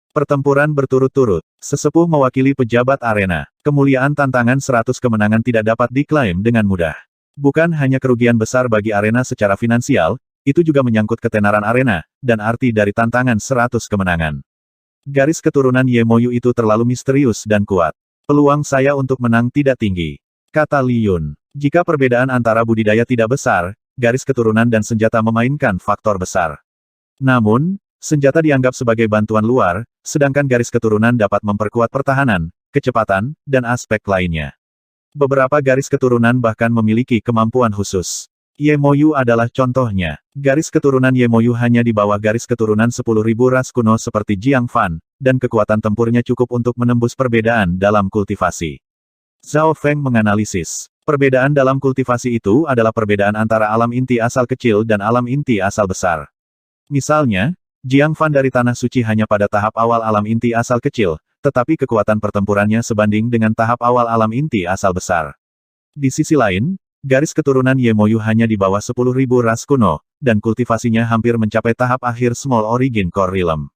Pertempuran berturut-turut. Sesepuh mewakili pejabat arena. Kemuliaan tantangan 100 kemenangan tidak dapat diklaim dengan mudah. Bukan hanya kerugian besar bagi arena secara finansial, itu juga menyangkut ketenaran arena, dan arti dari tantangan 100 kemenangan. Garis keturunan Yemoyu itu terlalu misterius dan kuat. Peluang saya untuk menang tidak tinggi, kata Li Yun. Jika perbedaan antara budidaya tidak besar, garis keturunan dan senjata memainkan faktor besar. Namun, senjata dianggap sebagai bantuan luar, sedangkan garis keturunan dapat memperkuat pertahanan, kecepatan, dan aspek lainnya. Beberapa garis keturunan bahkan memiliki kemampuan khusus. Yemoyu adalah contohnya. Garis keturunan Yemoyu hanya di bawah garis keturunan 10.000 ras kuno seperti Jiang Fan, dan kekuatan tempurnya cukup untuk menembus perbedaan dalam kultivasi. Zhao Feng menganalisis. Perbedaan dalam kultivasi itu adalah perbedaan antara alam inti asal kecil dan alam inti asal besar. Misalnya, Jiang Fan dari Tanah Suci hanya pada tahap awal alam inti asal kecil, tetapi kekuatan pertempurannya sebanding dengan tahap awal alam inti asal besar. Di sisi lain, garis keturunan Yemoyu hanya di bawah 10.000 ras kuno, dan kultivasinya hampir mencapai tahap akhir Small Origin Core Realm.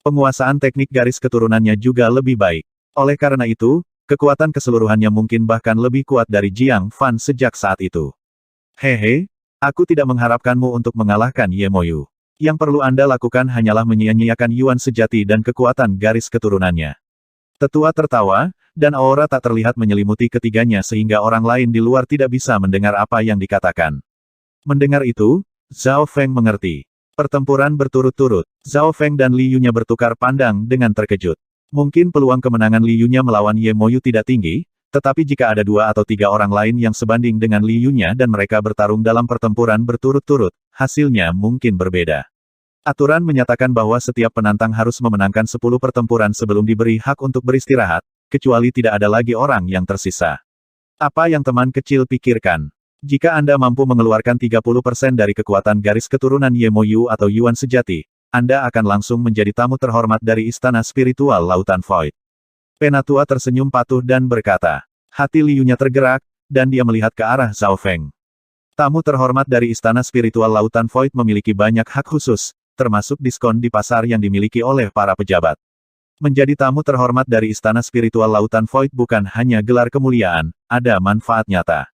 Penguasaan teknik garis keturunannya juga lebih baik. Oleh karena itu, kekuatan keseluruhannya mungkin bahkan lebih kuat dari Jiang Fan sejak saat itu. Hehe, aku tidak mengharapkanmu untuk mengalahkan Yemoyu. Yang perlu Anda lakukan hanyalah menyia-nyiakan Yuan sejati dan kekuatan garis keturunannya. Tetua tertawa, dan aura tak terlihat menyelimuti ketiganya sehingga orang lain di luar tidak bisa mendengar apa yang dikatakan. Mendengar itu, Zhao Feng mengerti. Pertempuran berturut-turut. Zhao Feng dan Li Yunya bertukar pandang dengan terkejut. Mungkin peluang kemenangan Li Yunya melawan Yemoyu tidak tinggi, tetapi jika ada 2 atau 3 orang lain yang sebanding dengan Li Yunya dan mereka bertarung dalam pertempuran berturut-turut, hasilnya mungkin berbeda. Aturan menyatakan bahwa setiap penantang harus memenangkan 10 pertempuran sebelum diberi hak untuk beristirahat, kecuali tidak ada lagi orang yang tersisa. Apa yang teman kecil pikirkan? Jika Anda mampu mengeluarkan 30% dari kekuatan garis keturunan Yemoyu atau Yuan sejati, Anda akan langsung menjadi tamu terhormat dari Istana Spiritual Lautan Void. Penatua tersenyum patuh dan berkata. Hati Li Yunya tergerak, dan dia melihat ke arah Zhao Feng. Tamu terhormat dari Istana Spiritual Lautan Void memiliki banyak hak khusus, termasuk diskon di pasar yang dimiliki oleh para pejabat. Menjadi tamu terhormat dari Istana Spiritual Lautan Void bukan hanya gelar kemuliaan, ada manfaat nyata.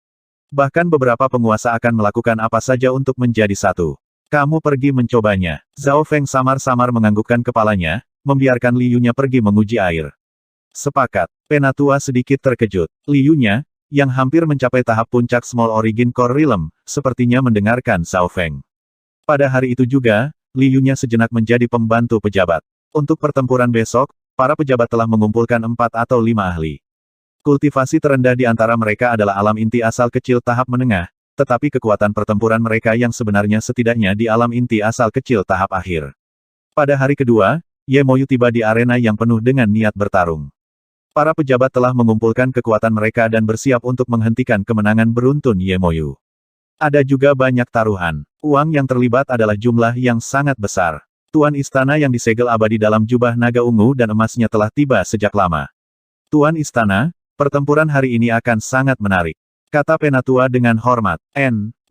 Bahkan beberapa penguasa akan melakukan apa saja untuk menjadi satu. Kamu pergi mencobanya. Zhao Feng samar-samar menganggukkan kepalanya, membiarkan Li Yunya pergi menguji air. Sepakat. Penatua sedikit terkejut. Li Yunya, yang hampir mencapai tahap puncak Small Origin Core Realm, sepertinya mendengarkan Zhao Feng. Pada hari itu juga, Li Yunya sejenak menjadi pembantu pejabat. Untuk pertempuran besok, para pejabat telah mengumpulkan 4 atau 5 ahli. Kultivasi terendah di antara mereka adalah alam inti asal kecil tahap menengah, tetapi kekuatan pertempuran mereka yang sebenarnya setidaknya di alam inti asal kecil tahap akhir. Pada hari kedua, Yemoyu tiba di arena yang penuh dengan niat bertarung. Para pejabat telah mengumpulkan kekuatan mereka dan bersiap untuk menghentikan kemenangan beruntun Yemoyu. Ada juga banyak taruhan. Uang yang terlibat adalah jumlah yang sangat besar. Tuan istana yang disegel abadi dalam jubah naga ungu dan emasnya telah tiba sejak lama. Tuan istana, pertempuran hari ini akan sangat menarik, kata Penatua dengan hormat.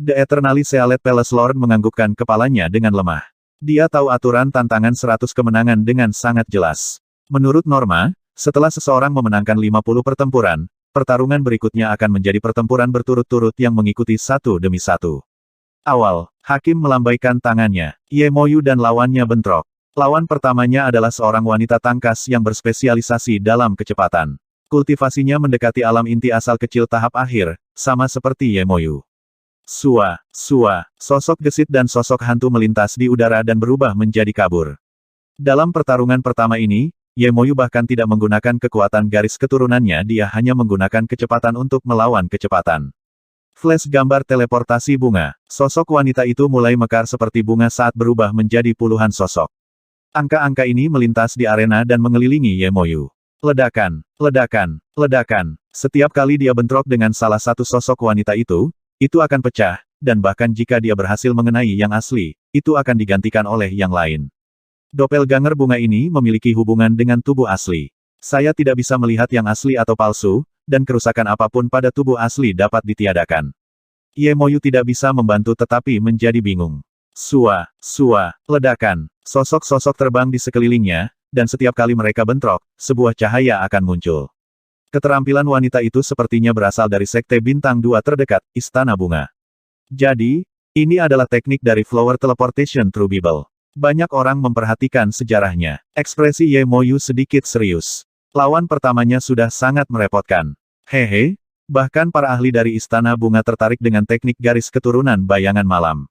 The Eternally Sealed Palace Lord menganggukkan kepalanya dengan lemah. Dia tahu aturan tantangan 100 kemenangan dengan sangat jelas. Menurut norma, setelah seseorang memenangkan 50 pertempuran, pertarungan berikutnya akan menjadi pertempuran berturut-turut yang mengikuti satu demi satu. Awal, hakim melambaikan tangannya. Yemoyu dan lawannya bentrok. Lawan pertamanya adalah seorang wanita tangkas yang berspesialisasi dalam kecepatan. Kultivasinya mendekati alam inti asal kecil tahap akhir, sama seperti Yemoyu. Sua, sosok gesit dan sosok hantu melintas di udara dan berubah menjadi kabur. Dalam pertarungan pertama ini, Yemoyu bahkan tidak menggunakan kekuatan garis keturunannya, dia hanya menggunakan kecepatan untuk melawan kecepatan. Flash gambar teleportasi bunga. Sosok wanita itu mulai mekar seperti bunga saat berubah menjadi puluhan sosok. Angka-angka ini melintas di arena dan mengelilingi Yemoyu. Ledakan, ledakan, ledakan. Setiap kali dia bentrok dengan salah satu sosok wanita itu akan pecah, dan bahkan jika dia berhasil mengenai yang asli, itu akan digantikan oleh yang lain. Doppelganger bunga ini memiliki hubungan dengan tubuh asli. Saya tidak bisa melihat yang asli atau palsu, dan kerusakan apapun pada tubuh asli dapat ditiadakan. Yemoyu tidak bisa membantu tetapi menjadi bingung. Ledakan. Sosok-sosok terbang di sekelilingnya, dan setiap kali mereka bentrok, sebuah cahaya akan muncul. Keterampilan wanita itu sepertinya berasal dari Sekte Bintang 2 terdekat, Istana Bunga. Jadi, ini adalah teknik dari Flower Teleportation True Bible. Banyak orang memperhatikan sejarahnya. Ekspresi Ye Moyu sedikit serius. Lawan pertamanya sudah sangat merepotkan. Hehe, bahkan para ahli dari Istana Bunga tertarik dengan teknik garis keturunan bayangan malam.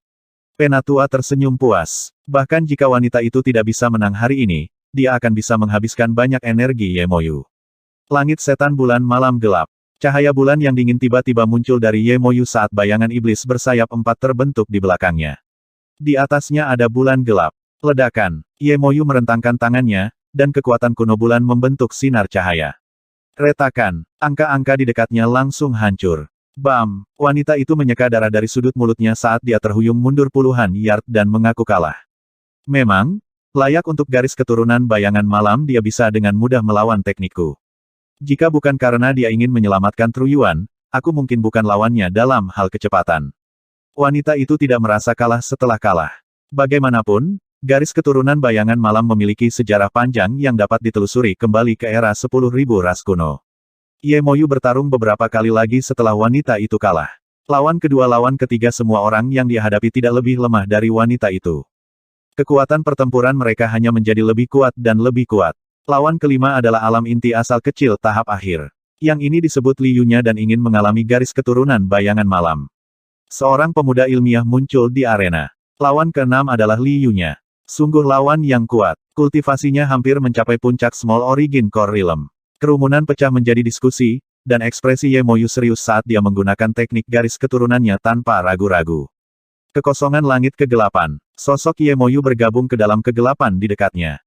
Penatua tersenyum puas. Bahkan jika wanita itu tidak bisa menang hari ini, dia akan bisa menghabiskan banyak energi Ye Moyu. Langit setan bulan malam gelap. Cahaya bulan yang dingin tiba-tiba muncul dari Ye Moyu saat bayangan iblis bersayap 4 terbentuk di belakangnya. Di atasnya ada bulan gelap. Ledakan. Ye Moyu merentangkan tangannya, dan kekuatan kuno bulan membentuk sinar cahaya. Retakan. Angka-angka di dekatnya langsung hancur. Bam! Wanita itu menyeka darah dari sudut mulutnya saat dia terhuyung mundur puluhan yard dan mengaku kalah. Memang, layak untuk garis keturunan bayangan malam dia bisa dengan mudah melawan teknikku. Jika bukan karena dia ingin menyelamatkan Truyuan, aku mungkin bukan lawannya dalam hal kecepatan. Wanita itu tidak merasa kalah setelah kalah. Bagaimanapun, garis keturunan bayangan malam memiliki sejarah panjang yang dapat ditelusuri kembali ke era 10.000 ras kuno. Ye Moyu bertarung beberapa kali lagi setelah wanita itu kalah. Lawan ketiga semua orang yang dia hadapi tidak lebih lemah dari wanita itu. Kekuatan pertempuran mereka hanya menjadi lebih kuat dan lebih kuat. Lawan kelima adalah alam inti asal kecil tahap akhir. Yang ini disebut Li Yunya dan ingin mengalami garis keturunan bayangan malam. Seorang pemuda ilmiah muncul di arena. Lawan keenam adalah Li Yunya. Sungguh lawan yang kuat. Kultivasinya hampir mencapai puncak Small Origin Core Realm. Kerumunan pecah menjadi diskusi, dan ekspresi Ye Moyu serius saat dia menggunakan teknik garis keturunannya tanpa ragu-ragu. Kekosongan langit kegelapan. Sosok Ye Moyu bergabung ke dalam kegelapan di dekatnya.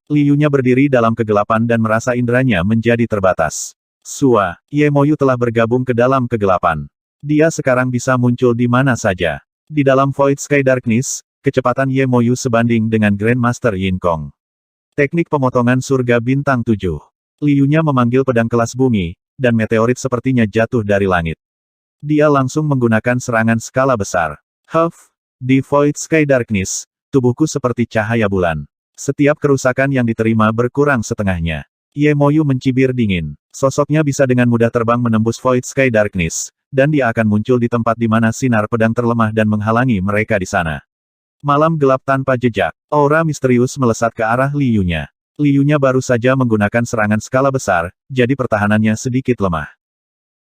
Li Yunya berdiri dalam kegelapan dan merasa inderanya menjadi terbatas. Sua, Ye Moyu telah bergabung ke dalam kegelapan. Dia sekarang bisa muncul di mana saja. Di dalam Void Sky Darkness, kecepatan Ye Moyu sebanding dengan Grandmaster Yin Kong. Teknik pemotongan surga bintang 7. Li Yunya memanggil pedang kelas bumi, dan meteorit sepertinya jatuh dari langit. Dia langsung menggunakan serangan skala besar. Di Void Sky Darkness, tubuhku seperti cahaya bulan. Setiap kerusakan yang diterima berkurang setengahnya. Ye Moyu mencibir dingin. Sosoknya bisa dengan mudah terbang menembus Void Sky Darkness, dan dia akan muncul di tempat di mana sinar pedang terlemah dan menghalangi mereka di sana. Malam gelap tanpa jejak. Aura misterius melesat ke arah Li Yunya. Li Yunya baru saja menggunakan serangan skala besar, jadi pertahanannya sedikit lemah.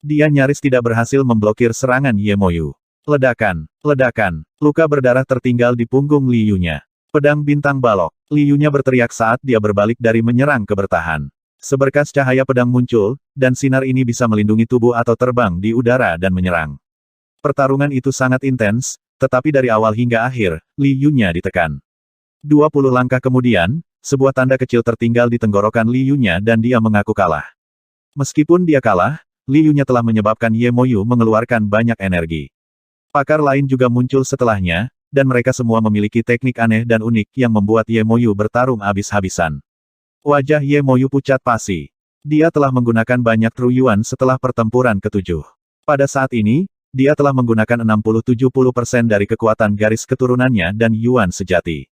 Dia nyaris tidak berhasil memblokir serangan Ye Moyu. Ledakan, ledakan, luka berdarah tertinggal di punggung Li Yunya. Pedang bintang balok. Li Yunya berteriak saat dia berbalik dari menyerang ke bertahan. Seberkas cahaya pedang muncul, dan sinar ini bisa melindungi tubuh atau terbang di udara dan menyerang. Pertarungan itu sangat intens, tetapi dari awal hingga akhir, Li Yunya ditekan. 20 langkah kemudian, sebuah tanda kecil tertinggal di tenggorokan Li Yunya dan dia mengaku kalah. Meskipun dia kalah, Li Yunya telah menyebabkan Ye Moyu mengeluarkan banyak energi. Pakar lain juga muncul setelahnya, dan mereka semua memiliki teknik aneh dan unik yang membuat Ye Moyu bertarung habis-habisan. Wajah Ye Moyu pucat pasi. Dia telah menggunakan banyak Truyuan setelah pertempuran ke-7. Pada saat ini, dia telah menggunakan 60-70% dari kekuatan garis keturunannya dan Yuan sejati.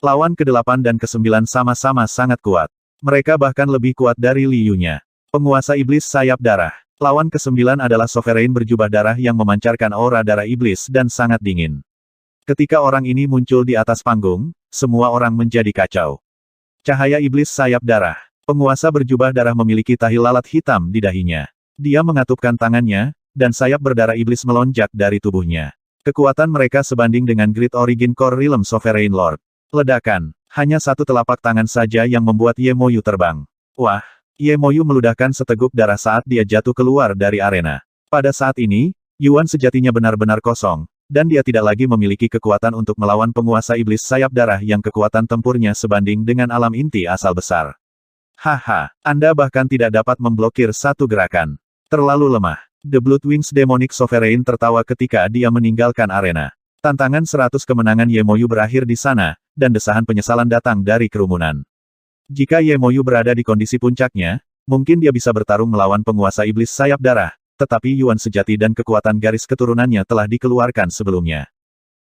Lawan ke-8 dan ke-9 sama-sama sangat kuat. Mereka bahkan lebih kuat dari Li Yunya. Penguasa iblis sayap darah. Lawan ke-9 adalah Sovereign berjubah darah yang memancarkan aura darah iblis dan sangat dingin. Ketika orang ini muncul di atas panggung, semua orang menjadi kacau. Cahaya iblis sayap darah. Penguasa berjubah darah memiliki tahi lalat hitam di dahinya. Dia mengatupkan tangannya, dan sayap berdarah iblis melonjak dari tubuhnya. Kekuatan mereka sebanding dengan Great Origin Core Realm Sovereign Lord. Ledakan. Hanya satu telapak tangan saja yang membuat Ye Moyu terbang. Wah! Ye Moyu meludahkan seteguk darah saat dia jatuh keluar dari arena. Pada saat ini, Yuan sejatinya benar-benar kosong, dan dia tidak lagi memiliki kekuatan untuk melawan penguasa iblis sayap darah yang kekuatan tempurnya sebanding dengan alam inti asal besar. Haha, Anda bahkan tidak dapat memblokir satu gerakan. Terlalu lemah. The Blood Wings Demonic Sovereign tertawa ketika dia meninggalkan arena. Tantangan 100 kemenangan Ye Moyu berakhir di sana, dan desahan penyesalan datang dari kerumunan. Jika Ye Moyu berada di kondisi puncaknya, mungkin dia bisa bertarung melawan penguasa iblis sayap darah, tetapi Yuan sejati dan kekuatan garis keturunannya telah dikeluarkan sebelumnya.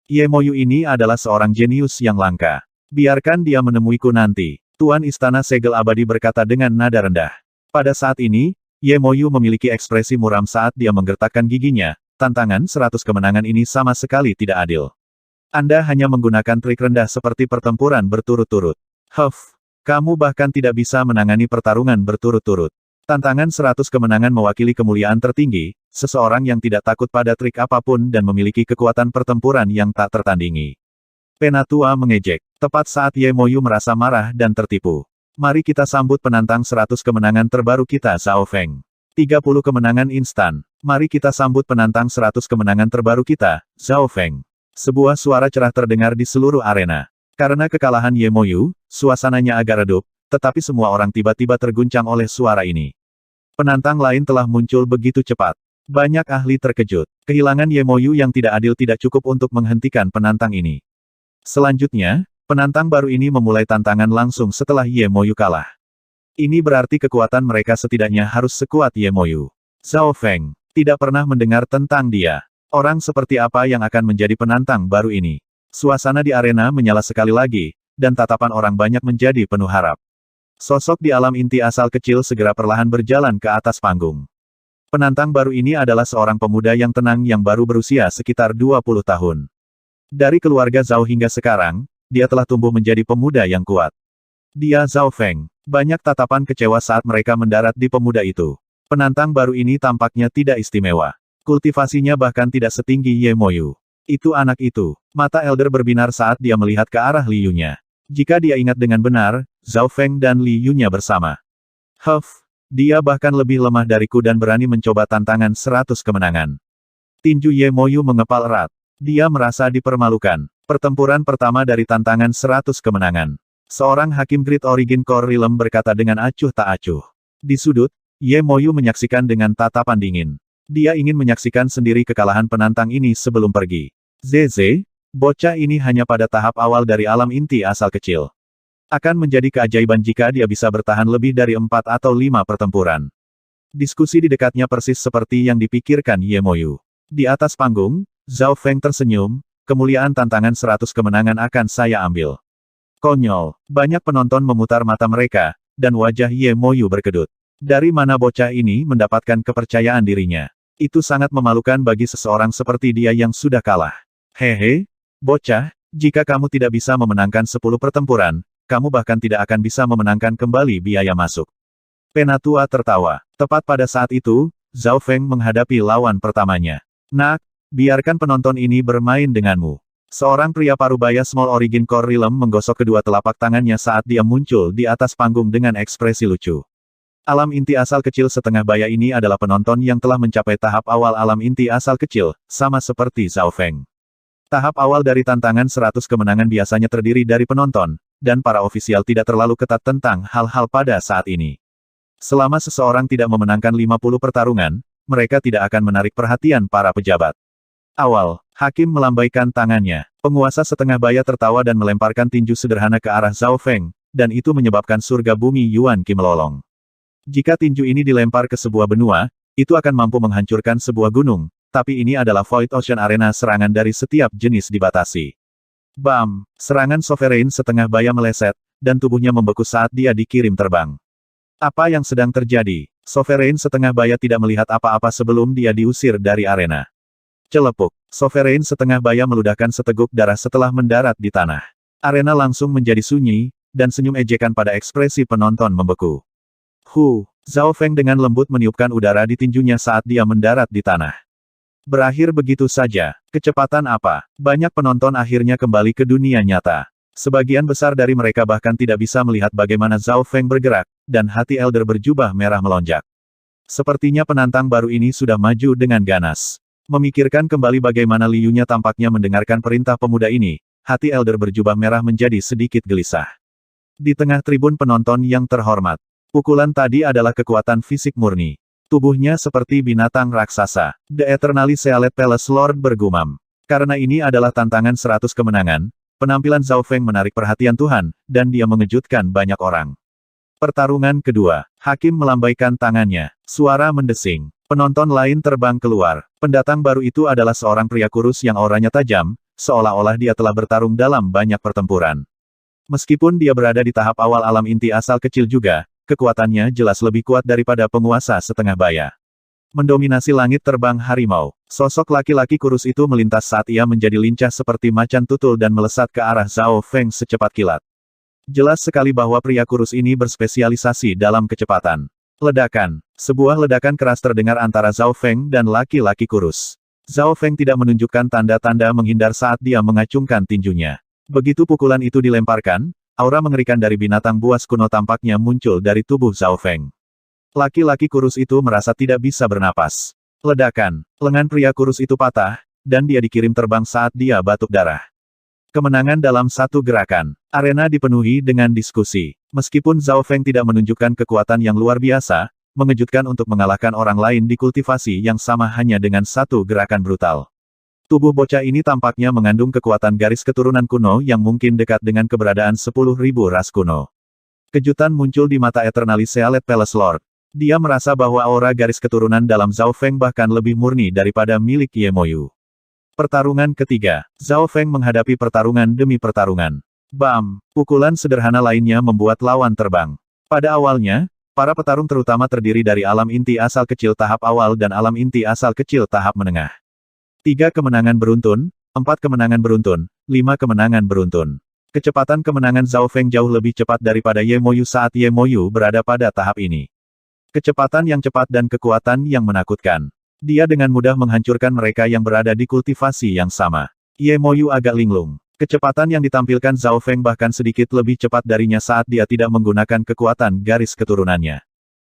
Ye Moyu ini adalah seorang jenius yang langka. Biarkan dia menemuiku nanti. Tuan Istana Segel Abadi berkata dengan nada rendah. Pada saat ini, Ye Moyu memiliki ekspresi muram saat dia menggertakkan giginya. Tantangan 100 kemenangan ini sama sekali tidak adil. Anda hanya menggunakan trik rendah seperti pertempuran berturut-turut. Kamu bahkan tidak bisa menangani pertarungan berturut-turut. Tantangan 100 kemenangan mewakili kemuliaan tertinggi, seseorang yang tidak takut pada trik apapun dan memiliki kekuatan pertempuran yang tak tertandingi. Penatua mengejek, tepat saat Ye Moyu merasa marah dan tertipu. Mari kita sambut penantang 100 kemenangan terbaru kita, Zhao Feng. 30 kemenangan instan. Mari kita sambut penantang 100 kemenangan terbaru kita, Zhao Feng. Sebuah suara cerah terdengar di seluruh arena. Karena kekalahan Ye Moyu, suasananya agak redup, tetapi semua orang tiba-tiba terguncang oleh suara ini. Penantang lain telah muncul begitu cepat. Banyak ahli terkejut. Kehilangan Ye Moyu yang tidak adil tidak cukup untuk menghentikan penantang ini. Selanjutnya, penantang baru ini memulai tantangan langsung setelah Ye Moyu kalah. Ini berarti kekuatan mereka setidaknya harus sekuat Ye Moyu. Zhao Feng tidak pernah mendengar tentang dia. Orang seperti apa yang akan menjadi penantang baru ini? Suasana di arena menyala sekali lagi, dan tatapan orang banyak menjadi penuh harap. Sosok di alam inti asal kecil segera perlahan berjalan ke atas panggung. Penantang baru ini adalah seorang pemuda yang tenang yang baru berusia sekitar 20 tahun. Dari keluarga Zhao hingga sekarang, dia telah tumbuh menjadi pemuda yang kuat. Dia Zhao Feng. Banyak tatapan kecewa saat mereka mendarat di pemuda itu. Penantang baru ini tampaknya tidak istimewa. Kultivasinya bahkan tidak setinggi Ye Moyu. Itu anak itu. Mata Elder berbinar saat dia melihat ke arah Li Yu-nya. Jika dia ingat dengan benar, Zhao Feng dan Li Yu-nya bersama. Dia bahkan lebih lemah dariku dan berani mencoba tantangan 100 kemenangan. Tinju Ye Moyu mengepal erat. Dia merasa dipermalukan. Pertempuran pertama dari tantangan 100 kemenangan. Seorang hakim Great Origin Core Realm berkata dengan acuh tak acuh. Di sudut, Ye Moyu menyaksikan dengan tatapan dingin. Dia ingin menyaksikan sendiri kekalahan penantang ini sebelum pergi. Zeze, bocah ini hanya pada tahap awal dari alam inti asal kecil. Akan menjadi keajaiban jika dia bisa bertahan lebih dari 4 atau 5 pertempuran. Diskusi di dekatnya persis seperti yang dipikirkan Ye Moyu. Di atas panggung, Zhao Feng tersenyum, kemuliaan tantangan 100 kemenangan akan saya ambil. Konyol, banyak penonton memutar mata mereka, dan wajah Ye Moyu berkedut. Dari mana bocah ini mendapatkan kepercayaan dirinya? Itu sangat memalukan bagi seseorang seperti dia yang sudah kalah. Hehe, bocah, jika kamu tidak bisa memenangkan 10 pertempuran, kamu bahkan tidak akan bisa memenangkan kembali biaya masuk. Penatua tertawa. Tepat pada saat itu, Zhao Feng menghadapi lawan pertamanya. Nak, biarkan penonton ini bermain denganmu. Seorang pria parubaya Small Origin Core Realm menggosok kedua telapak tangannya saat dia muncul di atas panggung dengan ekspresi lucu. Alam inti asal kecil setengah baya ini adalah penonton yang telah mencapai tahap awal alam inti asal kecil, sama seperti Zhao Feng. Tahap awal dari tantangan 100 kemenangan biasanya terdiri dari penonton, dan para ofisial tidak terlalu ketat tentang hal-hal pada saat ini. Selama seseorang tidak memenangkan 50 pertarungan, mereka tidak akan menarik perhatian para pejabat. Awal, hakim melambaikan tangannya. Penguasa setengah baya tertawa dan melemparkan tinju sederhana ke arah Zhao Feng, dan itu menyebabkan surga bumi Yuan Qi melolong. Jika tinju ini dilempar ke sebuah benua, itu akan mampu menghancurkan sebuah gunung, tapi ini adalah Void Ocean Arena serangan dari setiap jenis dibatasi. Bam! Serangan Sovereign setengah baya meleset, dan tubuhnya membeku saat dia dikirim terbang. Apa yang sedang terjadi? Sovereign setengah baya tidak melihat apa-apa sebelum dia diusir dari arena. Celepuk. Sovereign setengah baya meludahkan seteguk darah setelah mendarat di tanah. Arena langsung menjadi sunyi, dan senyum ejekan pada ekspresi penonton membeku. Zhao Feng dengan lembut meniupkan udara di tinjunya saat dia mendarat di tanah. Berakhir begitu saja. Kecepatan apa? Banyak penonton akhirnya kembali ke dunia nyata. Sebagian besar dari mereka bahkan tidak bisa melihat bagaimana Zhao Feng bergerak, dan hati Elder berjubah merah melonjak. Sepertinya penantang baru ini sudah maju dengan ganas. Memikirkan kembali bagaimana Li Yu-nya tampaknya mendengarkan perintah pemuda ini, hati Elder berjubah merah menjadi sedikit gelisah. Di tengah tribun penonton yang terhormat, pukulan tadi adalah kekuatan fisik murni. Tubuhnya seperti binatang raksasa. The Eternally Sealed Palace Lord bergumam. Karena ini adalah tantangan 100 kemenangan, penampilan Zhao Feng menarik perhatian Tuhan, dan dia mengejutkan banyak orang. Pertarungan kedua. Hakim melambaikan tangannya. Suara mendesing. Penonton lain terbang keluar. Pendatang baru itu adalah seorang pria kurus yang auranya tajam, seolah-olah dia telah bertarung dalam banyak pertempuran. Meskipun dia berada di tahap awal alam inti asal kecil juga, kekuatannya jelas lebih kuat daripada penguasa setengah baya. Mendominasi langit terbang harimau. Sosok laki-laki kurus itu melintas saat ia menjadi lincah seperti macan tutul dan melesat ke arah Zhao Feng secepat kilat. Jelas sekali bahwa pria kurus ini berspesialisasi dalam kecepatan. Ledakan. Sebuah ledakan keras terdengar antara Zhao Feng dan laki-laki kurus. Zhao Feng tidak menunjukkan tanda-tanda menghindar saat dia mengacungkan tinjunya. Begitu pukulan itu dilemparkan, aura mengerikan dari binatang buas kuno tampaknya muncul dari tubuh Zhao Feng. Laki-laki kurus itu merasa tidak bisa bernapas. Ledakan. Lengan pria kurus itu patah, dan dia dikirim terbang saat dia batuk darah. Kemenangan dalam satu gerakan. Arena dipenuhi dengan diskusi. Meskipun Zhao Feng tidak menunjukkan kekuatan yang luar biasa, mengejutkan untuk mengalahkan orang lain di kultivasi yang sama hanya dengan satu gerakan brutal. Tubuh bocah ini tampaknya mengandung kekuatan garis keturunan kuno yang mungkin dekat dengan keberadaan 10.000 ras kuno. Kejutan muncul di mata Eternalis Sealet Palace Lord. Dia merasa bahwa aura garis keturunan dalam Zhao Feng bahkan lebih murni daripada milik Ye Moyu. Pertarungan ketiga. Zhao Feng menghadapi pertarungan demi pertarungan. Bam! Pukulan sederhana lainnya membuat lawan terbang. Pada awalnya, para petarung terutama terdiri dari alam inti asal kecil tahap awal dan alam inti asal kecil tahap menengah. 3 kemenangan beruntun, 4 kemenangan beruntun, 5 kemenangan beruntun. Kecepatan kemenangan Zhao Feng jauh lebih cepat daripada Ye Moyu saat Ye Moyu berada pada tahap ini. Kecepatan yang cepat dan kekuatan yang menakutkan. Dia dengan mudah menghancurkan mereka yang berada di kultivasi yang sama. Ye Moyu agak linglung. Kecepatan yang ditampilkan Zhao Feng bahkan sedikit lebih cepat darinya saat dia tidak menggunakan kekuatan garis keturunannya.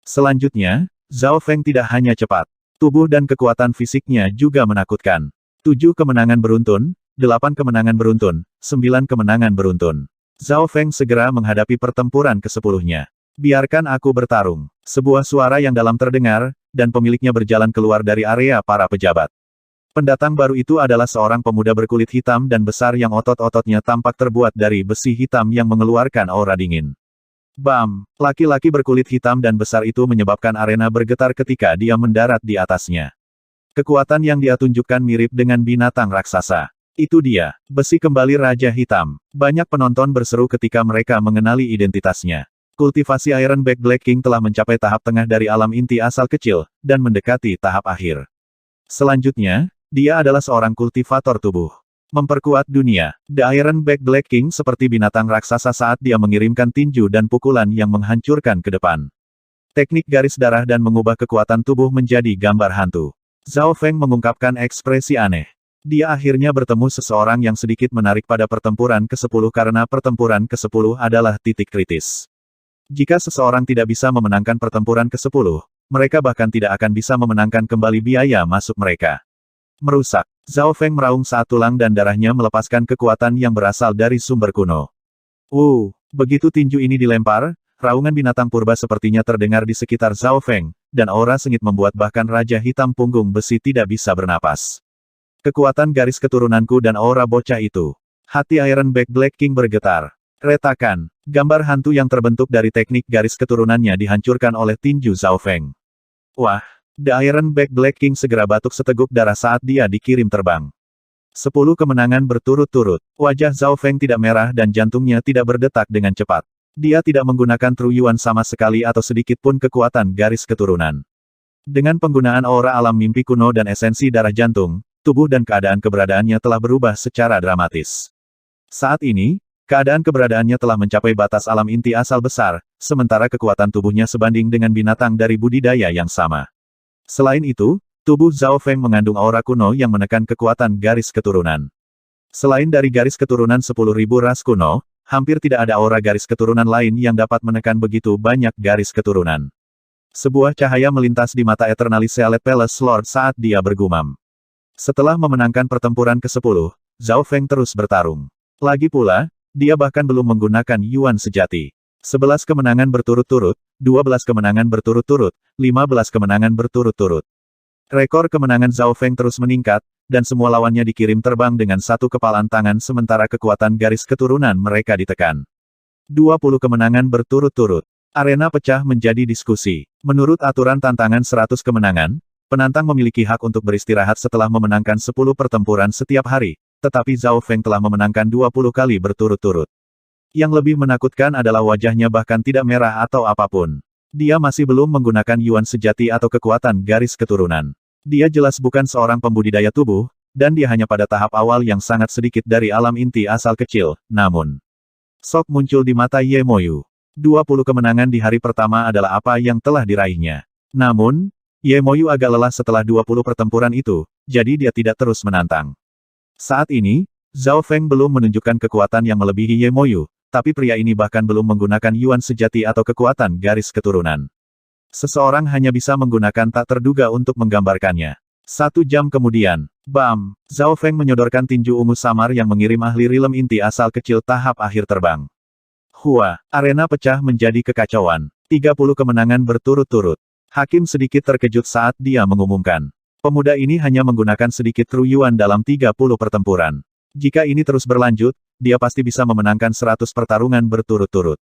Selanjutnya, Zhao Feng tidak hanya cepat. Tubuh dan kekuatan fisiknya juga menakutkan. 7 kemenangan beruntun, 8 kemenangan beruntun, 9 kemenangan beruntun. Zhao Feng segera menghadapi pertempuran ke-10-nya. Biarkan aku bertarung. Sebuah suara yang dalam terdengar, dan pemiliknya berjalan keluar dari area para pejabat. Pendatang baru itu adalah seorang pemuda berkulit hitam dan besar yang otot-ototnya tampak terbuat dari besi hitam yang mengeluarkan aura dingin. Bam! Laki-laki berkulit hitam dan besar itu menyebabkan arena bergetar ketika dia mendarat di atasnya. Kekuatan yang dia tunjukkan mirip dengan binatang raksasa. Itu dia, besi kembali Raja Hitam. Banyak penonton berseru ketika mereka mengenali identitasnya. Kultivasi Ironback Black King telah mencapai tahap tengah dari alam inti asal kecil, dan mendekati tahap akhir. Selanjutnya, dia adalah seorang kultivator tubuh. Memperkuat dunia. The Ironback Black King seperti binatang raksasa saat dia mengirimkan tinju dan pukulan yang menghancurkan ke depan. Teknik garis darah dan mengubah kekuatan tubuh menjadi gambar hantu. Zhao Feng mengungkapkan ekspresi aneh. Dia akhirnya bertemu seseorang yang sedikit menarik pada pertempuran ke-10 karena pertempuran ke-10 adalah titik kritis. Jika seseorang tidak bisa memenangkan pertempuran ke-10, mereka bahkan tidak akan bisa memenangkan kembali biaya masuk mereka. Merusak. Zhao Feng meraung saat tulang dan darahnya melepaskan kekuatan yang berasal dari sumber kuno. Begitu tinju ini dilempar, raungan binatang purba sepertinya terdengar di sekitar Zhao Feng, dan aura sengit membuat bahkan Raja Hitam Punggung Besi tidak bisa bernapas. Kekuatan garis keturunanku dan aura bocah itu. Hati Ironback Black King bergetar. Retakan. Gambar hantu yang terbentuk dari teknik garis keturunannya dihancurkan oleh tinju Zhao Feng. Wah! The Ironback Black King segera batuk seteguk darah saat dia dikirim terbang. 10 kemenangan berturut-turut. Wajah Zhao Feng tidak merah dan jantungnya tidak berdetak dengan cepat. Dia tidak menggunakan True Yuan sama sekali atau sedikit pun kekuatan garis keturunan. Dengan penggunaan aura alam mimpi kuno dan esensi darah jantung, tubuh dan keadaan keberadaannya telah berubah secara dramatis. Saat ini, keadaan keberadaannya telah mencapai batas alam inti asal besar, sementara kekuatan tubuhnya sebanding dengan binatang dari budidaya yang sama. Selain itu, tubuh Zhao Feng mengandung aura kuno yang menekan kekuatan garis keturunan. Selain dari garis keturunan 10.000 ras kuno, hampir tidak ada aura garis keturunan lain yang dapat menekan begitu banyak garis keturunan. Sebuah cahaya melintas di mata Eternalis Sealet Palace Lord saat dia bergumam. Setelah memenangkan pertempuran ke-10, Zhao Feng terus bertarung. Lagi pula, dia bahkan belum menggunakan Yuan sejati. 11 kemenangan berturut-turut, 12 kemenangan berturut-turut, 15 kemenangan berturut-turut. Rekor kemenangan Zhao Feng terus meningkat, dan semua lawannya dikirim terbang dengan satu kepalan tangan sementara kekuatan garis keturunan mereka ditekan. 20 kemenangan berturut-turut. Arena pecah menjadi diskusi. Menurut aturan tantangan 100 kemenangan, penantang memiliki hak untuk beristirahat setelah memenangkan 10 pertempuran setiap hari, tetapi Zhao Feng telah memenangkan 20 kali berturut-turut. Yang lebih menakutkan adalah wajahnya bahkan tidak merah atau apapun. Dia masih belum menggunakan Yuan sejati atau kekuatan garis keturunan. Dia jelas bukan seorang pembudidaya tubuh, dan dia hanya pada tahap awal yang sangat sedikit dari alam inti asal kecil, namun. Sok muncul di mata Ye Moyu. 20 kemenangan di hari pertama adalah apa yang telah diraihnya. Namun, Ye Moyu agak lelah setelah 20 pertempuran itu, jadi dia tidak terus menantang. Saat ini, Zhao Feng belum menunjukkan kekuatan yang melebihi Ye Moyu, tapi pria ini bahkan belum menggunakan Yuan sejati atau kekuatan garis keturunan. Seseorang hanya bisa menggunakan tak terduga untuk menggambarkannya. 1 jam kemudian, bam! Zhao Feng menyodorkan tinju ungu samar yang mengirim ahli rilem inti asal kecil tahap akhir terbang. Hua, arena pecah menjadi kekacauan. 30 kemenangan berturut-turut. Hakim sedikit terkejut saat dia mengumumkan. Pemuda ini hanya menggunakan sedikit True Yuan dalam 30 pertempuran. Jika ini terus berlanjut, dia pasti bisa memenangkan 100 pertarungan berturut-turut.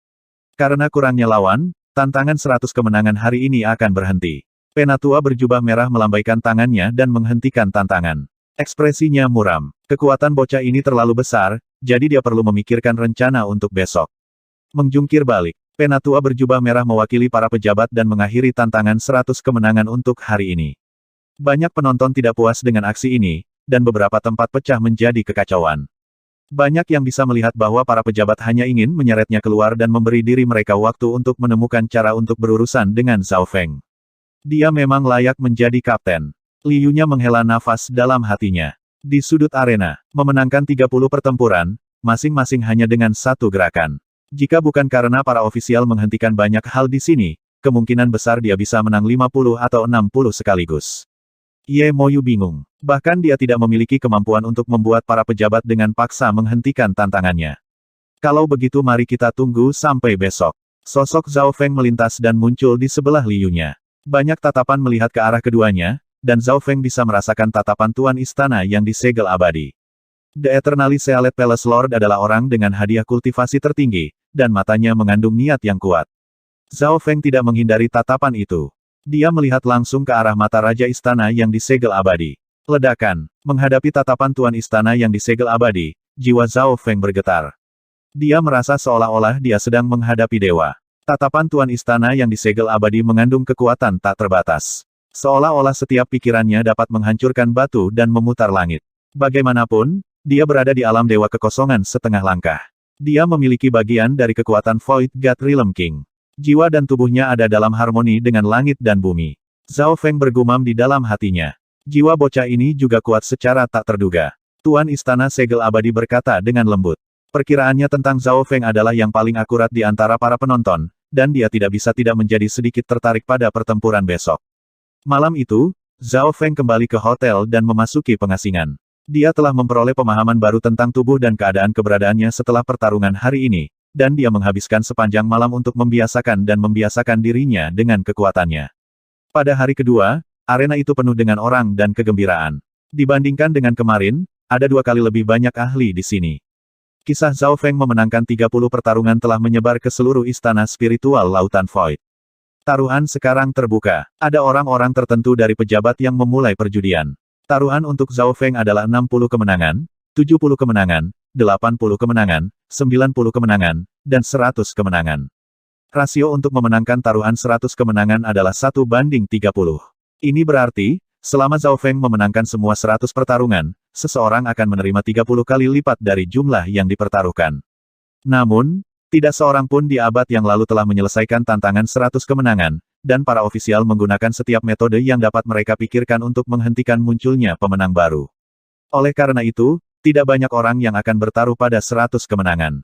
Karena kurangnya lawan, tantangan 100 kemenangan hari ini akan berhenti. Penatua berjubah merah melambaikan tangannya dan menghentikan tantangan. Ekspresinya muram. Kekuatan bocah ini terlalu besar, jadi dia perlu memikirkan rencana untuk besok. Mengjungkir balik. Penatua berjubah merah mewakili para pejabat dan mengakhiri tantangan 100 kemenangan untuk hari ini. Banyak penonton tidak puas dengan aksi ini, dan beberapa tempat pecah menjadi kekacauan. Banyak yang bisa melihat bahwa para pejabat hanya ingin menyeretnya keluar dan memberi diri mereka waktu untuk menemukan cara untuk berurusan dengan Zhao Feng. Dia memang layak menjadi kapten. Liyunya menghela nafas dalam hatinya. Di sudut arena, memenangkan 30 pertempuran, masing-masing hanya dengan satu gerakan. Jika bukan karena para ofisial menghentikan banyak hal di sini, kemungkinan besar dia bisa menang 50 atau 60 sekaligus. Ye Moyu bingung. Bahkan dia tidak memiliki kemampuan untuk membuat para pejabat dengan paksa menghentikan tantangannya. Kalau begitu mari kita tunggu sampai besok. Sosok Zhao Feng melintas dan muncul di sebelah Liyunya. Banyak tatapan melihat ke arah keduanya, dan Zhao Feng bisa merasakan tatapan Tuan Istana yang disegel abadi. The Eternally Sealed Palace Lord adalah orang dengan hadiah kultivasi tertinggi, dan matanya mengandung niat yang kuat. Zhao Feng tidak menghindari tatapan itu. Dia melihat langsung ke arah mata Raja Istana yang disegel abadi. Ledakan. Menghadapi tatapan Tuan Istana yang disegel abadi, jiwa Zhao Feng bergetar. Dia merasa seolah-olah dia sedang menghadapi dewa. Tatapan Tuan Istana yang disegel abadi mengandung kekuatan tak terbatas. Seolah-olah setiap pikirannya dapat menghancurkan batu dan memutar langit. Bagaimanapun, dia berada di alam dewa kekosongan setengah langkah. Dia memiliki bagian dari kekuatan Void God Realm King. Jiwa dan tubuhnya ada dalam harmoni dengan langit dan bumi. Zhao Feng bergumam di dalam hatinya. Jiwa bocah ini juga kuat secara tak terduga. Tuan Istana Segel Abadi berkata dengan lembut. Perkiraannya tentang Zhao Feng adalah yang paling akurat di antara para penonton, dan dia tidak bisa tidak menjadi sedikit tertarik pada pertempuran besok. Malam itu, Zhao Feng kembali ke hotel dan memasuki pengasingan. Dia telah memperoleh pemahaman baru tentang tubuh dan keadaan keberadaannya setelah pertarungan hari ini, dan dia menghabiskan sepanjang malam untuk membiasakan dirinya dengan kekuatannya. Pada hari kedua, arena itu penuh dengan orang dan kegembiraan. Dibandingkan dengan kemarin, ada 2 kali lebih banyak ahli di sini. Kisah Zhao Feng memenangkan 30 pertarungan telah menyebar ke seluruh istana spiritual Lautan Void. Taruhan sekarang terbuka. Ada orang-orang tertentu dari pejabat yang memulai perjudian. Taruhan untuk Zhao Feng adalah 60 kemenangan, 70 kemenangan, 80 kemenangan, 90 kemenangan, dan 100 kemenangan. Rasio untuk memenangkan taruhan 100 kemenangan adalah 1:30. Ini berarti, selama Zhao Feng memenangkan semua 100 pertarungan, seseorang akan menerima 30 kali lipat dari jumlah yang dipertaruhkan. Namun, tidak seorang pun di abad yang lalu telah menyelesaikan tantangan 100 kemenangan, dan para ofisial menggunakan setiap metode yang dapat mereka pikirkan untuk menghentikan munculnya pemenang baru. Oleh karena itu, tidak banyak orang yang akan bertaruh pada 100 kemenangan.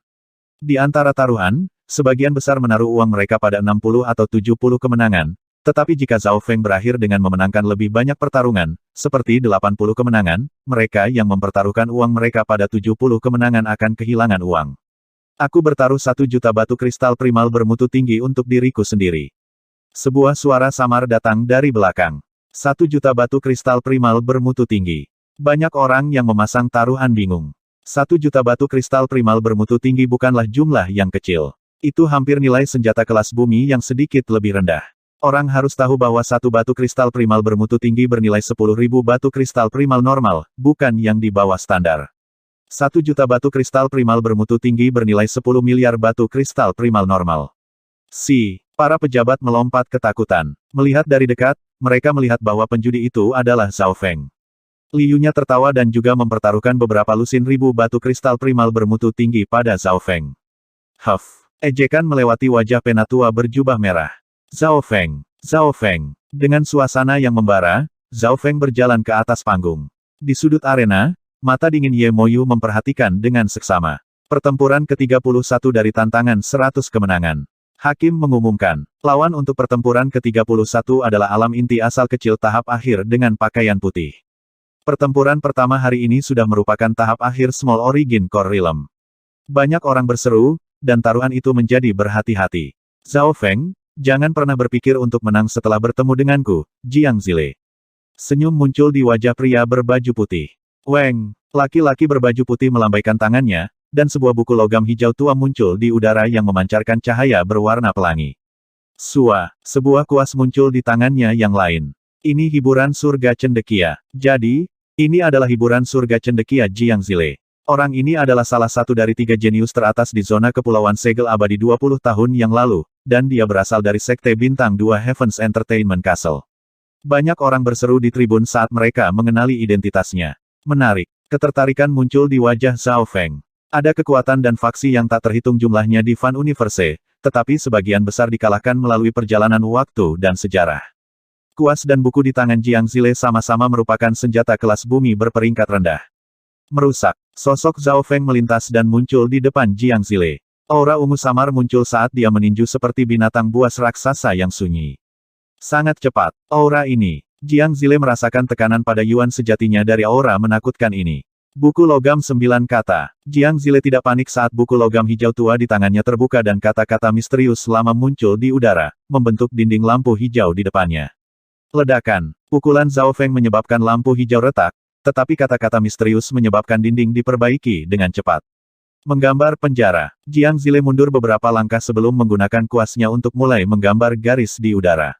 Di antara taruhan, sebagian besar menaruh uang mereka pada 60 atau 70 kemenangan, tetapi jika Zhao Feng berakhir dengan memenangkan lebih banyak pertarungan, seperti 80 kemenangan, mereka yang mempertaruhkan uang mereka pada 70 kemenangan akan kehilangan uang. Aku bertaruh 1 juta batu kristal primal bermutu tinggi untuk diriku sendiri. Sebuah suara samar datang dari belakang. 1 juta batu kristal primal bermutu tinggi. Banyak orang yang memasang taruhan bingung. 1 juta batu kristal primal bermutu tinggi bukanlah jumlah yang kecil. Itu hampir nilai senjata kelas bumi yang sedikit lebih rendah. Orang harus tahu bahwa 1 batu kristal primal bermutu tinggi bernilai 10.000 batu kristal primal normal, bukan yang di bawah standar. 1 juta batu kristal primal bermutu tinggi bernilai 10 miliar batu kristal primal normal. Para pejabat melompat ketakutan. Melihat dari dekat, mereka melihat bahwa penjudi itu adalah Zhao Feng. Liunya tertawa dan juga mempertaruhkan beberapa lusin ribu batu kristal primal bermutu tinggi pada Zhao Feng. Huff! Ejekan melewati wajah penatua berjubah merah. Zhao Feng! Zhao Feng! Dengan suasana yang membara, Zhao Feng berjalan ke atas panggung. Di sudut arena, mata dingin Ye Moyu memperhatikan dengan seksama. Pertempuran ke-31 dari tantangan 100 kemenangan. Hakim mengumumkan, lawan untuk pertempuran ke-31 adalah alam inti asal kecil tahap akhir dengan pakaian putih. Pertempuran pertama hari ini sudah merupakan tahap akhir Small Origin Core Realm. Banyak orang berseru, dan taruhan itu menjadi berhati-hati. Zhao Feng, jangan pernah berpikir untuk menang setelah bertemu denganku, Jiang Zile. Senyum muncul di wajah pria berbaju putih. Weng, laki-laki berbaju putih melambaikan tangannya, dan sebuah buku logam hijau tua muncul di udara yang memancarkan cahaya berwarna pelangi. Sebuah kuas muncul di tangannya yang lain. Ini hiburan surga cendekia. Jadi, ini adalah hiburan surga cendekia Jiang Zile. Orang ini adalah salah satu dari 3 jenius teratas di zona Kepulauan Segel abadi 20 tahun yang lalu, dan dia berasal dari Sekte Bintang 2 Heavens Entertainment Castle. Banyak orang berseru di tribun saat mereka mengenali identitasnya. Menarik. Ketertarikan muncul di wajah Zhao Feng. Ada kekuatan dan faksi yang tak terhitung jumlahnya di Fan Universe, tetapi sebagian besar dikalahkan melalui perjalanan waktu dan sejarah. Kuas dan buku di tangan Jiang Zile sama-sama merupakan senjata kelas bumi berperingkat rendah. Merusak. Sosok Zhao Feng melintas dan muncul di depan Jiang Zile. Aura ungu samar muncul saat dia meninju seperti binatang buas raksasa yang sunyi. Sangat cepat. Aura ini. Jiang Zile merasakan tekanan pada Yuan sejatinya dari aura menakutkan ini. Buku logam 9 kata. Jiang Zile tidak panik saat buku logam hijau tua di tangannya terbuka dan kata-kata misterius lama muncul di udara, membentuk dinding lampu hijau di depannya. Ledakan. Pukulan Zhao Feng menyebabkan lampu hijau retak, tetapi kata-kata misterius menyebabkan dinding diperbaiki dengan cepat. Menggambar penjara. Jiang Zile mundur beberapa langkah sebelum menggunakan kuasnya untuk mulai menggambar garis di udara.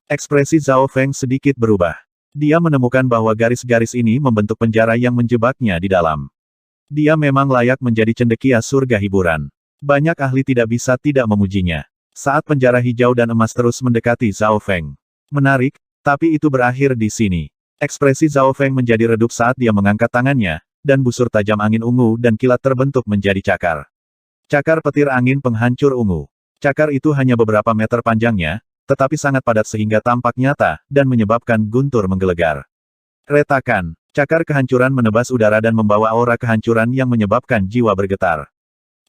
Ekspresi Zhao Feng sedikit berubah. Dia menemukan bahwa garis-garis ini membentuk penjara yang menjebaknya di dalam. Dia memang layak menjadi cendekia surga hiburan. Banyak ahli tidak bisa tidak memujinya. Saat penjara hijau dan emas terus mendekati Zhao Feng. Menarik, tapi itu berakhir di sini. Ekspresi Zhao Feng menjadi redup saat dia mengangkat tangannya, dan busur tajam angin ungu dan kilat terbentuk menjadi cakar. Cakar petir angin penghancur ungu. Cakar itu hanya beberapa meter panjangnya, tetapi sangat padat sehingga tampak nyata, dan menyebabkan guntur menggelegar. Retakan. Cakar kehancuran menebas udara dan membawa aura kehancuran yang menyebabkan jiwa bergetar.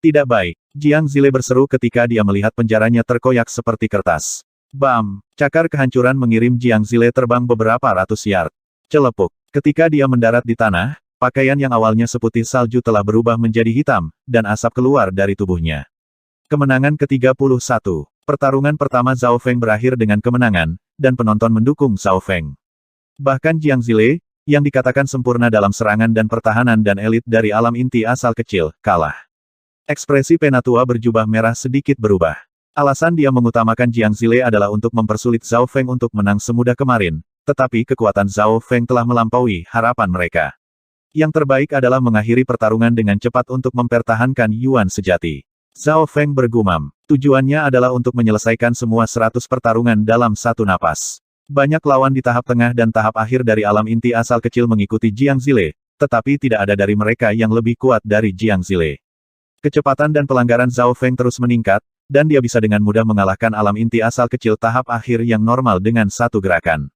Tidak baik. Jiang Zile berseru ketika dia melihat penjaranya terkoyak seperti kertas. Bam! Cakar kehancuran mengirim Jiang Zile terbang beberapa ratus yard. Celepuk. Ketika dia mendarat di tanah, pakaian yang awalnya seputih salju telah berubah menjadi hitam, dan asap keluar dari tubuhnya. Kemenangan ke-31. Pertarungan pertama Zhao Feng berakhir dengan kemenangan, dan penonton mendukung Zhao Feng. Bahkan Jiang Zile, yang dikatakan sempurna dalam serangan dan pertahanan dan elit dari alam inti asal kecil, kalah. Ekspresi penatua berjubah merah sedikit berubah. Alasan dia mengutamakan Jiang Zile adalah untuk mempersulit Zhao Feng untuk menang semudah kemarin, tetapi kekuatan Zhao Feng telah melampaui harapan mereka. Yang terbaik adalah mengakhiri pertarungan dengan cepat untuk mempertahankan Yuan sejati. Zhao Feng bergumam. Tujuannya adalah untuk menyelesaikan semua 100 pertarungan dalam satu napas. Banyak lawan di tahap tengah dan tahap akhir dari alam inti asal kecil mengikuti Jiang Zile, tetapi tidak ada dari mereka yang lebih kuat dari Jiang Zile. Kecepatan dan pelanggaran Zhao Feng terus meningkat, dan dia bisa dengan mudah mengalahkan alam inti asal kecil tahap akhir yang normal dengan satu gerakan.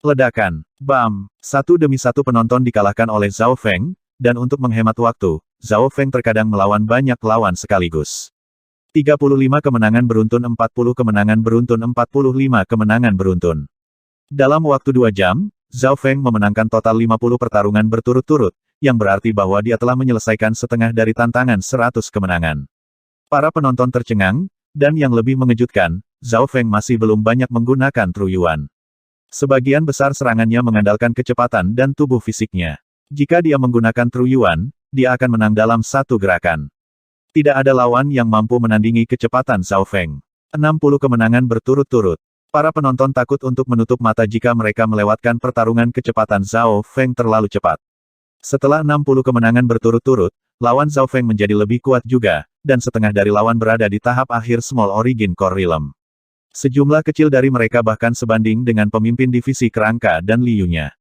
Ledakan. Bam! Satu demi satu penonton dikalahkan oleh Zhao Feng, dan untuk menghemat waktu, Zhao Feng terkadang melawan banyak lawan sekaligus. 35 kemenangan beruntun 40 kemenangan beruntun 45 kemenangan beruntun. Dalam waktu 2 jam, Zhao Feng memenangkan total 50 pertarungan berturut-turut, yang berarti bahwa dia telah menyelesaikan setengah dari tantangan 100 kemenangan. Para penonton tercengang, dan yang lebih mengejutkan, Zhao Feng masih belum banyak menggunakan True Yuan. Sebagian besar serangannya mengandalkan kecepatan dan tubuh fisiknya. Jika dia menggunakan True Yuan, dia akan menang dalam satu gerakan. Tidak ada lawan yang mampu menandingi kecepatan Zhao Feng. 60 kemenangan berturut-turut. Para penonton takut untuk menutup mata jika mereka melewatkan pertarungan kecepatan Zhao Feng terlalu cepat. Setelah 60 kemenangan berturut-turut, lawan Zhao Feng menjadi lebih kuat juga, dan setengah dari lawan berada di tahap akhir Small Origin Core Realm. Sejumlah kecil dari mereka bahkan sebanding dengan pemimpin divisi kerangka dan Liu-nya.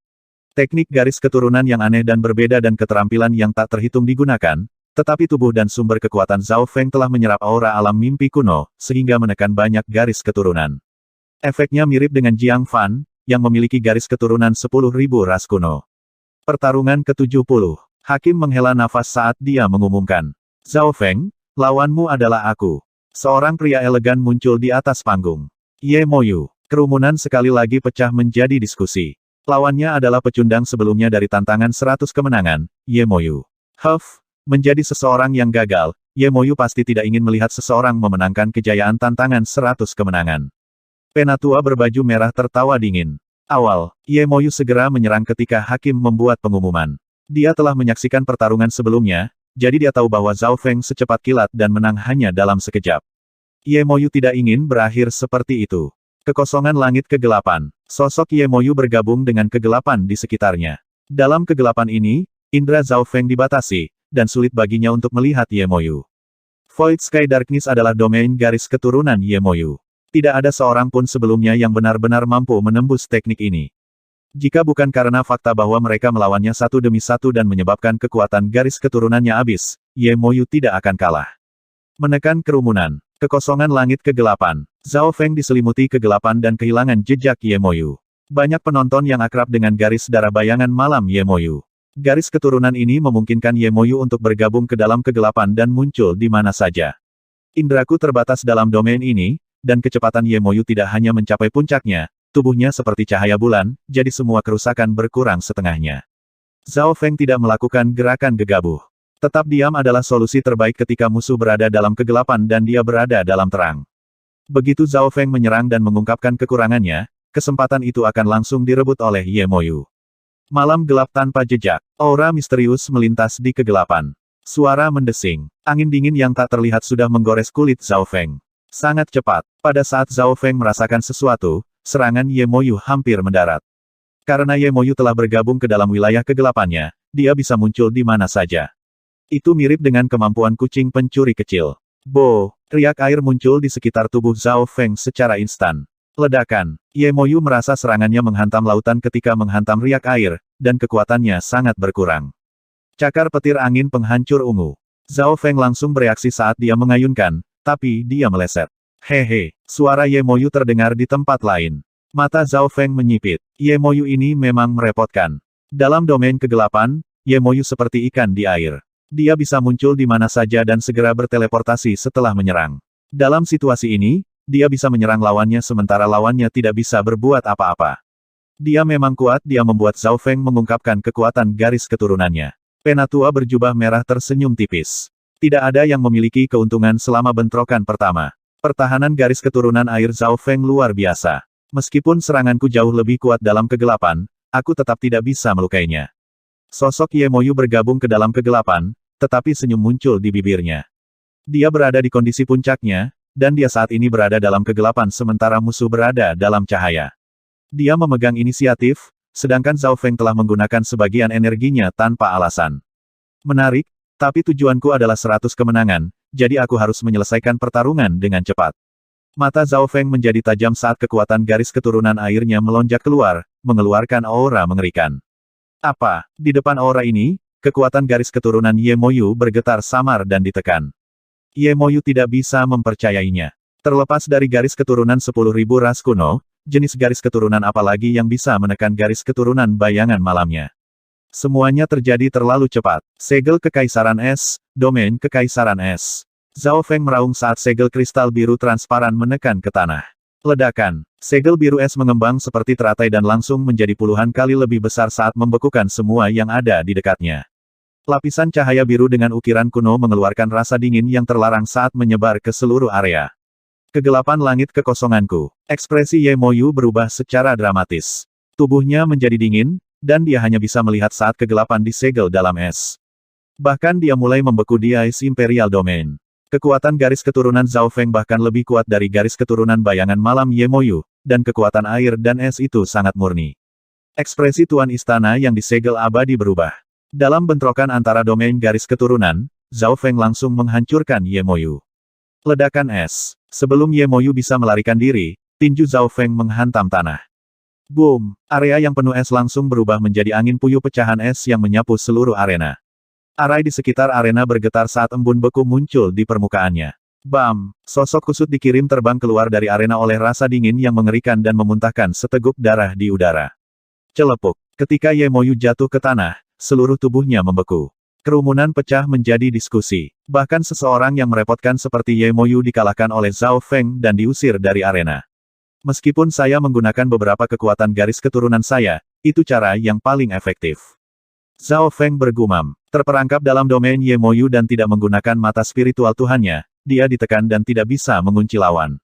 Teknik garis keturunan yang aneh dan berbeda dan keterampilan yang tak terhitung digunakan, tetapi tubuh dan sumber kekuatan Zhao Feng telah menyerap aura alam mimpi kuno, sehingga menekan banyak garis keturunan. Efeknya mirip dengan Jiang Fan, yang memiliki garis keturunan 10.000 ras kuno. Pertarungan ke-70. Hakim menghela nafas saat dia mengumumkan. Zhao Feng, lawanmu adalah aku. Seorang pria elegan muncul di atas panggung. Ye Moyu. Kerumunan sekali lagi pecah menjadi diskusi. Lawannya adalah pecundang sebelumnya dari tantangan 100 kemenangan, Ye Moyu. Menjadi seseorang yang gagal, Ye Moyu pasti tidak ingin melihat seseorang memenangkan kejayaan tantangan 100 kemenangan. Penatua berbaju merah tertawa dingin. Awal, Ye Moyu segera menyerang ketika hakim membuat pengumuman. Dia telah menyaksikan pertarungan sebelumnya, jadi dia tahu bahwa Zhao Feng secepat kilat dan menang hanya dalam sekejap. Ye Moyu tidak ingin berakhir seperti itu. Kekosongan langit kegelapan. Sosok Ye Moyu bergabung dengan kegelapan di sekitarnya. Dalam kegelapan ini, indera Zhao Feng dibatasi, dan sulit baginya untuk melihat Ye Moyu. Void Sky Darkness adalah domain garis keturunan Ye Moyu. Tidak ada seorang pun sebelumnya yang benar-benar mampu menembus teknik ini. Jika bukan karena fakta bahwa mereka melawannya satu demi satu dan menyebabkan kekuatan garis keturunannya habis, Ye Moyu tidak akan kalah. Menekan kerumunan. Kekosongan langit kegelapan. Zhao Feng diselimuti kegelapan dan kehilangan jejak Ye Moyu. Banyak penonton yang akrab dengan garis darah bayangan malam Ye Moyu. Garis keturunan ini memungkinkan Ye Moyu untuk bergabung ke dalam kegelapan dan muncul di mana saja. Indraku terbatas dalam domain ini, dan kecepatan Ye Moyu tidak hanya mencapai puncaknya, tubuhnya seperti cahaya bulan, jadi semua kerusakan berkurang setengahnya. Zhao Feng tidak melakukan gerakan gegabah. Tetap diam adalah solusi terbaik ketika musuh berada dalam kegelapan dan dia berada dalam terang. Begitu Zhao Feng menyerang dan mengungkapkan kekurangannya, kesempatan itu akan langsung direbut oleh Ye Moyu. Malam gelap tanpa jejak. Aura misterius melintas di kegelapan. Suara mendesing. Angin dingin yang tak terlihat sudah menggores kulit Zhao Feng. Sangat cepat. Pada saat Zhao Feng merasakan sesuatu, serangan Ye Moyu hampir mendarat. Karena Ye Moyu telah bergabung ke dalam wilayah kegelapannya, dia bisa muncul di mana saja. Itu mirip dengan kemampuan kucing pencuri kecil. Bo! Riak air muncul di sekitar tubuh Zhao Feng secara instan. Ledakan. Ye Moyu merasa serangannya menghantam lautan ketika menghantam riak air, dan kekuatannya sangat berkurang. Cakar petir angin penghancur ungu. Zhao Feng langsung bereaksi saat dia mengayunkan, tapi dia meleset. Hehe, suara Ye Moyu terdengar di tempat lain. Mata Zhao Feng menyipit. Ye Moyu ini memang merepotkan. Dalam domain kegelapan, Ye Moyu seperti ikan di air. Dia bisa muncul di mana saja dan segera berteleportasi setelah menyerang. Dalam situasi ini, dia bisa menyerang lawannya sementara lawannya tidak bisa berbuat apa-apa. Dia memang kuat, dia membuat Zhao Feng mengungkapkan kekuatan garis keturunannya. Penatua berjubah merah tersenyum tipis. Tidak ada yang memiliki keuntungan selama bentrokan pertama. Pertahanan garis keturunan air Zhao Feng luar biasa. Meskipun seranganku jauh lebih kuat dalam kegelapan, aku tetap tidak bisa melukainya. Sosok Ye Moyu bergabung ke dalam kegelapan, tetapi senyum muncul di bibirnya. Dia berada di kondisi puncaknya, dan dia saat ini berada dalam kegelapan sementara musuh berada dalam cahaya. Dia memegang inisiatif, sedangkan Zhao Feng telah menggunakan sebagian energinya tanpa alasan. Menarik, tapi tujuanku adalah 100 kemenangan, jadi aku harus menyelesaikan pertarungan dengan cepat. Mata Zhao Feng menjadi tajam saat kekuatan garis keturunan airnya melonjak keluar, mengeluarkan aura mengerikan. Apa? Di depan aura ini, kekuatan garis keturunan Ye Moyu bergetar samar dan ditekan. Ye Moyu tidak bisa mempercayainya. Terlepas dari garis keturunan 10.000 ras kuno, jenis garis keturunan apa lagi yang bisa menekan garis keturunan bayangan malamnya? Semuanya terjadi terlalu cepat. Segel Kekaisaran Es, domain Kekaisaran Es. Zhao Feng meraung saat segel kristal biru transparan menekan ke tanah. Ledakan. Segel biru es mengembang seperti teratai dan langsung menjadi puluhan kali lebih besar saat membekukan semua yang ada di dekatnya. Lapisan cahaya biru dengan ukiran kuno mengeluarkan rasa dingin yang terlarang saat menyebar ke seluruh area. Kegelapan langit kekosonganku. Ekspresi Ye Moyu berubah secara dramatis. Tubuhnya menjadi dingin, dan dia hanya bisa melihat saat kegelapan disegel dalam es. Bahkan dia mulai membeku di Ice Imperial Domain. Kekuatan garis keturunan Zhao Feng bahkan lebih kuat dari garis keturunan bayangan malam Ye Moyu, dan kekuatan air dan es itu sangat murni. Ekspresi Tuan Istana yang disegel abadi berubah. Dalam bentrokan antara domain garis keturunan, Zhao Feng langsung menghancurkan Ye Moyu. Ledakan es. Sebelum Ye Moyu bisa melarikan diri, tinju Zhao Feng menghantam tanah. Boom! Area yang penuh es langsung berubah menjadi angin puyuh pecahan es yang menyapu seluruh arena. Arai di sekitar arena bergetar saat embun beku muncul di permukaannya. Bam! Sosok kusut dikirim terbang keluar dari arena oleh rasa dingin yang mengerikan dan memuntahkan seteguk darah di udara. Celepuk. Ketika Ye Moyu jatuh ke tanah, seluruh tubuhnya membeku. Kerumunan pecah menjadi diskusi. Bahkan seseorang yang merepotkan seperti Ye Moyu dikalahkan oleh Zhao Feng dan diusir dari arena. Meskipun saya menggunakan beberapa kekuatan garis keturunan saya, itu cara yang paling efektif. Zhao Feng bergumam. Terperangkap dalam domain Ye Moyu dan tidak menggunakan mata spiritual Tuhannya, dia ditekan dan tidak bisa mengunci lawan.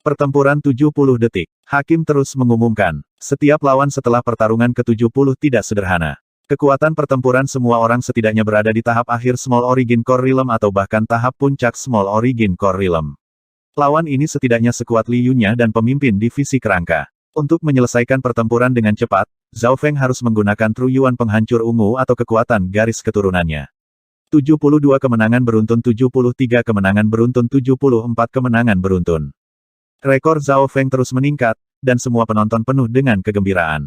Pertempuran 70 detik. Hakim terus mengumumkan. Setiap lawan setelah pertarungan ke-70 tidak sederhana. Kekuatan pertempuran semua orang setidaknya berada di tahap akhir Small Origin Core Realm atau bahkan tahap puncak Small Origin Core Realm. Lawan ini setidaknya sekuat Li Yunya dan pemimpin divisi kerangka. Untuk menyelesaikan pertempuran dengan cepat, Zhao Feng harus menggunakan True Yuan penghancur ungu atau kekuatan garis keturunannya. 72 kemenangan beruntun 73 kemenangan beruntun 74 kemenangan beruntun. Rekor Zhao Feng terus meningkat, dan semua penonton penuh dengan kegembiraan.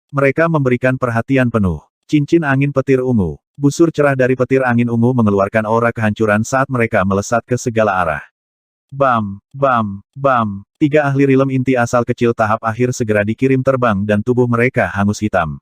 Mereka memberikan perhatian penuh. Cincin angin petir ungu. Busur cerah dari petir angin ungu mengeluarkan aura kehancuran saat mereka melesat ke segala arah. Bam, bam, bam. 3 ahli rilem inti asal kecil tahap akhir segera dikirim terbang dan tubuh mereka hangus hitam.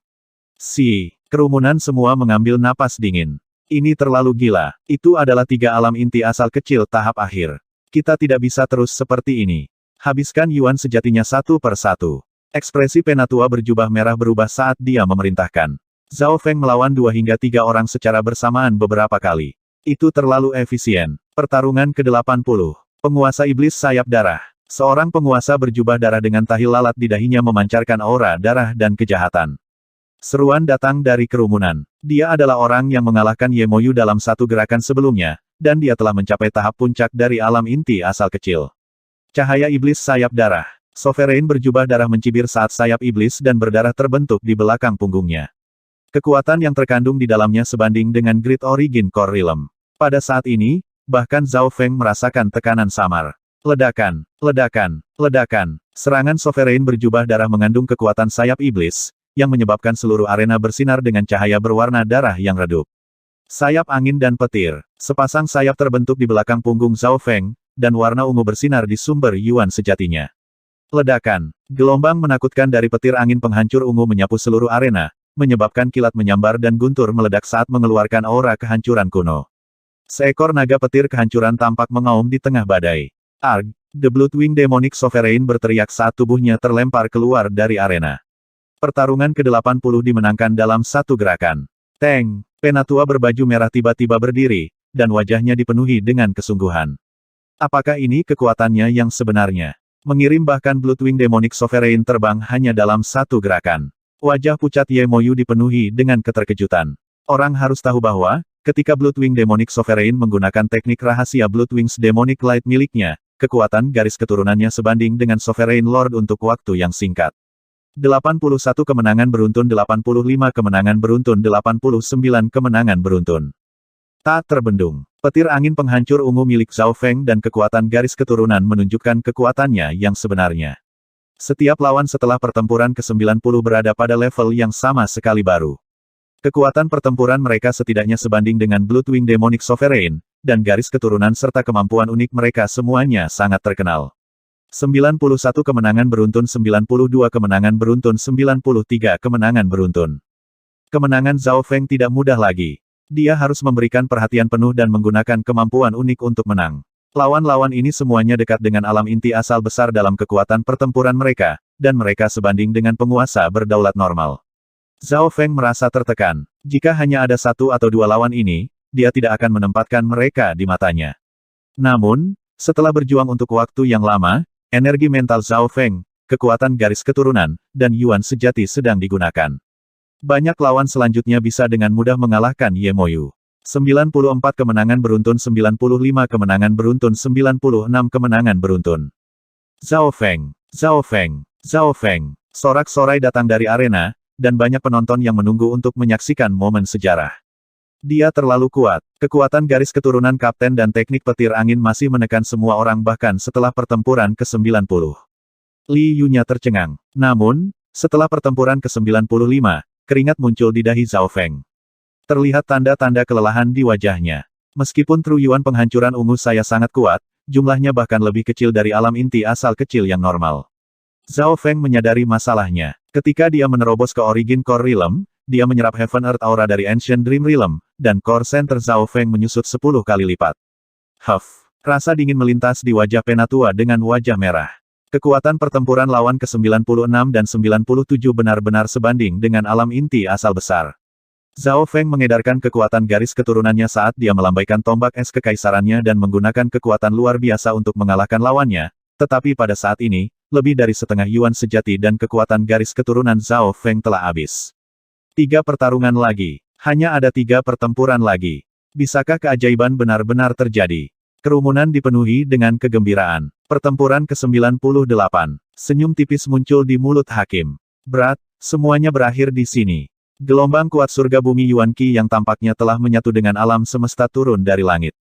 Kerumunan semua mengambil napas dingin. Ini terlalu gila. Itu adalah 3 alam inti asal kecil tahap akhir. Kita tidak bisa terus seperti ini. Habiskan Yuan sejatinya satu per satu. Ekspresi Penatua berjubah merah berubah saat dia memerintahkan. Zhao Feng melawan 2 hingga 3 orang secara bersamaan beberapa kali. Itu terlalu efisien. Pertarungan ke-80. Penguasa Iblis Sayap Darah. Seorang penguasa berjubah darah dengan tahi lalat di dahinya memancarkan aura darah dan kejahatan. Seruan datang dari kerumunan. Dia adalah orang yang mengalahkan Ye Moyu dalam satu gerakan sebelumnya, dan dia telah mencapai tahap puncak dari alam inti asal kecil. Cahaya Iblis Sayap Darah. Sovereign berjubah darah mencibir saat sayap iblis dan berdarah terbentuk di belakang punggungnya. Kekuatan yang terkandung di dalamnya sebanding dengan Great Origin Core Realm. Pada saat ini, bahkan Zhao Feng merasakan tekanan samar. Ledakan, ledakan, ledakan. Serangan Sovereign berjubah darah mengandung kekuatan sayap iblis, yang menyebabkan seluruh arena bersinar dengan cahaya berwarna darah yang redup. Sayap angin dan petir. Sepasang sayap terbentuk di belakang punggung Zhao Feng, dan warna ungu bersinar di sumber Yuan sejatinya. Ledakan. Gelombang menakutkan dari petir angin penghancur ungu menyapu seluruh arena, menyebabkan kilat menyambar dan guntur meledak saat mengeluarkan aura kehancuran kuno. Seekor naga petir kehancuran tampak mengaum di tengah badai. Arg! The Bloodwing Demonic Sovereign berteriak saat tubuhnya terlempar keluar dari arena. Pertarungan ke-80 dimenangkan dalam satu gerakan. Teng! Penatua berbaju merah tiba-tiba berdiri, dan wajahnya dipenuhi dengan kesungguhan. Apakah ini kekuatannya yang sebenarnya? Mengirim bahkan Bloodwing Demonic Sovereign terbang hanya dalam satu gerakan. Wajah pucat Ye Moyu dipenuhi dengan keterkejutan. Orang harus tahu bahwa, ketika Bloodwing Demonic Sovereign menggunakan teknik rahasia Bloodwings Demonic Light miliknya, kekuatan garis keturunannya sebanding dengan Sovereign Lord untuk waktu yang singkat. 81 kemenangan beruntun 85 kemenangan beruntun 89 kemenangan beruntun. Tak terbendung. Petir angin penghancur ungu milik Zhao Feng dan kekuatan garis keturunan menunjukkan kekuatannya yang sebenarnya. Setiap lawan setelah pertempuran ke-90 berada pada level yang sama sekali baru. Kekuatan pertempuran mereka setidaknya sebanding dengan Bloodwing Demonic Sovereign, dan garis keturunan serta kemampuan unik mereka semuanya sangat terkenal. 91 kemenangan beruntun 92 kemenangan beruntun 93 kemenangan beruntun. Kemenangan Zhao Feng tidak mudah lagi. Dia harus memberikan perhatian penuh dan menggunakan kemampuan unik untuk menang. Lawan-lawan ini semuanya dekat dengan alam inti asal besar dalam kekuatan pertempuran mereka, dan mereka sebanding dengan penguasa berdaulat normal. Zhao Feng merasa tertekan. Jika hanya ada satu atau dua lawan ini, dia tidak akan menempatkan mereka di matanya. Namun, setelah berjuang untuk waktu yang lama, energi mental Zhao Feng, kekuatan garis keturunan, dan Yuan sejati sedang digunakan. Banyak lawan selanjutnya bisa dengan mudah mengalahkan Ye Moyu. 94 kemenangan beruntun 95 kemenangan beruntun 96 kemenangan beruntun. Zhao Feng, Zhao Feng, Zhao Feng. Sorak-sorai datang dari arena, dan banyak penonton yang menunggu untuk menyaksikan momen sejarah. Dia terlalu kuat. Kekuatan garis keturunan kapten dan teknik petir angin masih menekan semua orang bahkan setelah pertempuran ke-90. Li Yunya tercengang. Namun, setelah pertempuran ke-95, keringat muncul di dahi Zhao Feng. Terlihat tanda-tanda kelelahan di wajahnya. Meskipun truyuan penghancuran ungu saya sangat kuat, jumlahnya bahkan lebih kecil dari alam inti asal kecil yang normal. Zhao Feng menyadari masalahnya. Ketika dia menerobos ke Origin Core Realm, dia menyerap Heaven Earth Aura dari Ancient Dream Realm, dan Core Center Zhao Feng menyusut 10 kali lipat. Huff. Rasa dingin melintas di wajah Penatua dengan wajah merah. Kekuatan pertempuran lawan ke-96 dan 97 benar-benar sebanding dengan alam inti asal besar. Zhao Feng mengedarkan kekuatan garis keturunannya saat dia melambaikan tombak es kekaisarannya dan menggunakan kekuatan luar biasa untuk mengalahkan lawannya, tetapi pada saat ini, lebih dari setengah yuan sejati dan kekuatan garis keturunan Zhao Feng telah habis. 3 pertarungan lagi. Hanya ada 3 pertempuran lagi. Bisakah keajaiban benar-benar terjadi? Kerumunan dipenuhi dengan kegembiraan. Pertempuran ke-98. Senyum tipis muncul di mulut hakim. Berat, semuanya berakhir di sini. Gelombang kuat surga bumi Yuan Qi yang tampaknya telah menyatu dengan alam semesta turun dari langit.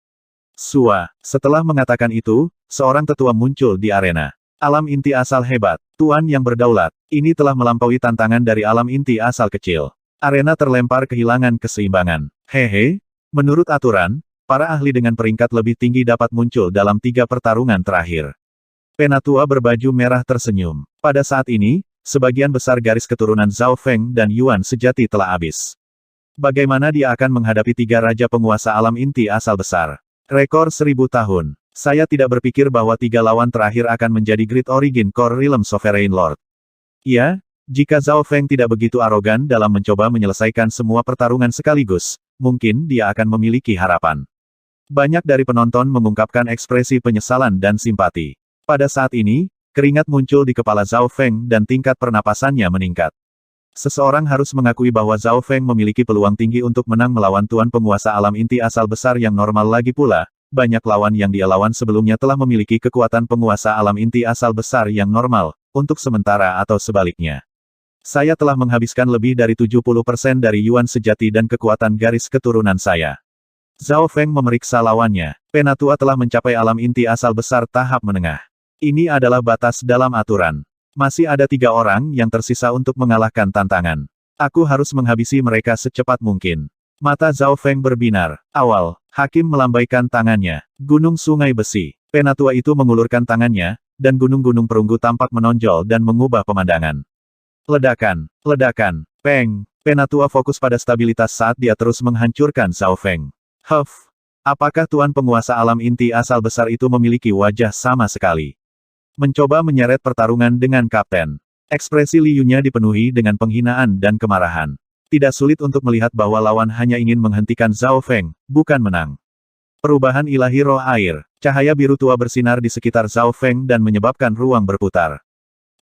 Sua, setelah mengatakan itu, seorang tetua muncul di arena. Alam inti asal hebat, Tuan yang berdaulat, ini telah melampaui tantangan dari alam inti asal kecil. Arena terlempar kehilangan keseimbangan. Hehe, menurut aturan, para ahli dengan peringkat lebih tinggi dapat muncul dalam 3 pertarungan terakhir. Penatua berbaju merah tersenyum. Pada saat ini, sebagian besar garis keturunan Zhao Feng dan Yuan sejati telah habis. Bagaimana dia akan menghadapi 3 raja penguasa alam inti asal besar? Rekor 1000 tahun. Saya tidak berpikir bahwa 3 lawan terakhir akan menjadi Great Origin Core Realm Sovereign Lord. Ya, jika Zhao Feng tidak begitu arogan dalam mencoba menyelesaikan semua pertarungan sekaligus, mungkin dia akan memiliki harapan. Banyak dari penonton mengungkapkan ekspresi penyesalan dan simpati. Pada saat ini, keringat muncul di kepala Zhao Feng dan tingkat pernapasannya meningkat. Seseorang harus mengakui bahwa Zhao Feng memiliki peluang tinggi untuk menang melawan tuan penguasa alam inti asal besar yang normal lagi pula. Banyak lawan yang dia lawan sebelumnya telah memiliki kekuatan penguasa alam inti asal besar yang normal, untuk sementara atau sebaliknya. Saya telah menghabiskan lebih dari 70% dari yuan sejati dan kekuatan garis keturunan saya. Zhao Feng memeriksa lawannya. Penatua telah mencapai alam inti asal besar tahap menengah. Ini adalah batas dalam aturan. Masih ada 3 orang yang tersisa untuk mengalahkan tantangan. Aku harus menghabisi mereka secepat mungkin. Mata Zhao Feng berbinar. Awal, hakim melambaikan tangannya. Gunung sungai besi. Penatua itu mengulurkan tangannya, dan gunung-gunung perunggu tampak menonjol dan mengubah pemandangan. Ledakan, ledakan, peng. Penatua fokus pada stabilitas saat dia terus menghancurkan Zhao Feng. Huff. Apakah tuan penguasa alam inti asal besar itu memiliki wajah sama sekali? Mencoba menyeret pertarungan dengan kapten. Ekspresi Li Yunya dipenuhi dengan penghinaan dan kemarahan. Tidak sulit untuk melihat bahwa lawan hanya ingin menghentikan Zhao Feng, bukan menang. Perubahan ilahi roh air. Cahaya biru tua bersinar di sekitar Zhao Feng dan menyebabkan ruang berputar.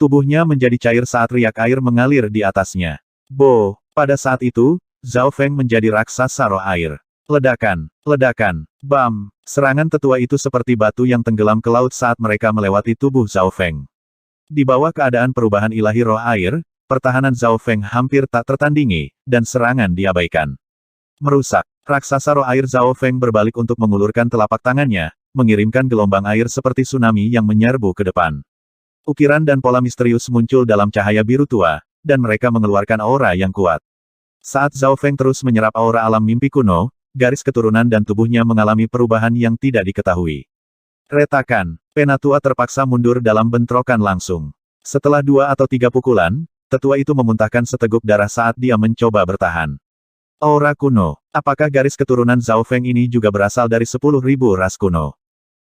Tubuhnya menjadi cair saat riak air mengalir di atasnya. Bo, pada saat itu, Zhao Feng menjadi raksasa roh air. Ledakan, ledakan, bam. Serangan tetua itu seperti batu yang tenggelam ke laut saat mereka melewati tubuh Zhao Feng. Di bawah keadaan perubahan ilahi roh air, pertahanan Zhao Feng hampir tak tertandingi, dan serangan diabaikan. Merusak. Raksasa roh air Zhao Feng berbalik untuk mengulurkan telapak tangannya, mengirimkan gelombang air seperti tsunami yang menyerbu ke depan. Ukiran dan pola misterius muncul dalam cahaya biru tua, dan mereka mengeluarkan aura yang kuat. Saat Zhao Feng terus menyerap aura alam mimpi kuno, garis keturunan dan tubuhnya mengalami perubahan yang tidak diketahui. Retakan. Penatua terpaksa mundur dalam bentrokan langsung. Setelah 2 atau 3 pukulan, tetua itu memuntahkan seteguk darah saat dia mencoba bertahan. Aura kuno. Apakah garis keturunan Zhao Feng ini juga berasal dari 10.000 ras kuno?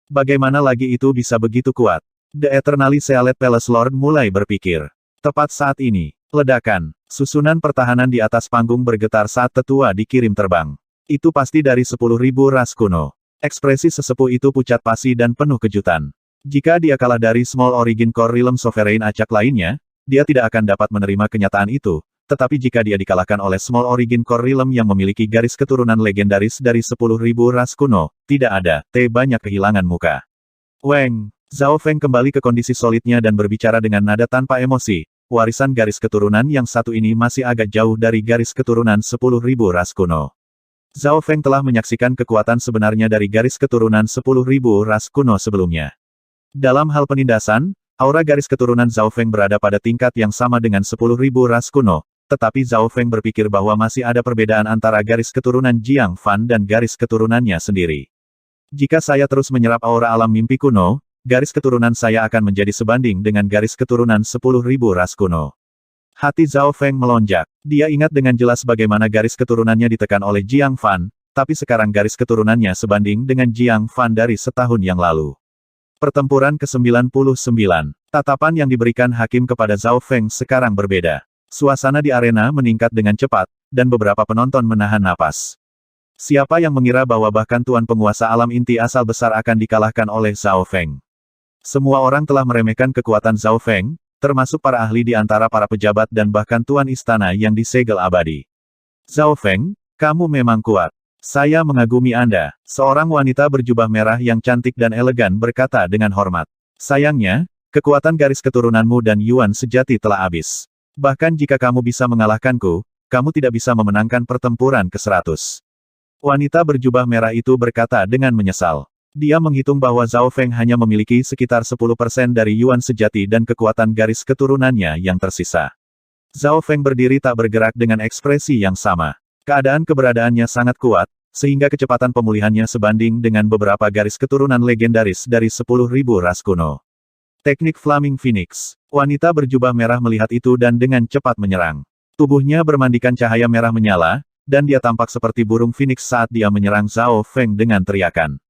Bagaimana lagi itu bisa begitu kuat? The Eternally Sealed Palace Lord mulai berpikir. Tepat saat ini, ledakan. Susunan pertahanan di atas panggung bergetar saat tetua dikirim terbang. Itu pasti dari 10.000 ras kuno. Ekspresi sesepuh itu pucat pasi dan penuh kejutan. Jika dia kalah dari Small Origin Core Realm Sovereign acak lainnya, dia tidak akan dapat menerima kenyataan itu. Tetapi jika dia dikalahkan oleh Small Origin Core Realm yang memiliki garis keturunan legendaris dari 10.000 ras kuno, tidak ada, banyak kehilangan muka. Weng. Zhao Feng kembali ke kondisi solidnya dan berbicara dengan nada tanpa emosi. warisan garis keturunan yang satu ini masih agak jauh dari garis keturunan 10.000 ras kuno. Zhao Feng telah menyaksikan kekuatan sebenarnya dari garis keturunan 10.000 ras kuno sebelumnya. Dalam hal penindasan, aura garis keturunan Zhao Feng berada pada tingkat yang sama dengan 10.000 ras kuno, tetapi Zhao Feng berpikir bahwa masih ada perbedaan antara garis keturunan Jiang Fan dan garis keturunannya sendiri. Jika saya terus menyerap aura alam mimpi kuno, garis keturunan saya akan menjadi sebanding dengan garis keturunan 10.000 ras kuno. Hati Zhao Feng melonjak. Dia ingat dengan jelas bagaimana garis keturunannya ditekan oleh Jiang Fan, tapi sekarang garis keturunannya sebanding dengan Jiang Fan dari setahun yang lalu. Pertempuran ke-99. Tatapan yang diberikan hakim kepada Zhao Feng sekarang berbeda. Suasana di arena meningkat dengan cepat, dan beberapa penonton menahan napas. Siapa yang mengira bahwa bahkan Tuan Penguasa Alam Inti asal besar akan dikalahkan oleh Zhao Feng? Semua orang telah meremehkan kekuatan Zhao Feng, termasuk para ahli di antara para pejabat dan bahkan Tuan Istana yang disegel abadi. Zhao Feng, kamu memang kuat. Saya mengagumi Anda. Seorang wanita berjubah merah yang cantik dan elegan berkata dengan hormat. Sayangnya, kekuatan garis keturunanmu dan Yuan sejati telah habis. Bahkan jika kamu bisa mengalahkanku, kamu tidak bisa memenangkan pertempuran ke-100. Wanita berjubah merah itu berkata dengan menyesal. Dia menghitung bahwa Zhao Feng hanya memiliki sekitar 10% dari Yuan sejati dan kekuatan garis keturunannya yang tersisa. Zhao Feng berdiri tak bergerak dengan ekspresi yang sama. Keadaan keberadaannya sangat kuat, sehingga kecepatan pemulihannya sebanding dengan beberapa garis keturunan legendaris dari 10.000 ras kuno. Teknik Flaming Phoenix. Wanita berjubah merah melihat itu dan dengan cepat menyerang. Tubuhnya bermandikan cahaya merah menyala, dan dia tampak seperti burung phoenix saat dia menyerang Zhao Feng dengan teriakan.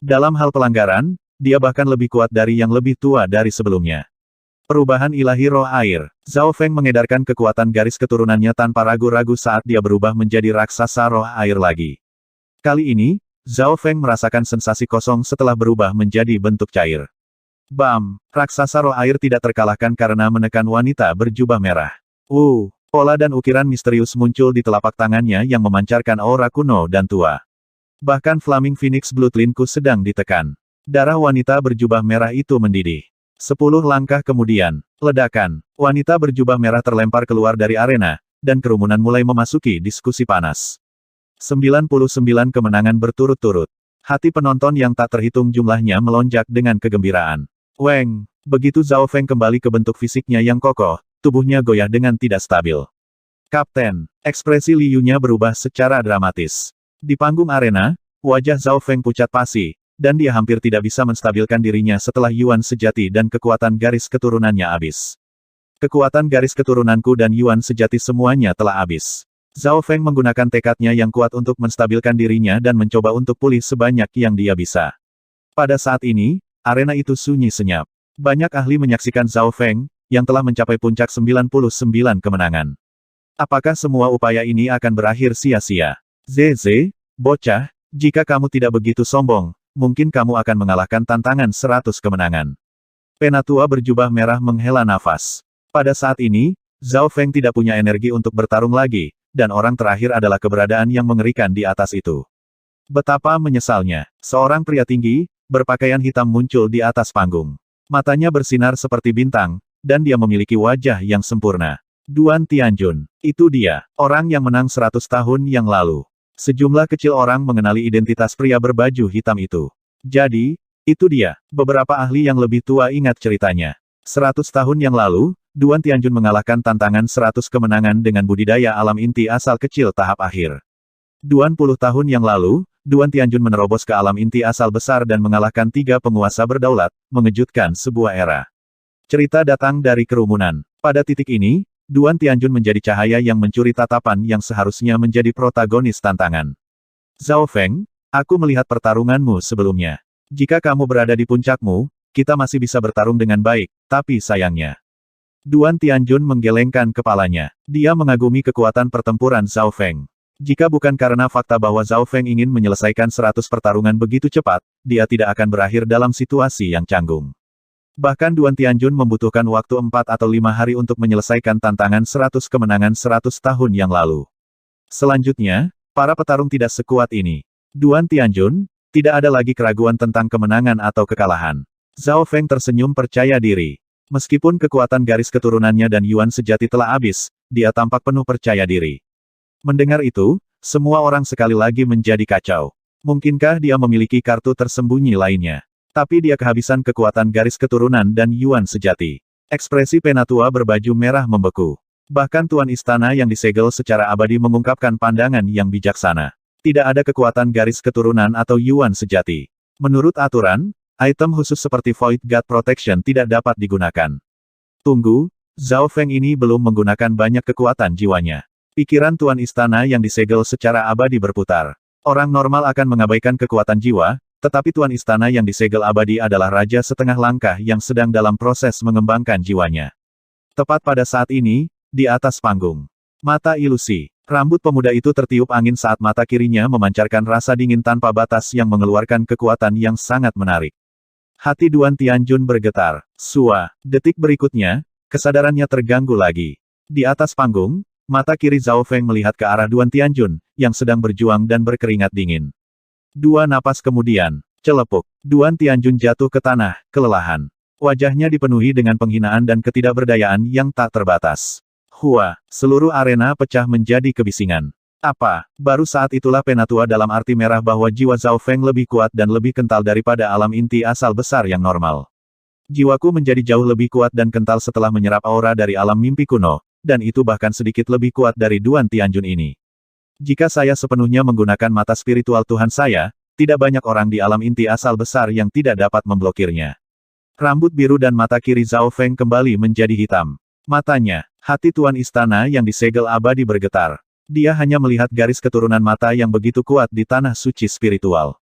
Dalam hal pelanggaran, dia bahkan lebih kuat dari yang lebih tua dari sebelumnya. Perubahan ilahi roh air. Zhao Feng mengedarkan kekuatan garis keturunannya tanpa ragu-ragu saat dia berubah menjadi raksasa roh air lagi. Kali ini, Zhao Feng merasakan sensasi kosong setelah berubah menjadi bentuk cair. Bam! Raksasa roh air tidak terkalahkan karena menekan wanita berjubah merah. Pola dan ukiran misterius muncul di telapak tangannya yang memancarkan aura kuno dan tua. Bahkan Flaming Phoenix Bloodline-ku sedang ditekan. Darah wanita berjubah merah itu mendidih. 10 langkah kemudian, ledakan. Wanita berjubah merah terlempar keluar dari arena, dan kerumunan mulai memasuki diskusi panas. 99 kemenangan berturut-turut. Hati penonton yang tak terhitung jumlahnya melonjak dengan kegembiraan. Weng! Begitu Zhao Feng kembali ke bentuk fisiknya yang kokoh, tubuhnya goyah dengan tidak stabil. Kapten, ekspresi Li Yu-nya berubah secara dramatis. Di panggung arena, wajah Zhao Feng pucat pasi, dan dia hampir tidak bisa menstabilkan dirinya setelah Yuan sejati dan kekuatan garis keturunannya habis. Kekuatan garis keturunanku dan Yuan sejati semuanya telah habis. Zhao Feng menggunakan tekadnya yang kuat untuk menstabilkan dirinya dan mencoba untuk pulih sebanyak yang dia bisa. Pada saat ini, arena itu sunyi senyap. Banyak ahli menyaksikan Zhao Feng, yang telah mencapai puncak 99 kemenangan. Apakah semua upaya ini akan berakhir sia-sia? Zeze, bocah, jika kamu tidak begitu sombong, mungkin kamu akan mengalahkan tantangan 100 kemenangan. Penatua berjubah merah menghela nafas. Pada saat ini, Zhao Feng tidak punya energi untuk bertarung lagi, dan orang terakhir adalah keberadaan yang mengerikan di atas itu. Betapa menyesalnya, seorang pria tinggi, berpakaian hitam muncul di atas panggung. Matanya bersinar seperti bintang, dan dia memiliki wajah yang sempurna. Duan Tianjun, itu dia, orang yang menang 100 tahun yang lalu. Sejumlah kecil orang mengenali identitas pria berbaju hitam itu. Jadi, itu dia, beberapa ahli yang lebih tua ingat ceritanya. 100 tahun yang lalu, Duan Tianjun mengalahkan tantangan 100 kemenangan dengan budidaya alam inti asal kecil tahap akhir. 20 tahun yang lalu, Duan Tianjun menerobos ke alam inti asal besar dan mengalahkan 3 penguasa berdaulat, mengejutkan sebuah era. Cerita datang dari kerumunan. Pada titik ini, Duan Tianjun menjadi cahaya yang mencuri tatapan yang seharusnya menjadi protagonis tantangan. Zhao Feng, aku melihat pertarunganmu sebelumnya. Jika kamu berada di puncakmu, kita masih bisa bertarung dengan baik, tapi sayangnya. Duan Tianjun menggelengkan kepalanya. Dia mengagumi kekuatan pertempuran Zhao Feng. Jika bukan karena fakta bahwa Zhao Feng ingin menyelesaikan 100 pertarungan begitu cepat, dia tidak akan berakhir dalam situasi yang canggung. Bahkan Duan Tianjun membutuhkan waktu 4 atau 5 hari untuk menyelesaikan tantangan 100 kemenangan 100 tahun yang lalu. Selanjutnya, para petarung tidak sekuat ini. Duan Tianjun, tidak ada lagi keraguan tentang kemenangan atau kekalahan. Zhao Feng tersenyum percaya diri. Meskipun kekuatan garis keturunannya dan Yuan sejati telah habis, dia tampak penuh percaya diri. Mendengar itu, semua orang sekali lagi menjadi kacau. Mungkinkah dia memiliki kartu tersembunyi lainnya? Tapi dia kehabisan kekuatan garis keturunan dan Yuan sejati. Ekspresi penatua berbaju merah membeku. Bahkan Tuan Istana yang disegel secara abadi mengungkapkan pandangan yang bijaksana. Tidak ada kekuatan garis keturunan atau Yuan sejati. Menurut aturan, item khusus seperti Void God Protection tidak dapat digunakan. Tunggu, Zhao Feng ini belum menggunakan banyak kekuatan jiwanya. Pikiran Tuan Istana yang disegel secara abadi berputar. Orang normal akan mengabaikan kekuatan jiwa, tetapi Tuan Istana yang disegel abadi adalah raja setengah langkah yang sedang dalam proses mengembangkan jiwanya. Tepat pada saat ini, di atas panggung. Mata ilusi. Rambut pemuda itu tertiup angin saat mata kirinya memancarkan rasa dingin tanpa batas yang mengeluarkan kekuatan yang sangat menarik. Hati Duan Tianjun bergetar. Sua. Detik berikutnya, kesadarannya terganggu lagi. Di atas panggung, mata kiri Zhao Feng melihat ke arah Duan Tianjun, yang sedang berjuang dan berkeringat dingin. 2 napas kemudian, celepuk, Duan Tianjun jatuh ke tanah, kelelahan. Wajahnya dipenuhi dengan penghinaan dan ketidakberdayaan yang tak terbatas. Hua, seluruh arena pecah menjadi kebisingan. Apa? Baru saat itulah penatua dalam arti merah bahwa jiwa Zhao Feng lebih kuat dan lebih kental daripada alam inti asal besar yang normal. Jiwaku menjadi jauh lebih kuat dan kental setelah menyerap aura dari alam mimpi kuno, dan itu bahkan sedikit lebih kuat dari Duan Tianjun ini. Jika saya sepenuhnya menggunakan mata spiritual Tuhan saya, tidak banyak orang di alam inti asal besar yang tidak dapat memblokirnya. Rambut biru dan mata kiri Zhao Feng kembali menjadi hitam. Matanya, hati Tuan Istana yang disegel abadi bergetar. Dia hanya melihat garis keturunan mata yang begitu kuat di tanah suci spiritual.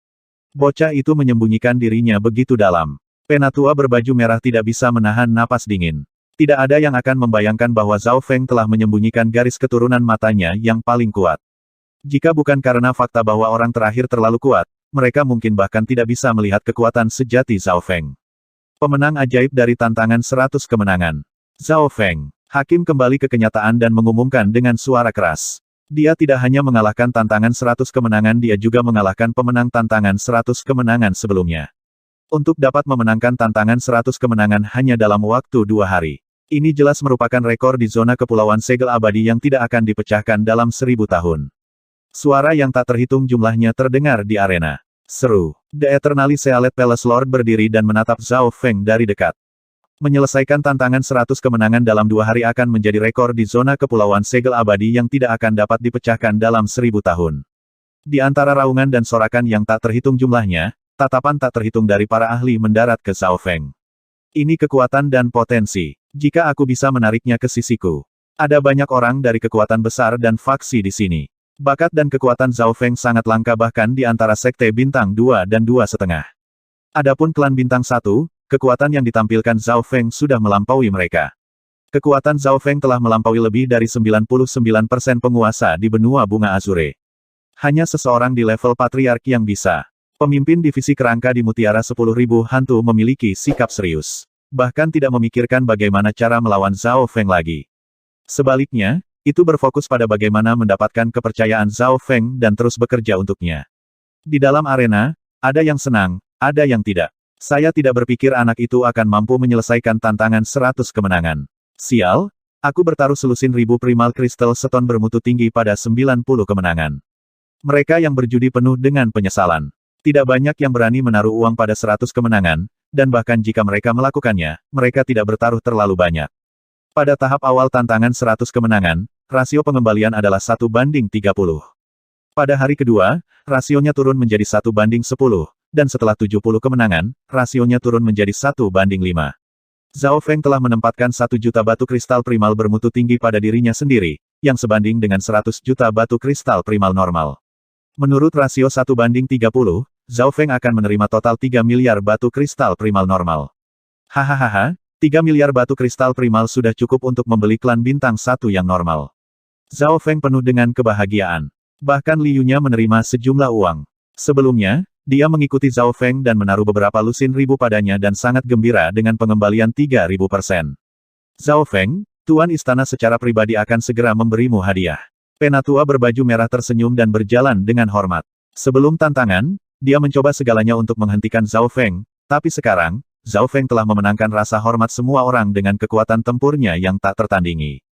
Bocah itu menyembunyikan dirinya begitu dalam. Penatua berbaju merah tidak bisa menahan napas dingin. Tidak ada yang akan membayangkan bahwa Zhao Feng telah menyembunyikan garis keturunan matanya yang paling kuat. Jika bukan karena fakta bahwa orang terakhir terlalu kuat, mereka mungkin bahkan tidak bisa melihat kekuatan sejati Zhao Feng. Pemenang ajaib dari tantangan 100 kemenangan. Zhao Feng. Hakim kembali ke kenyataan dan mengumumkan dengan suara keras. Dia tidak hanya mengalahkan tantangan 100 kemenangan, dia juga mengalahkan pemenang tantangan 100 kemenangan sebelumnya. Untuk dapat memenangkan tantangan 100 kemenangan hanya dalam waktu 2 hari. Ini jelas merupakan rekor di zona kepulauan segel abadi yang tidak akan dipecahkan dalam 1000 tahun. Suara yang tak terhitung jumlahnya terdengar di arena. Seru. The Eternally Sealed Palace Lord berdiri dan menatap Zhao Feng dari dekat. Menyelesaikan tantangan 100 kemenangan dalam 2 hari akan menjadi rekor di zona kepulauan segel abadi yang tidak akan dapat dipecahkan dalam 1000 tahun. Di antara raungan dan sorakan yang tak terhitung jumlahnya, tatapan tak terhitung dari para ahli mendarat ke Zhao Feng. Ini kekuatan dan potensi. Jika aku bisa menariknya ke sisiku. Ada banyak orang dari kekuatan besar dan faksi di sini. Bakat dan kekuatan Zhao Feng sangat langka bahkan di antara sekte bintang 2 dan 2,5. Adapun klan bintang 1, kekuatan yang ditampilkan Zhao Feng sudah melampaui mereka. Kekuatan Zhao Feng telah melampaui lebih dari 99% penguasa di benua bunga Azure. Hanya seseorang di level patriark yang bisa. Pemimpin divisi kerangka di Mutiara 10.000 Hantu memiliki sikap serius. Bahkan tidak memikirkan bagaimana cara melawan Zhao Feng lagi. Sebaliknya, itu berfokus pada bagaimana mendapatkan kepercayaan Zhao Feng dan terus bekerja untuknya. Di dalam arena, ada yang senang, ada yang tidak. Saya tidak berpikir anak itu akan mampu menyelesaikan tantangan 100 kemenangan. Sial, aku bertaruh selusin 1000 primal kristal seton bermutu tinggi pada 90 kemenangan. Mereka yang berjudi penuh dengan penyesalan. Tidak banyak yang berani menaruh uang pada 100 kemenangan, dan bahkan jika mereka melakukannya, mereka tidak bertaruh terlalu banyak. Pada tahap awal tantangan 100 kemenangan, rasio pengembalian adalah 1:30. Pada hari kedua, rasionya turun menjadi 1:10, dan setelah 70 kemenangan, rasionya turun menjadi 1:5. Zhao Feng telah menempatkan 1 juta batu kristal primal bermutu tinggi pada dirinya sendiri, yang sebanding dengan 100 juta batu kristal primal normal. Menurut rasio 1:30, Zhao Feng akan menerima total 3 miliar batu kristal primal normal. Hahaha. 3 miliar batu kristal primal sudah cukup untuk membeli klan bintang 1 yang normal. Zhao Feng penuh dengan kebahagiaan. Bahkan Liu-nya menerima sejumlah uang. Sebelumnya, dia mengikuti Zhao Feng dan menaruh beberapa lusin ribu padanya dan sangat gembira dengan pengembalian 3000%. Zhao Feng, Tuan Istana secara pribadi akan segera memberimu hadiah. Penatua berbaju merah tersenyum dan berjalan dengan hormat. Sebelum tantangan, dia mencoba segalanya untuk menghentikan Zhao Feng, tapi sekarang, Zhao Feng telah memenangkan rasa hormat semua orang dengan kekuatan tempurnya yang tak tertandingi.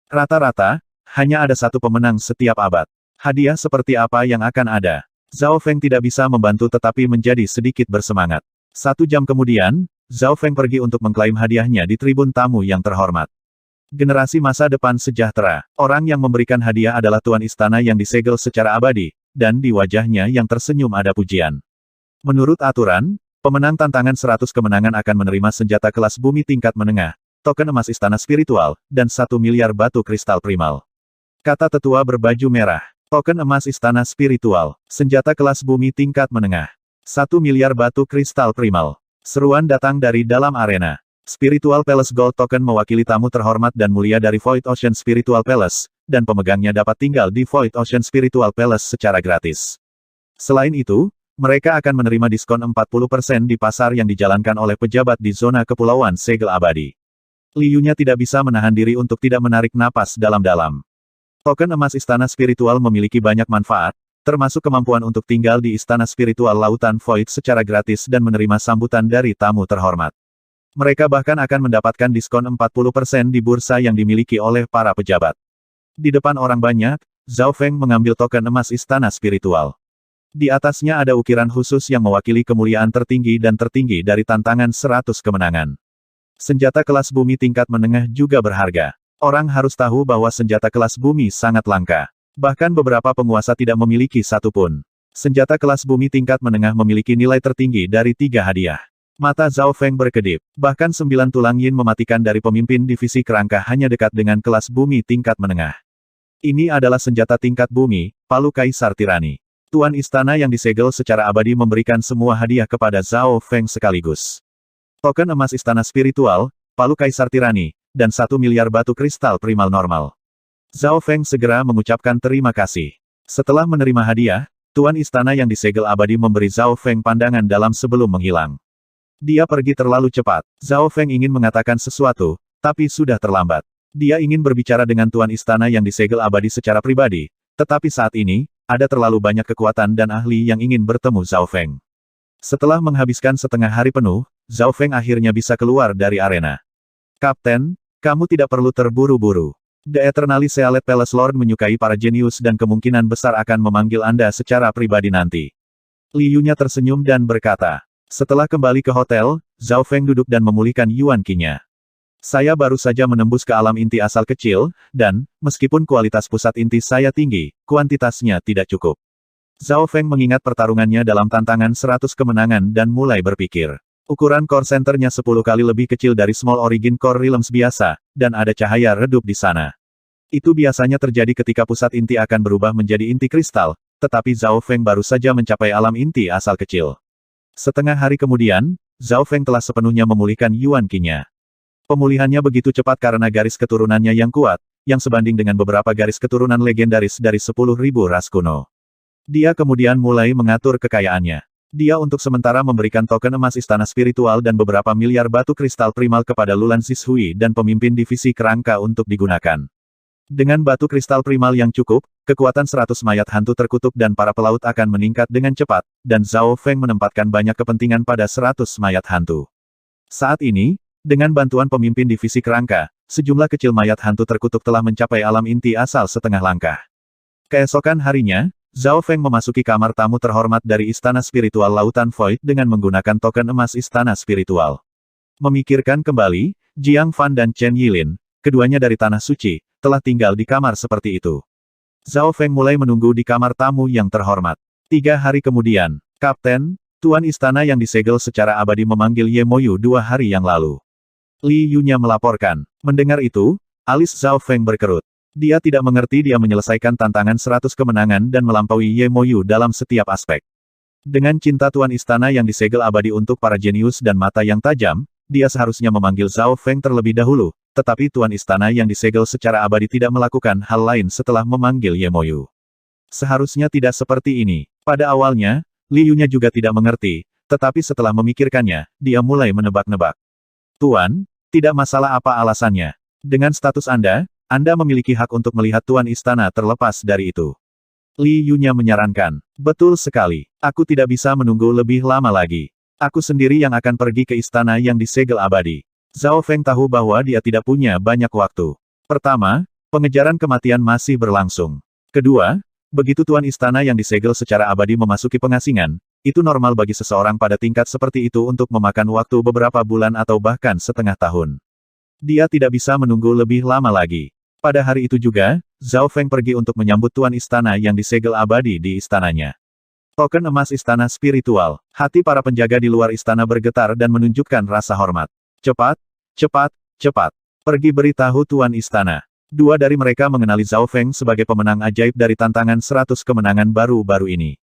Rata-rata, hanya ada satu pemenang setiap abad. Hadiah seperti apa yang akan ada? Zhao Feng tidak bisa membantu tetapi menjadi sedikit bersemangat. 1 jam kemudian, Zhao Feng pergi untuk mengklaim hadiahnya di tribun tamu yang terhormat. Generasi masa depan sejahtera. Orang yang memberikan hadiah adalah tuan istana yang disegel secara abadi, dan di wajahnya yang tersenyum ada pujian. Menurut aturan, pemenang tantangan 100 kemenangan akan menerima senjata kelas bumi tingkat menengah, token emas istana spiritual, dan 1 miliar batu kristal primal. Kata tetua berbaju merah. Token emas istana spiritual, senjata kelas bumi tingkat menengah. 1 miliar batu kristal primal. Seruan datang dari dalam arena. Spiritual Palace Gold Token mewakili tamu terhormat dan mulia dari Void Ocean Spiritual Palace, dan pemegangnya dapat tinggal di Void Ocean Spiritual Palace secara gratis. Selain itu, mereka akan menerima diskon 40% di pasar yang dijalankan oleh pejabat di zona Kepulauan Segel Abadi. Liu-nya tidak bisa menahan diri untuk tidak menarik napas dalam-dalam. Token emas Istana Spiritual memiliki banyak manfaat, termasuk kemampuan untuk tinggal di Istana Spiritual Lautan Void secara gratis dan menerima sambutan dari tamu terhormat. Mereka bahkan akan mendapatkan diskon 40% di bursa yang dimiliki oleh para pejabat. Di depan orang banyak, Zhao Feng mengambil token emas Istana Spiritual. Di atasnya ada ukiran khusus yang mewakili kemuliaan tertinggi dan tertinggi dari tantangan 100 kemenangan. Senjata kelas bumi tingkat menengah juga berharga. Orang harus tahu bahwa senjata kelas bumi sangat langka. Bahkan beberapa penguasa tidak memiliki satu pun. Senjata kelas bumi tingkat menengah memiliki nilai tertinggi dari 3 hadiah. Mata Zhao Feng berkedip. Bahkan 9 tulang yin mematikan dari pemimpin divisi kerangka hanya dekat dengan kelas bumi tingkat menengah. Ini adalah senjata tingkat bumi, palu kaisar tirani. Tuan istana yang disegel secara abadi memberikan semua hadiah kepada Zhao Feng sekaligus. Token emas istana spiritual, palu kaisar tirani, dan 1 miliar batu kristal primal normal. Zhao Feng segera mengucapkan terima kasih. Setelah menerima hadiah, tuan istana yang disegel abadi memberi Zhao Feng pandangan dalam sebelum menghilang. Dia pergi terlalu cepat. Zhao Feng ingin mengatakan sesuatu, tapi sudah terlambat. Dia ingin berbicara dengan tuan istana yang disegel abadi secara pribadi, tetapi saat ini, ada terlalu banyak kekuatan dan ahli yang ingin bertemu Zhao Feng. Setelah menghabiskan setengah hari penuh, Zhao Feng akhirnya bisa keluar dari arena. Kapten, kamu tidak perlu terburu-buru. The Eternally Sealed Palace Lord menyukai para jenius dan kemungkinan besar akan memanggil Anda secara pribadi nanti. Liu-nya tersenyum dan berkata. Setelah kembali ke hotel, Zhao Feng duduk dan memulihkan Yuan Qi-nya. Saya baru saja menembus ke alam inti asal kecil, dan, meskipun kualitas pusat inti saya tinggi, kuantitasnya tidak cukup. Zhao Feng mengingat pertarungannya dalam tantangan 100 kemenangan dan mulai berpikir. Ukuran core centernya 10 kali lebih kecil dari Small Origin Core Realms biasa, dan ada cahaya redup di sana. Itu biasanya terjadi ketika pusat inti akan berubah menjadi inti kristal, tetapi Zhao Feng baru saja mencapai alam inti asal kecil. Setengah hari kemudian, Zhao Feng telah sepenuhnya memulihkan Yuan Qi-nya. Pemulihannya begitu cepat karena garis keturunannya yang kuat, yang sebanding dengan beberapa garis keturunan legendaris dari 10.000 ras kuno. Dia kemudian mulai mengatur kekayaannya. Dia untuk sementara memberikan token emas istana spiritual dan beberapa miliar batu kristal primal kepada Lulan Zhishui dan pemimpin divisi kerangka untuk digunakan. Dengan batu kristal primal yang cukup, kekuatan 100 mayat hantu terkutuk dan para pelaut akan meningkat dengan cepat, dan Zhao Feng menempatkan banyak kepentingan pada 100 mayat hantu. Saat ini, dengan bantuan pemimpin divisi kerangka, sejumlah kecil mayat hantu terkutuk telah mencapai alam inti asal setengah langkah. Keesokan harinya, Zhao Feng memasuki kamar tamu terhormat dari Istana Spiritual Lautan Void dengan menggunakan token emas Istana Spiritual. Memikirkan kembali, Jiang Fan dan Chen Yilin, keduanya dari Tanah Suci, telah tinggal di kamar seperti itu. Zhao Feng mulai menunggu di kamar tamu yang terhormat. 3 hari kemudian, Kapten, tuan istana yang disegel secara abadi memanggil Ye Moyu 2 hari yang lalu. Li Yu-nya melaporkan. Mendengar itu, alis Zhao Feng berkerut. Dia tidak mengerti dia menyelesaikan tantangan 100 kemenangan dan melampaui Ye Moyu dalam setiap aspek. Dengan cinta tuan istana yang disegel abadi untuk para jenius dan mata yang tajam, dia seharusnya memanggil Zhao Feng terlebih dahulu. Tetapi tuan istana yang disegel secara abadi tidak melakukan hal lain setelah memanggil Ye Moyu. Seharusnya tidak seperti ini. Pada awalnya, Li Yu-nya juga tidak mengerti, tetapi setelah memikirkannya, dia mulai menebak-nebak. Tuan, tidak masalah apa alasannya. Dengan status Anda memiliki hak untuk melihat tuan istana terlepas dari itu. Li Yu-nya menyarankan. Betul sekali. Aku tidak bisa menunggu lebih lama lagi. Aku sendiri yang akan pergi ke istana yang disegel abadi. Zhao Feng tahu bahwa dia tidak punya banyak waktu. Pertama, pengejaran kematian masih berlangsung. Kedua, begitu tuan istana yang disegel secara abadi memasuki pengasingan, itu normal bagi seseorang pada tingkat seperti itu untuk memakan waktu beberapa bulan atau bahkan setengah tahun. Dia tidak bisa menunggu lebih lama lagi. Pada hari itu juga, Zhao Feng pergi untuk menyambut tuan istana yang disegel abadi di istananya. Token emas istana spiritual. Hati para penjaga di luar istana bergetar dan menunjukkan rasa hormat. Cepat, cepat, cepat. Pergi beritahu tuan istana. Dua dari mereka mengenali Zhao Feng sebagai pemenang ajaib dari tantangan 100 kemenangan baru-baru ini.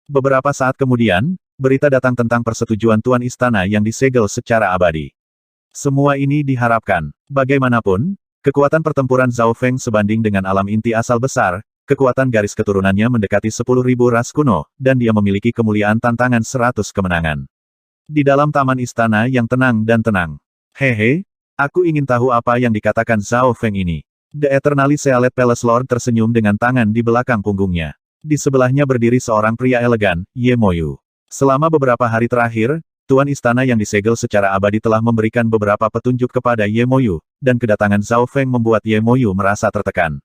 Beberapa saat kemudian, berita datang tentang persetujuan tuan istana yang disegel secara abadi. Semua ini diharapkan. Bagaimanapun, kekuatan pertempuran Zhao Feng sebanding dengan alam inti asal besar, kekuatan garis keturunannya mendekati 10.000 ras kuno, dan dia memiliki kemuliaan tantangan 100 kemenangan. Di dalam taman istana yang tenang dan tenang. Hehe, aku ingin tahu apa yang dikatakan Zhao Feng ini. The Eternally Sealed Palace Lord tersenyum dengan tangan di belakang punggungnya. Di sebelahnya berdiri seorang pria elegan, Ye Moyu. Selama beberapa hari terakhir, tuan istana yang disegel secara abadi telah memberikan beberapa petunjuk kepada Ye Moyu, dan kedatangan Zhao Feng membuat Ye Moyu merasa tertekan.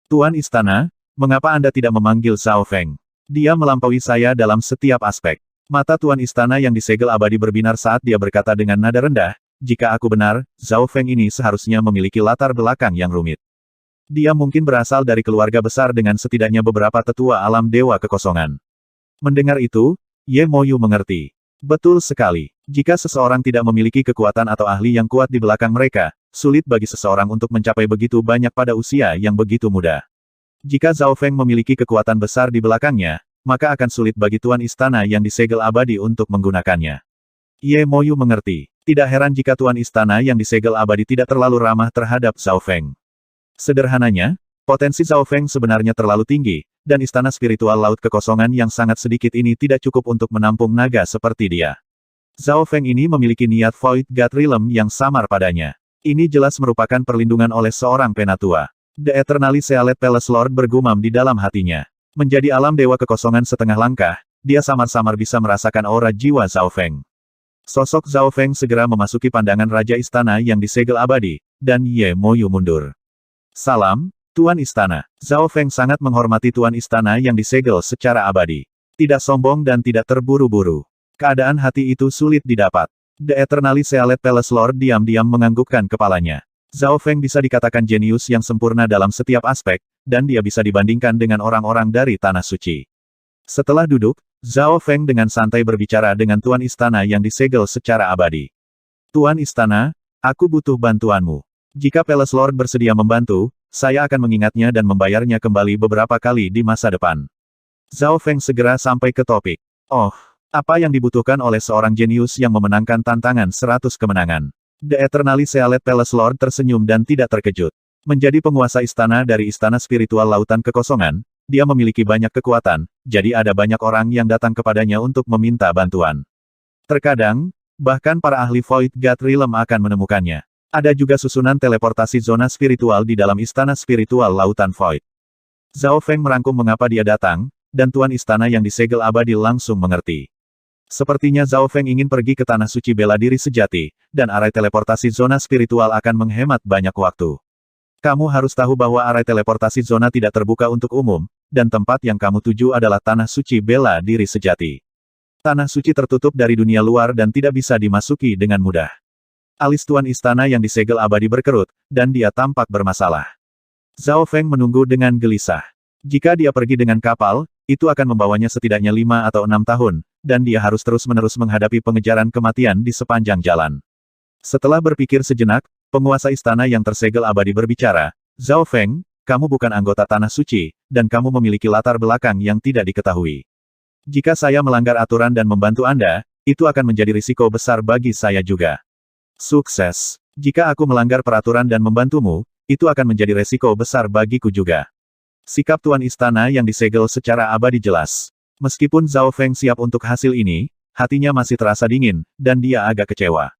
Tuan istana, mengapa Anda tidak memanggil Zhao Feng? Dia melampaui saya dalam setiap aspek. Mata tuan istana yang disegel abadi berbinar saat dia berkata dengan nada rendah, jika aku benar, Zhao Feng ini seharusnya memiliki latar belakang yang rumit. Dia mungkin berasal dari keluarga besar dengan setidaknya beberapa tetua alam dewa kekosongan. Mendengar itu, Ye Moyu mengerti. Betul sekali. Jika seseorang tidak memiliki kekuatan atau ahli yang kuat di belakang mereka, sulit bagi seseorang untuk mencapai begitu banyak pada usia yang begitu muda. Jika Zhao Feng memiliki kekuatan besar di belakangnya, maka akan sulit bagi tuan istana yang disegel abadi untuk menggunakannya. Ye Moyu mengerti. Tidak heran jika tuan istana yang disegel abadi tidak terlalu ramah terhadap Zhao Feng. Sederhananya, potensi Zhao Feng sebenarnya terlalu tinggi, dan istana spiritual laut kekosongan yang sangat sedikit ini tidak cukup untuk menampung naga seperti dia. Zhao Feng ini memiliki niat Void God Realm yang samar padanya. Ini jelas merupakan perlindungan oleh seorang penatua. The Eternally Sealed Palace Lord bergumam di dalam hatinya. Menjadi alam dewa kekosongan setengah langkah, dia samar-samar bisa merasakan aura jiwa Zhao Feng. Sosok Zhao Feng segera memasuki pandangan Raja Istana yang disegel abadi, dan Ye Moyu mundur. Salam, Tuan Istana. Zhao Feng sangat menghormati Tuan Istana yang disegel secara abadi. Tidak sombong dan tidak terburu-buru. Keadaan hati itu sulit didapat. The Eternally Sealed Palace Lord diam-diam menganggukkan kepalanya. Zhao Feng bisa dikatakan jenius yang sempurna dalam setiap aspek, dan dia bisa dibandingkan dengan orang-orang dari Tanah Suci. Setelah duduk, Zhao Feng dengan santai berbicara dengan Tuan Istana yang disegel secara abadi. Tuan Istana, aku butuh bantuanmu. Jika Palace Lord bersedia membantu, saya akan mengingatnya dan membayarnya kembali beberapa kali di masa depan. Zhao Feng segera sampai ke topik. Oh, apa yang dibutuhkan oleh seorang jenius yang memenangkan tantangan 100 kemenangan? The Eternally Sealed Palace Lord tersenyum dan tidak terkejut. Menjadi penguasa istana dari istana spiritual lautan kekosongan, dia memiliki banyak kekuatan, jadi ada banyak orang yang datang kepadanya untuk meminta bantuan. Terkadang, bahkan para ahli Void God Realm akan menemukannya. Ada juga susunan teleportasi zona spiritual di dalam istana spiritual lautan Void. Zhao Feng merangkum mengapa dia datang, dan tuan istana yang disegel abadi langsung mengerti. Sepertinya Zhao Feng ingin pergi ke Tanah Suci Bela Diri Sejati, dan arai teleportasi zona spiritual akan menghemat banyak waktu. Kamu harus tahu bahwa arai teleportasi zona tidak terbuka untuk umum, dan tempat yang kamu tuju adalah Tanah Suci Bela Diri Sejati. Tanah Suci tertutup dari dunia luar dan tidak bisa dimasuki dengan mudah. Alis tuan istana yang disegel abadi berkerut, dan dia tampak bermasalah. Zhao Feng menunggu dengan gelisah. Jika dia pergi dengan kapal, itu akan membawanya setidaknya 5 atau 6 tahun, dan dia harus terus-menerus menghadapi pengejaran kematian di sepanjang jalan. Setelah berpikir sejenak, penguasa istana yang tersegel abadi berbicara, Zhao Feng, kamu bukan anggota Tanah Suci, dan kamu memiliki latar belakang yang tidak diketahui. Jika saya melanggar aturan dan membantu Anda, itu akan menjadi risiko besar bagi saya juga. Sukses. Jika aku melanggar peraturan dan membantumu, itu akan menjadi resiko besar bagiku juga. Sikap tuan istana yang disegel secara abadi jelas. Meskipun Zhao Feng siap untuk hasil ini, hatinya masih terasa dingin, dan dia agak kecewa.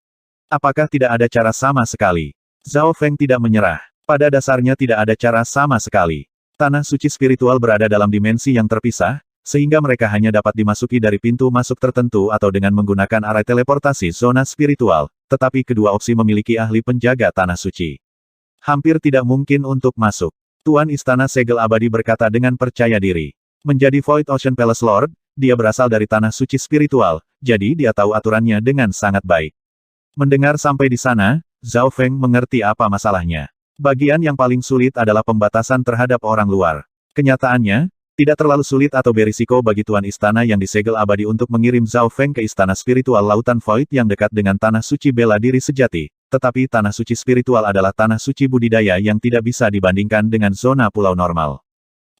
Apakah tidak ada cara sama sekali? Zhao Feng tidak menyerah. Pada dasarnya tidak ada cara sama sekali. Tanah suci spiritual berada dalam dimensi yang terpisah, sehingga mereka hanya dapat dimasuki dari pintu masuk tertentu atau dengan menggunakan arai teleportasi zona spiritual, tetapi kedua opsi memiliki ahli penjaga tanah suci. Hampir tidak mungkin untuk masuk. Tuan Istana Segel Abadi berkata dengan percaya diri. Menjadi Void Ocean Palace Lord, dia berasal dari tanah suci spiritual, jadi dia tahu aturannya dengan sangat baik. Mendengar sampai di sana, Zhao Feng mengerti apa masalahnya. Bagian yang paling sulit adalah pembatasan terhadap orang luar. Kenyataannya, tidak terlalu sulit atau berisiko bagi Tuan Istana yang disegel abadi untuk mengirim Zhao Feng ke Istana Spiritual Lautan Void yang dekat dengan Tanah Suci Bela Diri Sejati, tetapi Tanah Suci Spiritual adalah Tanah Suci Budidaya yang tidak bisa dibandingkan dengan zona pulau normal.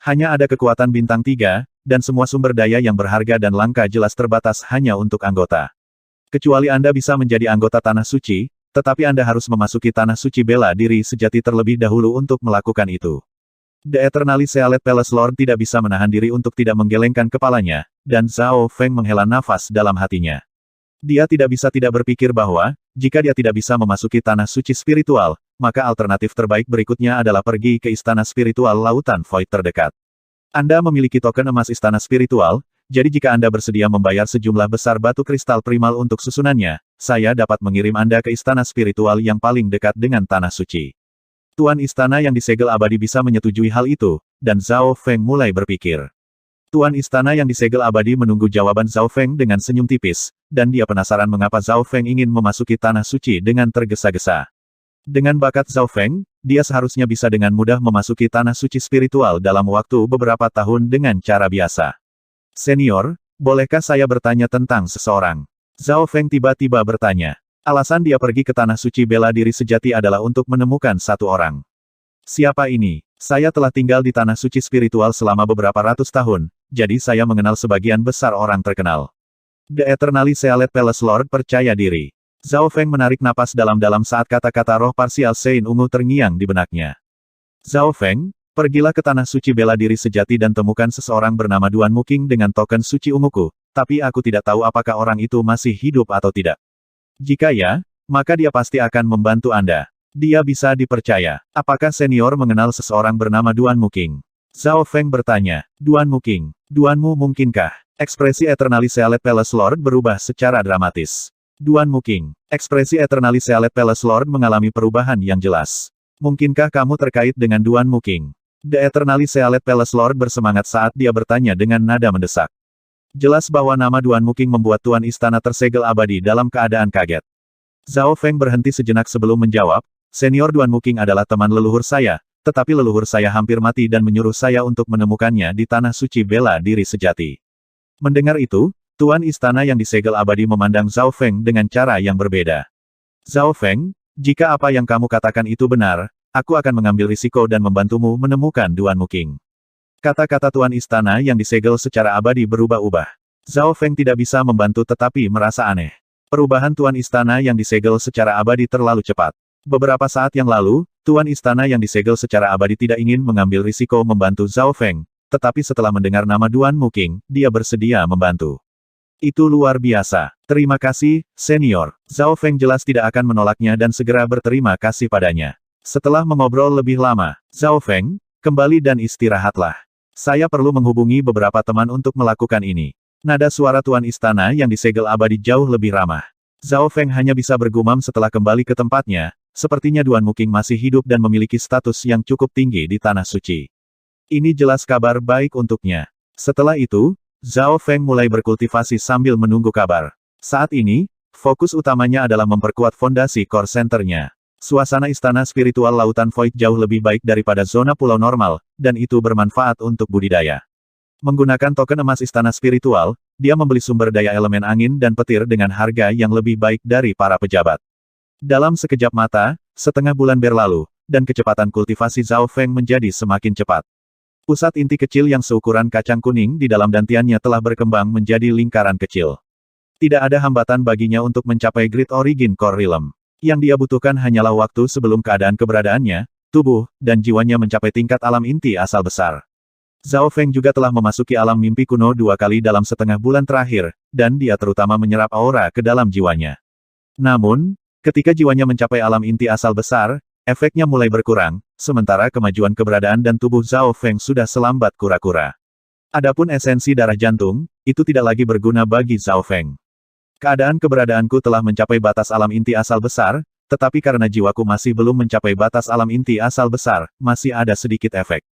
Hanya ada kekuatan bintang 3, dan semua sumber daya yang berharga dan langka jelas terbatas hanya untuk anggota. Kecuali Anda bisa menjadi anggota Tanah Suci, tetapi Anda harus memasuki Tanah Suci Bela Diri Sejati terlebih dahulu untuk melakukan itu. The Eternally Sealed Palace Lord tidak bisa menahan diri untuk tidak menggelengkan kepalanya, dan Zhao Feng menghela nafas dalam hatinya. Dia tidak bisa tidak berpikir bahwa, jika dia tidak bisa memasuki Tanah Suci Spiritual, maka alternatif terbaik berikutnya adalah pergi ke Istana Spiritual Lautan Void terdekat. Anda memiliki token emas Istana Spiritual, jadi jika Anda bersedia membayar sejumlah besar batu kristal primal untuk susunannya, saya dapat mengirim Anda ke Istana Spiritual yang paling dekat dengan Tanah Suci. Tuan Istana yang disegel abadi bisa menyetujui hal itu, dan Zhao Feng mulai berpikir. Tuan Istana yang disegel abadi menunggu jawaban Zhao Feng dengan senyum tipis, dan dia penasaran mengapa Zhao Feng ingin memasuki Tanah Suci dengan tergesa-gesa. Dengan bakat Zhao Feng, dia seharusnya bisa dengan mudah memasuki Tanah Suci Spiritual dalam waktu beberapa tahun dengan cara biasa. Senior, bolehkah saya bertanya tentang seseorang? Zhao Feng tiba-tiba bertanya. Alasan dia pergi ke Tanah Suci Bela Diri Sejati adalah untuk menemukan satu orang. Siapa ini? Saya telah tinggal di Tanah Suci Spiritual selama beberapa ratus tahun, jadi saya mengenal sebagian besar orang terkenal. The Eternally Sealed Palace Lord percaya diri. Zhao Feng menarik napas dalam-dalam saat kata-kata roh parsial Sein ungu terngiang di benaknya. Zhao Feng, pergilah ke Tanah Suci Bela Diri Sejati dan temukan seseorang bernama Duan Muking dengan token suci unguku, tapi aku tidak tahu apakah orang itu masih hidup atau tidak. Jika ya, maka dia pasti akan membantu Anda. Dia bisa dipercaya. Apakah senior mengenal seseorang bernama Duan Muking? Zhao Feng bertanya. Duan Muking. Duanmu mungkinkah? Ekspresi Eternally Sealed Palace Lord berubah secara dramatis. Duan Muking. Ekspresi Eternally Sealed Palace Lord mengalami perubahan yang jelas. Mungkinkah kamu terkait dengan Duan Muking? The Eternally Sealed Palace Lord bersemangat saat dia bertanya dengan nada mendesak. Jelas bahwa nama Duan Muking membuat Tuan Istana tersegel abadi dalam keadaan kaget. Zhao Feng berhenti sejenak sebelum menjawab, senior Duan Muking adalah teman leluhur saya, tetapi leluhur saya hampir mati dan menyuruh saya untuk menemukannya di Tanah Suci Bela Diri Sejati. Mendengar itu, Tuan Istana yang disegel abadi memandang Zhao Feng dengan cara yang berbeda. Zhao Feng, jika apa yang kamu katakan itu benar, aku akan mengambil risiko dan membantumu menemukan Duan Muking. Kata-kata Tuan Istana yang disegel secara abadi berubah-ubah. Zhao Feng tidak bisa membantu tetapi merasa aneh. Perubahan Tuan Istana yang disegel secara abadi terlalu cepat. Beberapa saat yang lalu, Tuan Istana yang disegel secara abadi tidak ingin mengambil risiko membantu Zhao Feng, tetapi setelah mendengar nama Duan Muking, dia bersedia membantu. Itu luar biasa. Terima kasih, senior. Zhao Feng jelas tidak akan menolaknya dan segera berterima kasih padanya. Setelah mengobrol lebih lama, Zhao Feng, kembali dan istirahatlah. Saya perlu menghubungi beberapa teman untuk melakukan ini. Nada suara Tuan Istana yang disegel abadi jauh lebih ramah. Zhao Feng hanya bisa bergumam setelah kembali ke tempatnya, sepertinya Duan Muking masih hidup dan memiliki status yang cukup tinggi di Tanah Suci. Ini jelas kabar baik untuknya. Setelah itu, Zhao Feng mulai berkultivasi sambil menunggu kabar. Saat ini, fokus utamanya adalah memperkuat fondasi core center-nya. Suasana Istana Spiritual Lautan Void jauh lebih baik daripada zona pulau normal, dan itu bermanfaat untuk budidaya. Menggunakan token emas Istana Spiritual, dia membeli sumber daya elemen angin dan petir dengan harga yang lebih baik dari para pejabat. Dalam sekejap mata, setengah bulan berlalu, dan kecepatan kultivasi Zhao Feng menjadi semakin cepat. Pusat inti kecil yang seukuran kacang kuning di dalam dantiannya telah berkembang menjadi lingkaran kecil. Tidak ada hambatan baginya untuk mencapai Great Origin Core Realm. Yang dia butuhkan hanyalah waktu sebelum keadaan keberadaannya, tubuh, dan jiwanya mencapai tingkat alam inti asal besar. Zhao Feng juga telah memasuki alam mimpi kuno 2 kali dalam setengah bulan terakhir, dan dia terutama menyerap aura ke dalam jiwanya. Namun, ketika jiwanya mencapai alam inti asal besar, efeknya mulai berkurang, sementara kemajuan keberadaan dan tubuh Zhao Feng sudah selambat kura-kura. Adapun esensi darah jantung, itu tidak lagi berguna bagi Zhao Feng. Keberadaanku telah mencapai batas alam inti asal besar, tetapi karena jiwaku masih belum mencapai batas alam inti asal besar, masih ada sedikit efek.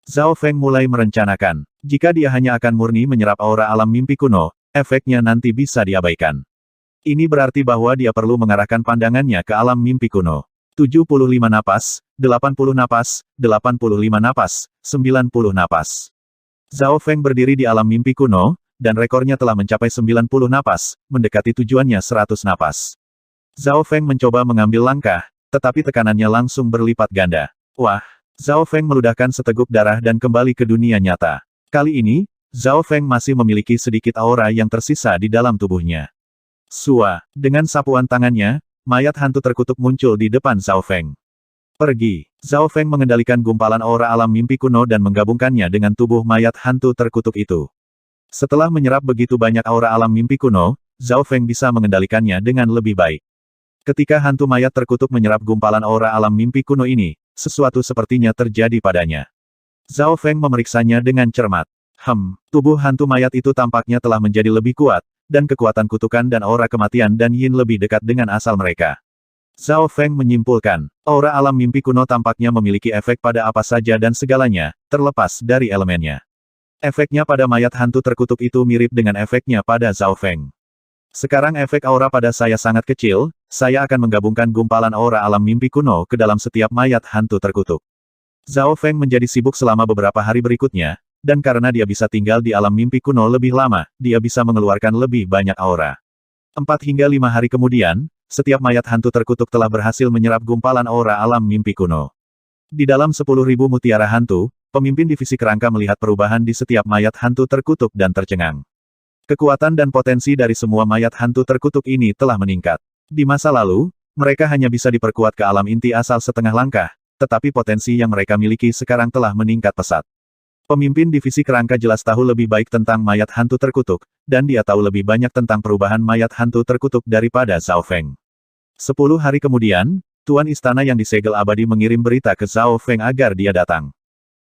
Zhao Feng mulai merencanakan, jika dia hanya akan murni menyerap aura alam mimpi kuno, efeknya nanti bisa diabaikan. Ini berarti bahwa dia perlu mengarahkan pandangannya ke alam mimpi kuno. 75 napas, 80 napas, 85 napas, 90 napas. Zhao Feng berdiri di alam mimpi kuno, dan rekornya telah mencapai 90 napas, mendekati tujuannya 100 napas. Zhao Feng mencoba mengambil langkah, tetapi tekanannya langsung berlipat ganda. Wah! Zhao Feng meludahkan seteguk darah dan kembali ke dunia nyata. Kali ini, Zhao Feng masih memiliki sedikit aura yang tersisa di dalam tubuhnya. Sua! Dengan sapuan tangannya, mayat hantu terkutuk muncul di depan Zhao Feng. Pergi! Zhao Feng mengendalikan gumpalan aura alam mimpi kuno dan menggabungkannya dengan tubuh mayat hantu terkutuk itu. Setelah menyerap begitu banyak aura alam mimpi kuno, Zhao Feng bisa mengendalikannya dengan lebih baik. Ketika hantu mayat terkutuk menyerap gumpalan aura alam mimpi kuno ini, sesuatu sepertinya terjadi padanya. Zhao Feng memeriksanya dengan cermat. Tubuh hantu mayat itu tampaknya telah menjadi lebih kuat, dan kekuatan kutukan dan aura kematian dan yin lebih dekat dengan asal mereka. Zhao Feng menyimpulkan, aura alam mimpi kuno tampaknya memiliki efek pada apa saja dan segalanya, terlepas dari elemennya. Efeknya pada mayat hantu terkutuk itu mirip dengan efeknya pada Zhao Feng. Sekarang efek aura pada saya sangat kecil, saya akan menggabungkan gumpalan aura alam mimpi kuno ke dalam setiap mayat hantu terkutuk. Zhao Feng menjadi sibuk selama beberapa hari berikutnya, dan karena dia bisa tinggal di alam mimpi kuno lebih lama, dia bisa mengeluarkan lebih banyak aura. 4 hingga 5 hari kemudian, setiap mayat hantu terkutuk telah berhasil menyerap gumpalan aura alam mimpi kuno. Di dalam 10.000 mutiara hantu, pemimpin divisi kerangka melihat perubahan di setiap mayat hantu terkutuk dan tercengang. Kekuatan dan potensi dari semua mayat hantu terkutuk ini telah meningkat. Di masa lalu, mereka hanya bisa diperkuat ke alam inti asal setengah langkah, tetapi potensi yang mereka miliki sekarang telah meningkat pesat. Pemimpin divisi kerangka jelas tahu lebih baik tentang mayat hantu terkutuk, dan dia tahu lebih banyak tentang perubahan mayat hantu terkutuk daripada Zhao Feng. 10 hari kemudian, Tuan Istana yang disegel abadi mengirim berita ke Zhao Feng agar dia datang.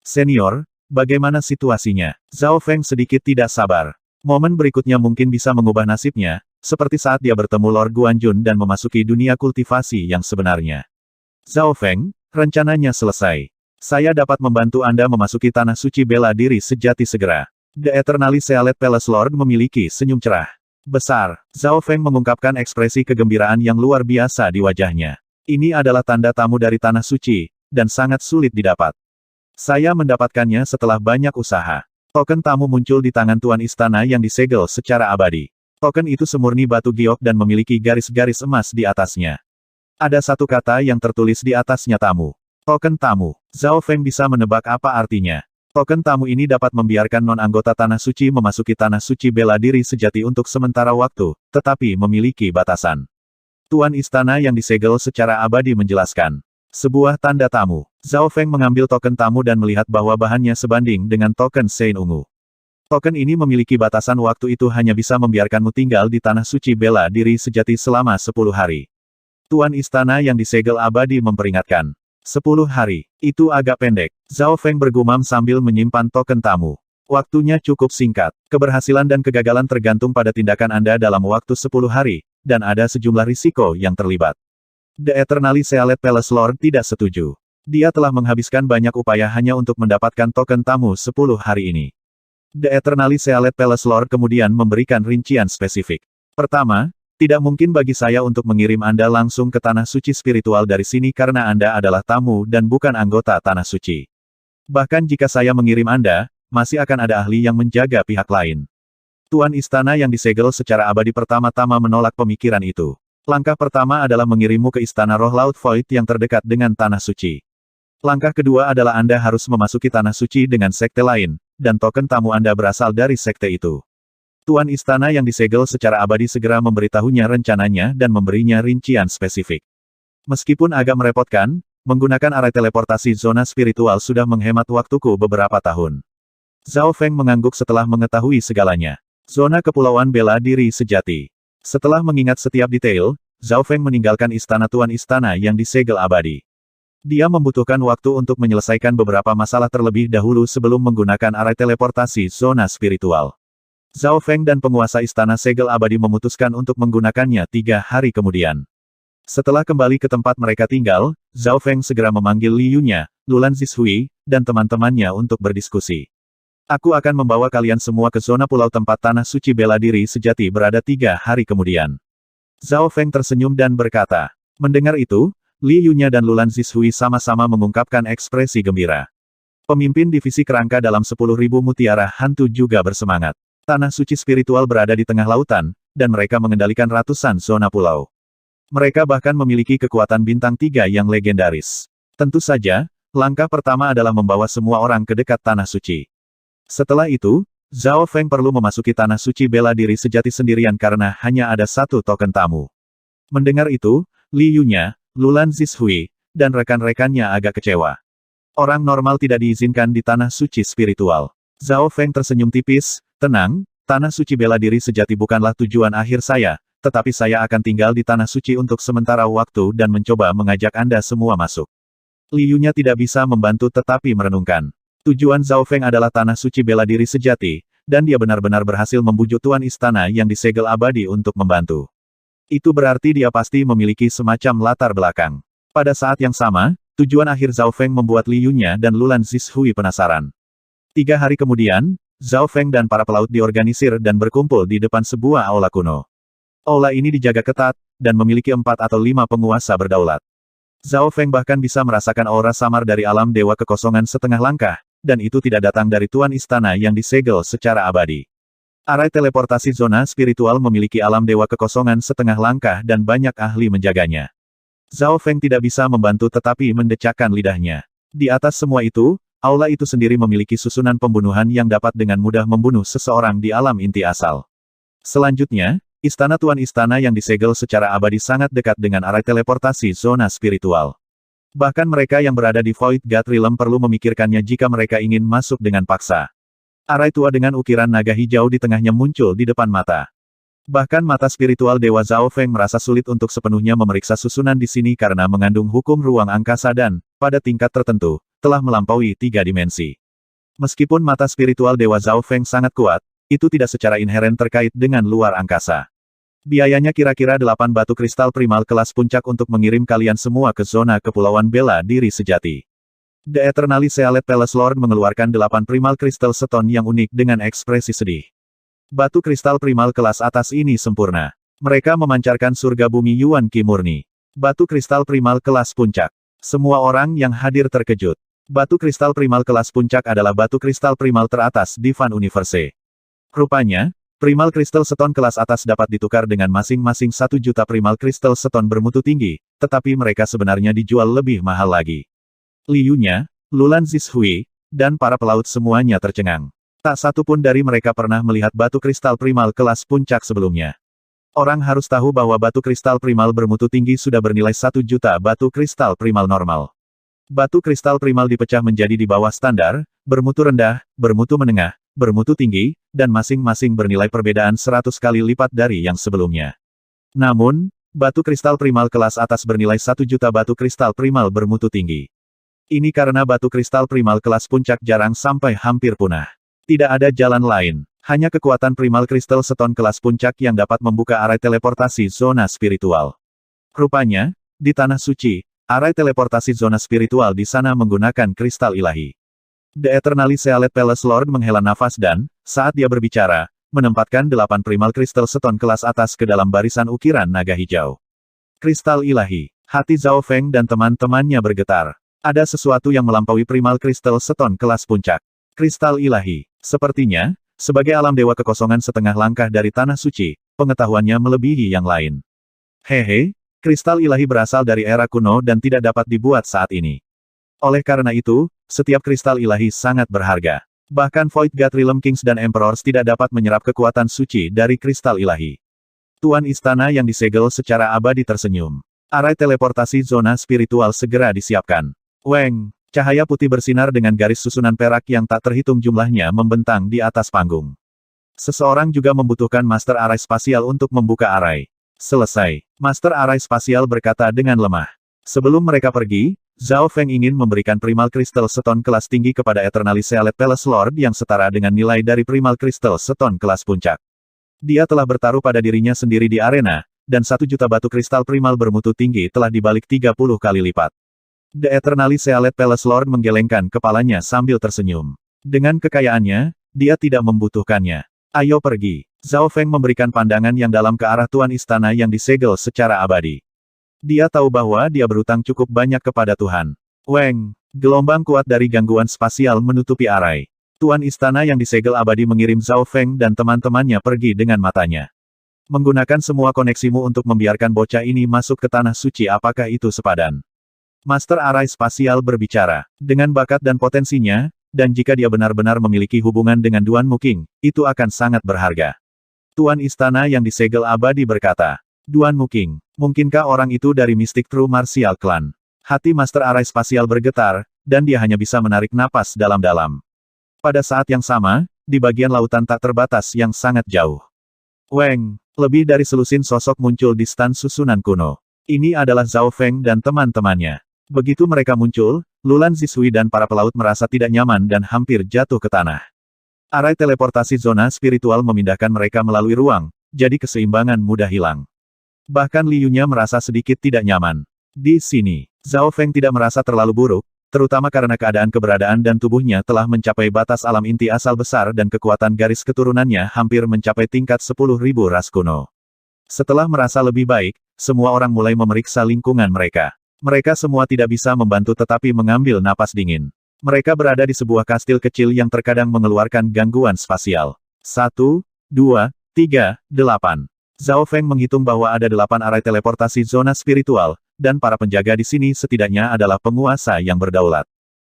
Senior, bagaimana situasinya? Zhao Feng sedikit tidak sabar. Momen berikutnya mungkin bisa mengubah nasibnya, seperti saat dia bertemu Lord Guanjun dan memasuki dunia kultivasi yang sebenarnya. Zhao Feng, rencananya selesai. Saya dapat membantu Anda memasuki tanah suci bela diri sejati segera. The Eternally Sealed Palace Lord memiliki senyum cerah. Besar. Zhao Feng mengungkapkan ekspresi kegembiraan yang luar biasa di wajahnya. Ini adalah tanda tamu dari tanah suci, dan sangat sulit didapat. Saya mendapatkannya setelah banyak usaha. Token tamu muncul di tangan Tuan Istana yang disegel secara abadi. Token itu semurni batu giok dan memiliki garis-garis emas di atasnya. Ada satu kata yang tertulis di atasnya tamu. Token tamu. Zhao Feng bisa menebak apa artinya. Token tamu ini dapat membiarkan non-anggota tanah suci memasuki tanah suci bela diri sejati untuk sementara waktu, tetapi memiliki batasan. Tuan Istana yang disegel secara abadi menjelaskan. Sebuah tanda tamu. Zhao Feng mengambil token tamu dan melihat bahwa bahannya sebanding dengan token Sein ungu. Token ini memiliki batasan waktu itu hanya bisa membiarkanmu tinggal di tanah suci bela diri sejati selama 10 hari. Tuan Istana yang disegel abadi memperingatkan. 10 hari. Itu agak pendek. Zhao Feng bergumam sambil menyimpan token tamu. Waktunya cukup singkat. Keberhasilan dan kegagalan tergantung pada tindakan Anda dalam waktu 10 hari, dan ada sejumlah risiko yang terlibat. The Eternally Sealed Palace Lord tidak setuju. Dia telah menghabiskan banyak upaya hanya untuk mendapatkan token tamu 10 hari ini. The Eternally Sealed Palace Lord kemudian memberikan rincian spesifik. Pertama, tidak mungkin bagi saya untuk mengirim Anda langsung ke tanah suci spiritual dari sini karena Anda adalah tamu dan bukan anggota tanah suci. Bahkan jika saya mengirim Anda, masih akan ada ahli yang menjaga pihak lain. Tuan Istana yang disegel secara abadi pertama-tama menolak pemikiran itu. Langkah pertama adalah mengirimmu ke Istana Roh Laut Void yang terdekat dengan tanah suci. Langkah kedua adalah Anda harus memasuki tanah suci dengan sekte lain, dan token tamu Anda berasal dari sekte itu. Tuan Istana yang disegel secara abadi segera memberitahunya rencananya dan memberinya rincian spesifik. Meskipun agak merepotkan, menggunakan area teleportasi zona spiritual sudah menghemat waktuku beberapa tahun. Zhao Feng mengangguk setelah mengetahui segalanya. Zona kepulauan bela diri sejati. Setelah mengingat setiap detail, Zhao Feng meninggalkan istana Tuan Istana yang disegel abadi. Dia membutuhkan waktu untuk menyelesaikan beberapa masalah terlebih dahulu sebelum menggunakan arai teleportasi zona spiritual. Zhao Feng dan penguasa Istana Segel Abadi memutuskan untuk menggunakannya 3 hari kemudian. Setelah kembali ke tempat mereka tinggal, Zhao Feng segera memanggil Li Yunya, Lulan Zishui, dan teman-temannya untuk berdiskusi. Aku akan membawa kalian semua ke zona pulau tempat tanah suci bela diri sejati berada 3 hari kemudian. Zhao Feng tersenyum dan berkata. Mendengar itu, Li Yunya dan Lulan Zishui sama-sama mengungkapkan ekspresi gembira. Pemimpin divisi kerangka dalam 10.000 mutiara hantu juga bersemangat. Tanah suci spiritual berada di tengah lautan, dan mereka mengendalikan ratusan zona pulau. Mereka bahkan memiliki kekuatan bintang 3 yang legendaris. Tentu saja, langkah pertama adalah membawa semua orang ke dekat tanah suci. Setelah itu, Zhao Feng perlu memasuki tanah suci bela diri sejati sendirian karena hanya ada 1 token tamu. Mendengar itu, Li Yunya, Lulan Zishui, dan rekan-rekannya agak kecewa. Orang normal tidak diizinkan di tanah suci spiritual. Zhao Feng tersenyum tipis, tenang, tanah suci bela diri sejati bukanlah tujuan akhir saya, tetapi saya akan tinggal di tanah suci untuk sementara waktu dan mencoba mengajak Anda semua masuk. Li Yunya tidak bisa membantu tetapi merenungkan. Tujuan Zhao Feng adalah tanah suci bela diri sejati, dan dia benar-benar berhasil membujuk tuan istana yang disegel abadi untuk membantu. Itu berarti dia pasti memiliki semacam latar belakang. Pada saat yang sama, tujuan akhir Zhao Feng membuat Li Yunya dan Lulan Zishui penasaran. 3 hari kemudian, Zhao Feng dan para pelaut diorganisir dan berkumpul di depan sebuah aula kuno. Aula ini dijaga ketat, dan memiliki 4 atau 5 penguasa berdaulat. Zhao Feng bahkan bisa merasakan aura samar dari alam dewa kekosongan setengah langkah, dan itu tidak datang dari tuan istana yang disegel secara abadi. Arai teleportasi zona spiritual memiliki alam dewa kekosongan setengah langkah dan banyak ahli menjaganya. Zhao Feng tidak bisa membantu tetapi mendecakkan lidahnya. Di atas semua itu, aula itu sendiri memiliki susunan pembunuhan yang dapat dengan mudah membunuh seseorang di alam inti asal. Selanjutnya, istana tuan istana yang disegel secara abadi sangat dekat dengan arai teleportasi zona spiritual. Bahkan mereka yang berada di Void God Realm perlu memikirkannya jika mereka ingin masuk dengan paksa. Arai tua dengan ukiran naga hijau di tengahnya muncul di depan mata. Bahkan mata spiritual Dewa Zhao Feng merasa sulit untuk sepenuhnya memeriksa susunan di sini karena mengandung hukum ruang angkasa dan, pada tingkat tertentu, telah melampaui 3 dimensi. Meskipun mata spiritual Dewa Zhao Feng sangat kuat, itu tidak secara inheren terkait dengan luar angkasa. Biayanya kira-kira 8 batu kristal primal kelas puncak untuk mengirim kalian semua ke zona kepulauan bela diri sejati. The Eternally Sealed Palace Lord mengeluarkan 8 primal kristal stone yang unik dengan ekspresi sedih. Batu kristal primal kelas atas ini sempurna. Mereka memancarkan surga bumi Yuan Qi murni. Batu kristal primal kelas puncak. Semua orang yang hadir terkejut. Batu kristal primal kelas puncak adalah batu kristal primal teratas di Fan Universe. Rupanya, primal kristal stone kelas atas dapat ditukar dengan masing-masing 1 juta primal kristal stone bermutu tinggi, tetapi mereka sebenarnya dijual lebih mahal lagi. Li Yunya, Lulan Zishui, dan para pelaut semuanya tercengang. Tak satu pun dari mereka pernah melihat batu kristal primal kelas puncak sebelumnya. Orang harus tahu bahwa batu kristal primal bermutu tinggi sudah bernilai 1 juta batu kristal primal normal. Batu kristal primal dipecah menjadi di bawah standar, bermutu rendah, bermutu menengah, bermutu tinggi, dan masing-masing bernilai perbedaan 100 kali lipat dari yang sebelumnya. Namun, batu kristal primal kelas atas bernilai 1 juta batu kristal primal bermutu tinggi. Ini karena batu kristal primal kelas puncak jarang sampai hampir punah. Tidak ada jalan lain, hanya kekuatan primal kristal stone kelas puncak yang dapat membuka arai teleportasi zona spiritual. Rupanya, di tanah suci, arai teleportasi zona spiritual di sana menggunakan kristal ilahi. The Eternally Sealed Palace Lord menghela nafas dan, saat dia berbicara, menempatkan 8 primal kristal stone kelas atas ke dalam barisan ukiran naga hijau. Kristal ilahi. Hati Zhao Feng dan teman-temannya bergetar. Ada sesuatu yang melampaui primal kristal stone kelas puncak. Kristal ilahi. Sepertinya, sebagai alam dewa kekosongan setengah langkah dari tanah suci, pengetahuannya melebihi yang lain. Hehe, kristal ilahi berasal dari era kuno dan tidak dapat dibuat saat ini. Oleh karena itu, setiap kristal ilahi sangat berharga. Bahkan Void God Realm Kings dan Emperors tidak dapat menyerap kekuatan suci dari kristal ilahi. Tuan istana yang disegel secara abadi tersenyum. Arai teleportasi zona spiritual segera disiapkan. Weng, cahaya putih bersinar dengan garis susunan perak yang tak terhitung jumlahnya membentang di atas panggung. Seseorang juga membutuhkan Master Arai Spasial untuk membuka arai. Selesai. Master Arai Spasial berkata dengan lemah. Sebelum mereka pergi, Zhao Feng ingin memberikan Primal Crystal Stone kelas tinggi kepada Eternally Sealed Palace Lord yang setara dengan nilai dari Primal Crystal Stone kelas puncak. Dia telah bertaruh pada dirinya sendiri di arena, dan 1 juta batu kristal primal bermutu tinggi telah dibalik 30 kali lipat. The Eternally Sealed Palace Lord menggelengkan kepalanya sambil tersenyum. Dengan kekayaannya, dia tidak membutuhkannya. Ayo pergi. Zhao Feng memberikan pandangan yang dalam ke arah tuan istana yang disegel secara abadi. Dia tahu bahwa dia berutang cukup banyak kepada Tuhan. Weng, gelombang kuat dari gangguan spasial menutupi arai. Tuan istana yang disegel abadi mengirim Zhao Feng dan teman-temannya pergi dengan matanya. Menggunakan semua koneksimu untuk membiarkan bocah ini masuk ke tanah suci, apakah itu sepadan? Master arai spasial berbicara. Dengan bakat dan potensinya, dan jika dia benar-benar memiliki hubungan dengan Duan Muking, itu akan sangat berharga. Tuan istana yang disegel abadi berkata, Duan Muking, mungkinkah orang itu dari Mystic True Martial Clan? Hati Master arai spasial bergetar, dan dia hanya bisa menarik napas dalam-dalam. Pada saat yang sama, di bagian lautan tak terbatas yang sangat jauh. Weng, lebih dari selusin sosok muncul di stan susunan kuno. Ini adalah Zhao Feng dan teman-temannya. Begitu mereka muncul, Lulan Zishui dan para pelaut merasa tidak nyaman dan hampir jatuh ke tanah. Arai teleportasi zona spiritual memindahkan mereka melalui ruang, jadi keseimbangan mudah hilang. Bahkan Li Yunya merasa sedikit tidak nyaman. Di sini, Zhao Feng tidak merasa terlalu buruk, terutama karena keberadaan dan tubuhnya telah mencapai batas alam inti asal besar dan kekuatan garis keturunannya hampir mencapai tingkat 10.000 ras kuno. Setelah merasa lebih baik, semua orang mulai memeriksa lingkungan mereka. Mereka semua tidak bisa membantu tetapi mengambil napas dingin. Mereka berada di sebuah kastil kecil yang terkadang mengeluarkan gangguan spasial. 1, 2, 3, 8. Zhao Feng menghitung bahwa ada 8 arai teleportasi zona spiritual, dan para penjaga di sini setidaknya adalah penguasa yang berdaulat.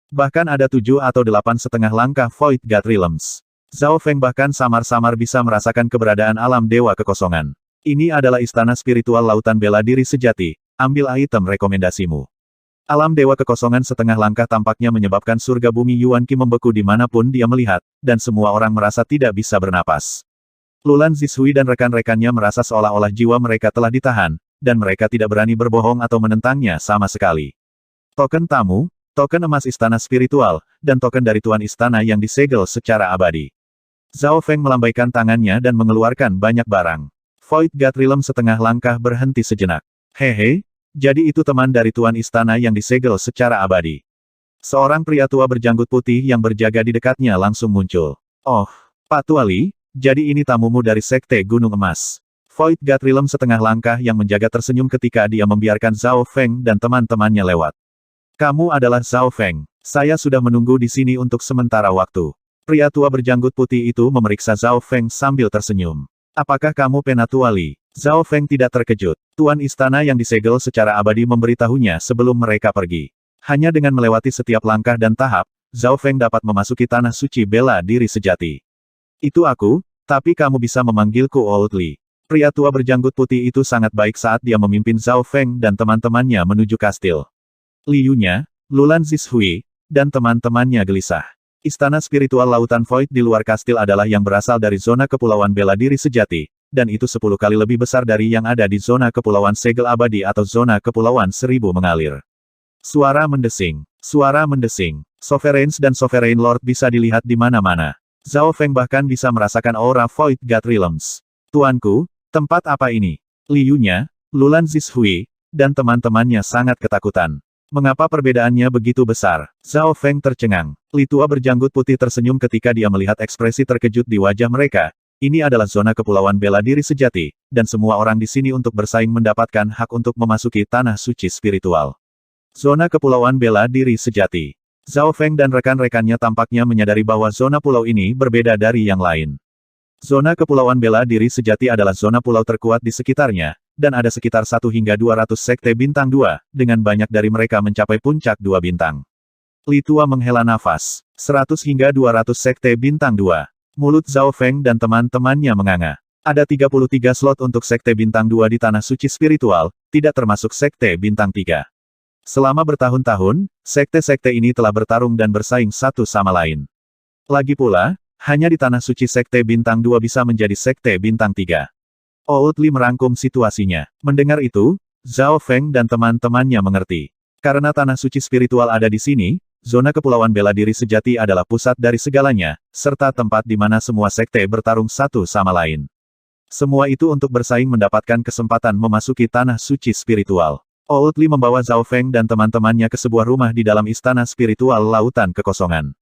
Bahkan ada 7 atau 8 setengah langkah Void God Realms. Zhao Feng bahkan samar-samar bisa merasakan keberadaan alam dewa kekosongan. Ini adalah istana spiritual lautan bela diri sejati, ambil item rekomendasimu. Alam dewa kekosongan setengah langkah tampaknya menyebabkan surga bumi Yuan Qi membeku dimanapun dia melihat, dan semua orang merasa tidak bisa bernapas. Lulan Zishui dan rekan-rekannya merasa seolah-olah jiwa mereka telah ditahan, dan mereka tidak berani berbohong atau menentangnya sama sekali. Token tamu, token emas istana spiritual, dan token dari tuan istana yang disegel secara abadi. Zhao Feng melambaikan tangannya dan mengeluarkan banyak barang. Void God Realm setengah langkah berhenti sejenak. Hehe, jadi itu teman dari tuan istana yang disegel secara abadi. Seorang pria tua berjanggut putih yang berjaga di dekatnya langsung muncul. Oh, Pak Tuali, jadi ini tamumu dari Sekte Gunung Emas. Void God Realm setengah langkah yang menjaga tersenyum ketika dia membiarkan Zhao Feng dan teman-temannya lewat. Kamu adalah Zhao Feng. Saya sudah menunggu di sini untuk sementara waktu. Pria tua berjanggut putih itu memeriksa Zhao Feng sambil tersenyum. Apakah kamu Penatuali? Zhao Feng tidak terkejut. Tuan istana yang disegel secara abadi memberitahunya sebelum mereka pergi. Hanya dengan melewati setiap langkah dan tahap, Zhao Feng dapat memasuki tanah suci bela diri sejati. Itu aku, tapi kamu bisa memanggilku Old Li. Pria tua berjanggut putih itu sangat baik saat dia memimpin Zhao Feng dan teman-temannya menuju kastil. Li Yunya, Lulan Zishui, dan teman-temannya gelisah. Istana spiritual lautan Void di luar kastil adalah yang berasal dari zona kepulauan bela diri sejati, dan itu 10 kali lebih besar dari yang ada di zona kepulauan segel abadi atau zona kepulauan 1000 mengalir. Suara mendesing. Suara mendesing. Sovereigns dan Sovereign Lord bisa dilihat di mana-mana. Zhao Feng bahkan bisa merasakan aura Void God Realms. Tuanku, tempat apa ini? Li Yunya, Lulan Zishui, dan teman-temannya sangat ketakutan. Mengapa perbedaannya begitu besar? Zhao Feng tercengang. Li tua berjanggut putih tersenyum ketika dia melihat ekspresi terkejut di wajah mereka. Ini adalah zona kepulauan bela diri sejati, dan semua orang di sini untuk bersaing mendapatkan hak untuk memasuki tanah suci spiritual. Zona kepulauan bela diri sejati. Zhao Feng dan rekan-rekannya tampaknya menyadari bahwa zona pulau ini berbeda dari yang lain. Zona kepulauan bela diri sejati adalah zona pulau terkuat di sekitarnya, dan ada sekitar 1 hingga 200 sekte bintang 2, dengan banyak dari mereka mencapai puncak 2 bintang. Li tua menghela nafas. 100 hingga 200 sekte bintang 2. Mulut Zhao Feng dan teman-temannya menganga. Ada 33 slot untuk sekte bintang 2 di tanah suci spiritual, tidak termasuk sekte bintang 3. Selama bertahun-tahun, sekte-sekte ini telah bertarung dan bersaing satu sama lain. Lagi pula, hanya di tanah suci sekte bintang 2 bisa menjadi sekte bintang 3. Old Li merangkum situasinya. Mendengar itu, Zhao Feng dan teman-temannya mengerti. Karena tanah suci spiritual ada di sini, zona kepulauan bela diri sejati adalah pusat dari segalanya, serta tempat di mana semua sekte bertarung satu sama lain. Semua itu untuk bersaing mendapatkan kesempatan memasuki tanah suci spiritual. Old Li membawa Zhao Feng dan teman-temannya ke sebuah rumah di dalam istana spiritual Lautan Kekosongan.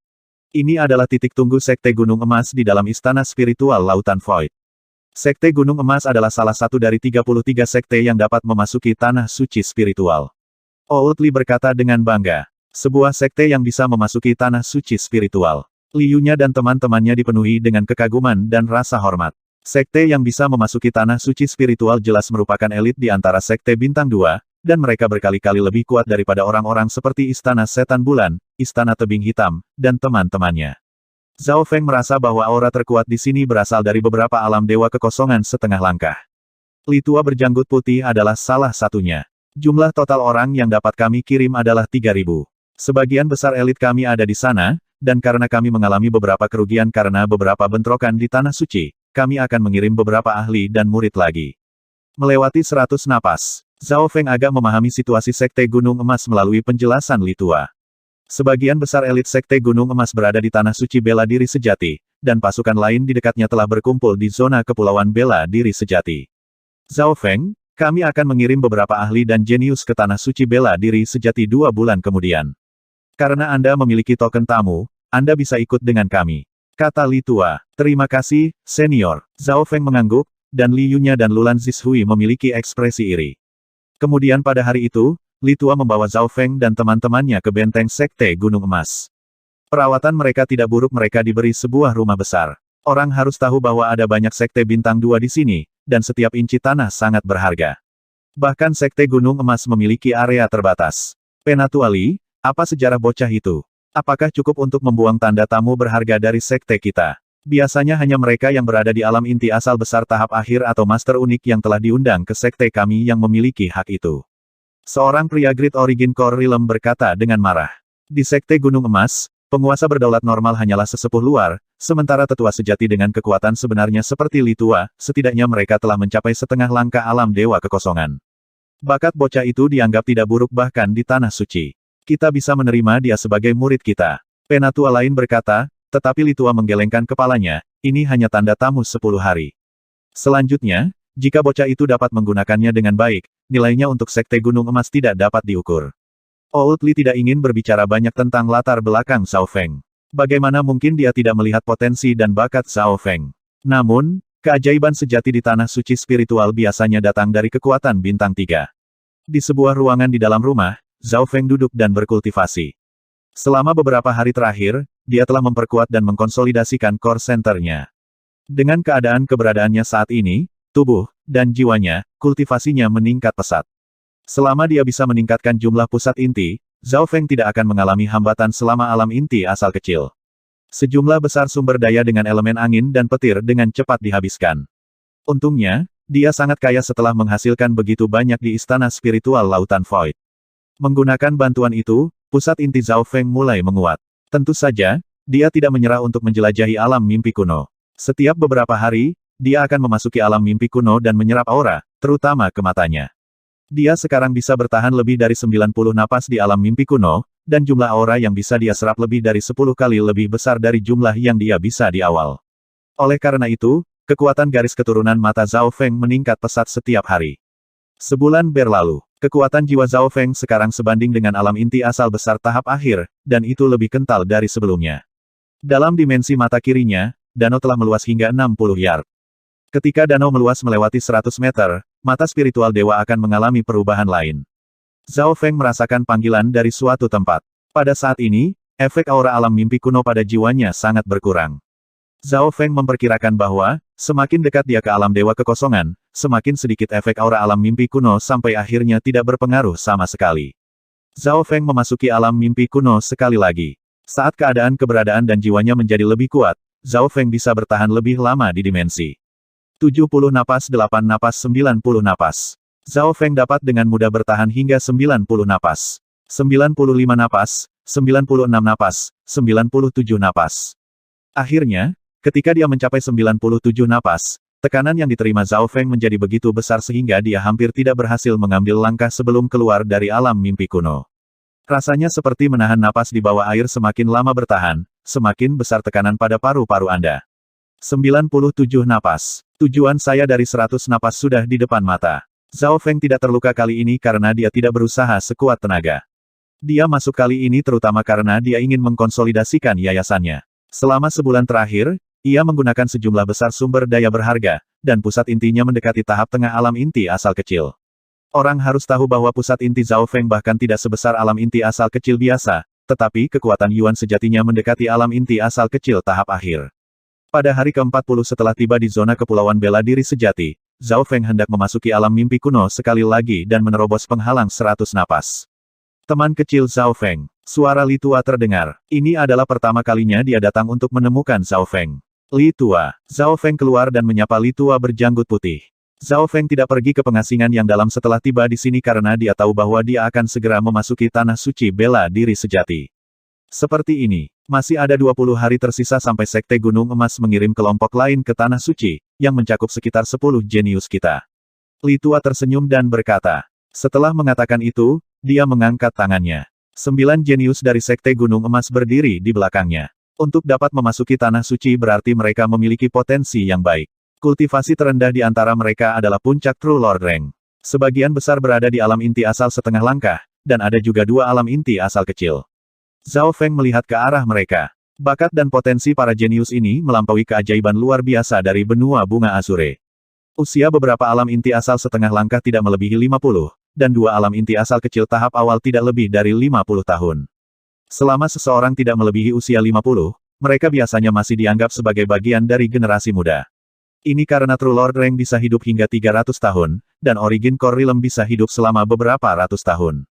Ini adalah titik tunggu Sekte Gunung Emas di dalam istana spiritual Lautan Void. Sekte Gunung Emas adalah salah satu dari 33 sekte yang dapat memasuki tanah suci spiritual. Old Li berkata dengan bangga. Sebuah sekte yang bisa memasuki tanah suci spiritual. Liu-nya dan teman-temannya dipenuhi dengan kekaguman dan rasa hormat. Sekte yang bisa memasuki tanah suci spiritual jelas merupakan elit di antara sekte bintang 2, dan mereka berkali-kali lebih kuat daripada orang-orang seperti Istana Setan Bulan, Istana Tebing Hitam, dan teman-temannya. Zhao Feng merasa bahwa aura terkuat di sini berasal dari beberapa alam dewa kekosongan setengah langkah. Li Tua berjanggut putih adalah salah satunya. Jumlah total orang yang dapat kami kirim adalah 3.000. Sebagian besar elit kami ada di sana, dan karena kami mengalami beberapa kerugian karena beberapa bentrokan di Tanah Suci, kami akan mengirim beberapa ahli dan murid lagi. Melewati 100 napas, Zhao Feng agak memahami situasi Sekte Gunung Emas melalui penjelasan Li Tua. Sebagian besar elit Sekte Gunung Emas berada di Tanah Suci Bela Diri Sejati, dan pasukan lain di dekatnya telah berkumpul di zona Kepulauan Bela Diri Sejati. Zhao Feng, kami akan mengirim beberapa ahli dan jenius ke Tanah Suci Bela Diri Sejati 2 bulan kemudian. Karena Anda memiliki token tamu, Anda bisa ikut dengan kami. Kata Li Tua. Terima kasih, senior. Zhao Feng mengangguk, dan Li Yunya dan Lulan Zishui memiliki ekspresi iri. Kemudian pada hari itu, Li Tua membawa Zhao Feng dan teman-temannya ke benteng Sekte Gunung Emas. Perawatan mereka tidak buruk, mereka diberi sebuah rumah besar. Orang harus tahu bahwa ada banyak Sekte Bintang 2 di sini, dan setiap inci tanah sangat berharga. Bahkan Sekte Gunung Emas memiliki area terbatas. Penatua Li, apa sejarah bocah itu? Apakah cukup untuk membuang tanda tamu berharga dari sekte kita? Biasanya hanya mereka yang berada di alam inti asal besar tahap akhir atau master unik yang telah diundang ke sekte kami yang memiliki hak itu. Seorang pria Great Origin Core Realm berkata dengan marah. Di Sekte Gunung Emas, penguasa berdaulat normal hanyalah sesepuh luar, sementara tetua sejati dengan kekuatan sebenarnya seperti Li Tua, setidaknya mereka telah mencapai setengah langkah alam dewa kekosongan. Bakat bocah itu dianggap tidak buruk bahkan di Tanah Suci. Kita bisa menerima dia sebagai murid kita. Penatua lain berkata, tetapi Li Tua menggelengkan kepalanya, ini hanya tanda tamu 10 hari. Selanjutnya, jika bocah itu dapat menggunakannya dengan baik, nilainya untuk Sekte Gunung Emas tidak dapat diukur. Old Li tidak ingin berbicara banyak tentang latar belakang Zhao Feng. Bagaimana mungkin dia tidak melihat potensi dan bakat Zhao Feng? Namun, keajaiban sejati di Tanah Suci Spiritual biasanya datang dari kekuatan bintang 3. Di sebuah ruangan di dalam rumah, Zhao Feng duduk dan berkultivasi. Selama beberapa hari terakhir, dia telah memperkuat dan mengkonsolidasikan core center-nya. Dengan keberadaannya saat ini, tubuh dan jiwanya, kultivasinya meningkat pesat. Selama dia bisa meningkatkan jumlah pusat inti, Zhao Feng tidak akan mengalami hambatan selama alam inti asal kecil. Sejumlah besar sumber daya dengan elemen angin dan petir dengan cepat dihabiskan. Untungnya, dia sangat kaya setelah menghasilkan begitu banyak di istana spiritual Lautan Void. Menggunakan bantuan itu, pusat inti Zhao Feng mulai menguat. Tentu saja, dia tidak menyerah untuk menjelajahi alam mimpi kuno. Setiap beberapa hari, dia akan memasuki alam mimpi kuno dan menyerap aura, terutama ke matanya. Dia sekarang bisa bertahan lebih dari 90 napas di alam mimpi kuno, dan jumlah aura yang bisa dia serap lebih dari 10 kali lebih besar dari jumlah yang dia bisa di awal. Oleh karena itu, kekuatan garis keturunan mata Zhao Feng meningkat pesat setiap hari. Sebulan berlalu, kekuatan jiwa Zhao Feng sekarang sebanding dengan alam inti asal besar tahap akhir, dan itu lebih kental dari sebelumnya. Dalam dimensi mata kirinya, danau telah meluas hingga 60 yard. Ketika danau meluas melewati 100 meter, mata spiritual dewa akan mengalami perubahan lain. Zhao Feng merasakan panggilan dari suatu tempat. Pada saat ini, efek aura alam mimpi kuno pada jiwanya sangat berkurang. Zhao Feng memperkirakan bahwa, semakin dekat dia ke alam dewa kekosongan, semakin sedikit efek aura alam mimpi kuno sampai akhirnya tidak berpengaruh sama sekali. Zhao Feng memasuki alam mimpi kuno sekali lagi. Saat keberadaan dan jiwanya menjadi lebih kuat, Zhao Feng bisa bertahan lebih lama di dimensi 70 napas 8 napas 90 napas. Zhao Feng dapat dengan mudah bertahan hingga 90 napas. 95 napas, 96 napas, 97 napas. Akhirnya, ketika dia mencapai 97 napas, tekanan yang diterima Zhao Feng menjadi begitu besar sehingga dia hampir tidak berhasil mengambil langkah sebelum keluar dari alam mimpi kuno. Rasanya seperti menahan napas di bawah air semakin lama bertahan, semakin besar tekanan pada paru-paru Anda. 97 napas. Tujuan saya dari 100 napas sudah di depan mata. Zhao Feng tidak terluka kali ini karena dia tidak berusaha sekuat tenaga. Dia masuk kali ini terutama karena dia ingin mengkonsolidasikan yayasannya. Selama sebulan terakhir, ia menggunakan sejumlah besar sumber daya berharga, dan pusat intinya mendekati tahap tengah alam inti asal kecil. Orang harus tahu bahwa pusat inti Zhao Feng bahkan tidak sebesar alam inti asal kecil biasa, tetapi kekuatan Yuan sejatinya mendekati alam inti asal kecil tahap akhir. Pada hari ke-40 setelah tiba di zona kepulauan bela diri sejati, Zhao Feng hendak memasuki alam mimpi kuno sekali lagi dan menerobos penghalang 100 napas. Teman kecil Zhao Feng. Suara Li Tua terdengar. Ini adalah pertama kalinya dia datang untuk menemukan Zhao Feng. Li Tua. Zhao Feng keluar dan menyapa Li Tua berjanggut putih. Zhao Feng tidak pergi ke pengasingan yang dalam setelah tiba di sini karena dia tahu bahwa dia akan segera memasuki tanah suci bela diri sejati. Seperti ini, masih ada 20 hari tersisa sampai Sekte Gunung Emas mengirim kelompok lain ke tanah suci, yang mencakup sekitar 10 jenius kita. Li Tua tersenyum dan berkata. Setelah mengatakan itu, dia mengangkat tangannya. 9 jenius dari Sekte Gunung Emas berdiri di belakangnya. Untuk dapat memasuki tanah suci berarti mereka memiliki potensi yang baik. Kultivasi terendah di antara mereka adalah puncak True Lord Rank. Sebagian besar berada di alam inti asal setengah langkah, dan ada juga 2 alam inti asal kecil. Zhao Feng melihat ke arah mereka. Bakat dan potensi para jenius ini melampaui keajaiban luar biasa dari benua bunga Azure. Usia beberapa alam inti asal setengah langkah tidak melebihi 50, dan 2 alam inti asal kecil tahap awal tidak lebih dari 50 tahun. Selama seseorang tidak melebihi usia 50, mereka biasanya masih dianggap sebagai bagian dari generasi muda. Ini karena True Lord Rank bisa hidup hingga 300 tahun, dan Origin Core Realm bisa hidup selama beberapa ratus tahun.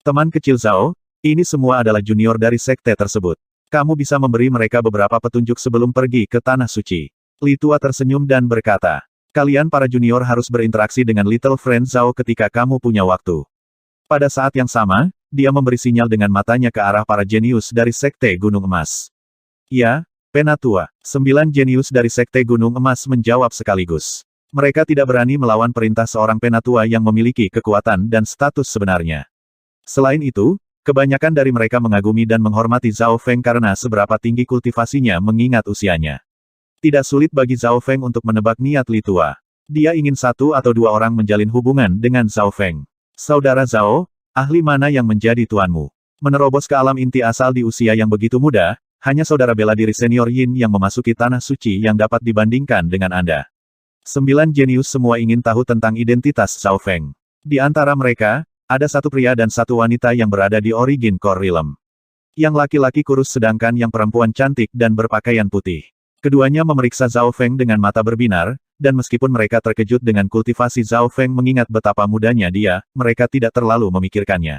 Teman kecil Zhao, ini semua adalah junior dari sekte tersebut. Kamu bisa memberi mereka beberapa petunjuk sebelum pergi ke Tanah Suci. Li Tua tersenyum dan berkata, kalian para junior harus berinteraksi dengan Little Friend Zhao ketika kamu punya waktu. Pada saat yang sama, dia memberi sinyal dengan matanya ke arah para jenius dari Sekte Gunung Emas. Ya, Penatua. 9 jenius dari Sekte Gunung Emas menjawab sekaligus. Mereka tidak berani melawan perintah seorang penatua yang memiliki kekuatan dan status sebenarnya. Selain itu, kebanyakan dari mereka mengagumi dan menghormati Zhao Feng karena seberapa tinggi kultivasinya mengingat usianya. Tidak sulit bagi Zhao Feng untuk menebak niat Li Tua. Dia ingin 1 atau 2 orang menjalin hubungan dengan Zhao Feng. Saudara Zhao, ahli mana yang menjadi tuanmu? Menerobos ke alam inti asal di usia yang begitu muda, hanya saudara bela diri senior Yin yang memasuki tanah suci yang dapat dibandingkan dengan Anda. 9 jenius semua ingin tahu tentang identitas Zhao Feng. Di antara mereka, ada 1 pria dan 1 wanita yang berada di Origin Core Realm. Yang laki-laki kurus sedangkan yang perempuan cantik dan berpakaian putih. Keduanya memeriksa Zhao Feng dengan mata berbinar, dan meskipun mereka terkejut dengan kultivasi Zhao Feng mengingat betapa mudanya dia, mereka tidak terlalu memikirkannya.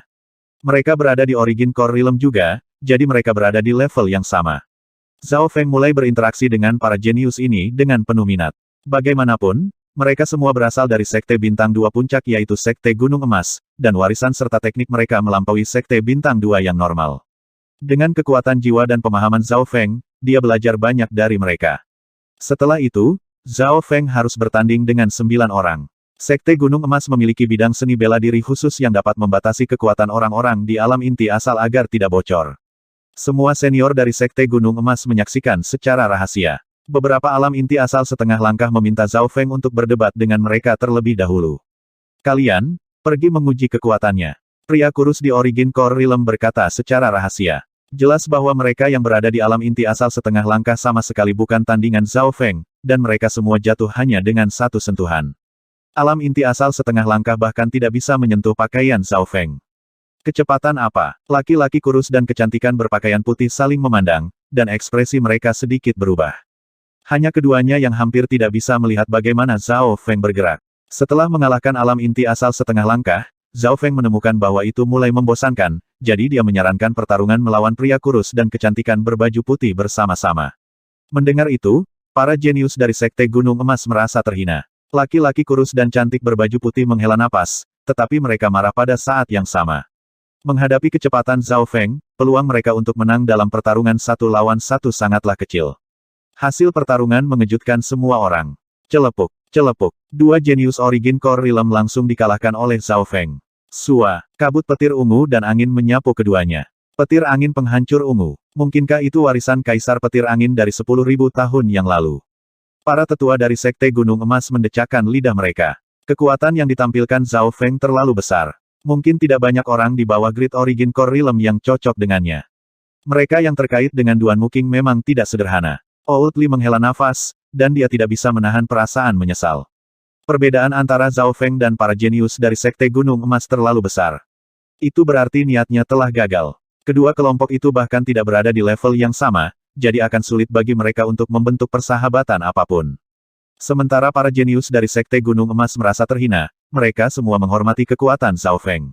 Mereka berada di Origin Core Realm juga, jadi mereka berada di level yang sama. Zhao Feng mulai berinteraksi dengan para jenius ini dengan penuh minat. Bagaimanapun, mereka semua berasal dari Sekte Bintang 2 Puncak yaitu Sekte Gunung Emas, dan warisan serta teknik mereka melampaui Sekte Bintang 2 yang normal. Dengan kekuatan jiwa dan pemahaman Zhao Feng, dia belajar banyak dari mereka. Setelah itu, Zhao Feng harus bertanding dengan 9 orang. Sekte Gunung Emas memiliki bidang seni bela diri khusus yang dapat membatasi kekuatan orang-orang di alam inti asal agar tidak bocor. Semua senior dari Sekte Gunung Emas menyaksikan secara rahasia. Beberapa alam inti asal setengah langkah meminta Zhao Feng untuk berdebat dengan mereka terlebih dahulu. Kalian, pergi menguji kekuatannya. Pria kurus di Origin Core Realm berkata secara rahasia. Jelas bahwa mereka yang berada di alam inti asal setengah langkah sama sekali bukan tandingan Zhao Feng, dan mereka semua jatuh hanya dengan 1 sentuhan. Alam inti asal setengah langkah bahkan tidak bisa menyentuh pakaian Zhao Feng. Kecepatan apa? Laki-laki kurus dan kecantikan berpakaian putih saling memandang, dan ekspresi mereka sedikit berubah. Hanya keduanya yang hampir tidak bisa melihat bagaimana Zhao Feng bergerak. Setelah mengalahkan alam inti asal setengah langkah, Zhao Feng menemukan bahwa itu mulai membosankan, jadi dia menyarankan pertarungan melawan pria kurus dan kecantikan berbaju putih bersama-sama. Mendengar itu, para jenius dari Sekte Gunung Emas merasa terhina. Laki-laki kurus dan cantik berbaju putih menghela napas, tetapi mereka marah pada saat yang sama. Menghadapi kecepatan Zhao Feng, peluang mereka untuk menang dalam pertarungan 1 lawan 1 sangatlah kecil. Hasil pertarungan mengejutkan semua orang. Celepuk, celepuk. 2 jenius Origin Core Realm langsung dikalahkan oleh Zhao Feng. Sua, kabut petir ungu dan angin menyapu keduanya. Petir angin penghancur ungu. Mungkinkah itu warisan Kaisar Petir Angin dari 10.000 tahun yang lalu? Para tetua dari Sekte Gunung Emas mendecakkan lidah mereka. Kekuatan yang ditampilkan Zhao Feng terlalu besar. Mungkin tidak banyak orang di bawah Great Origin Core Realm yang cocok dengannya. Mereka yang terkait dengan Duan Muking memang tidak sederhana. Old Li menghela nafas, dan dia tidak bisa menahan perasaan menyesal. Perbedaan antara Zhao Feng dan para jenius dari Sekte Gunung Emas terlalu besar. Itu berarti niatnya telah gagal. Kedua kelompok itu bahkan tidak berada di level yang sama, jadi akan sulit bagi mereka untuk membentuk persahabatan apapun. Sementara para jenius dari Sekte Gunung Emas merasa terhina, mereka semua menghormati kekuatan Zhao Feng.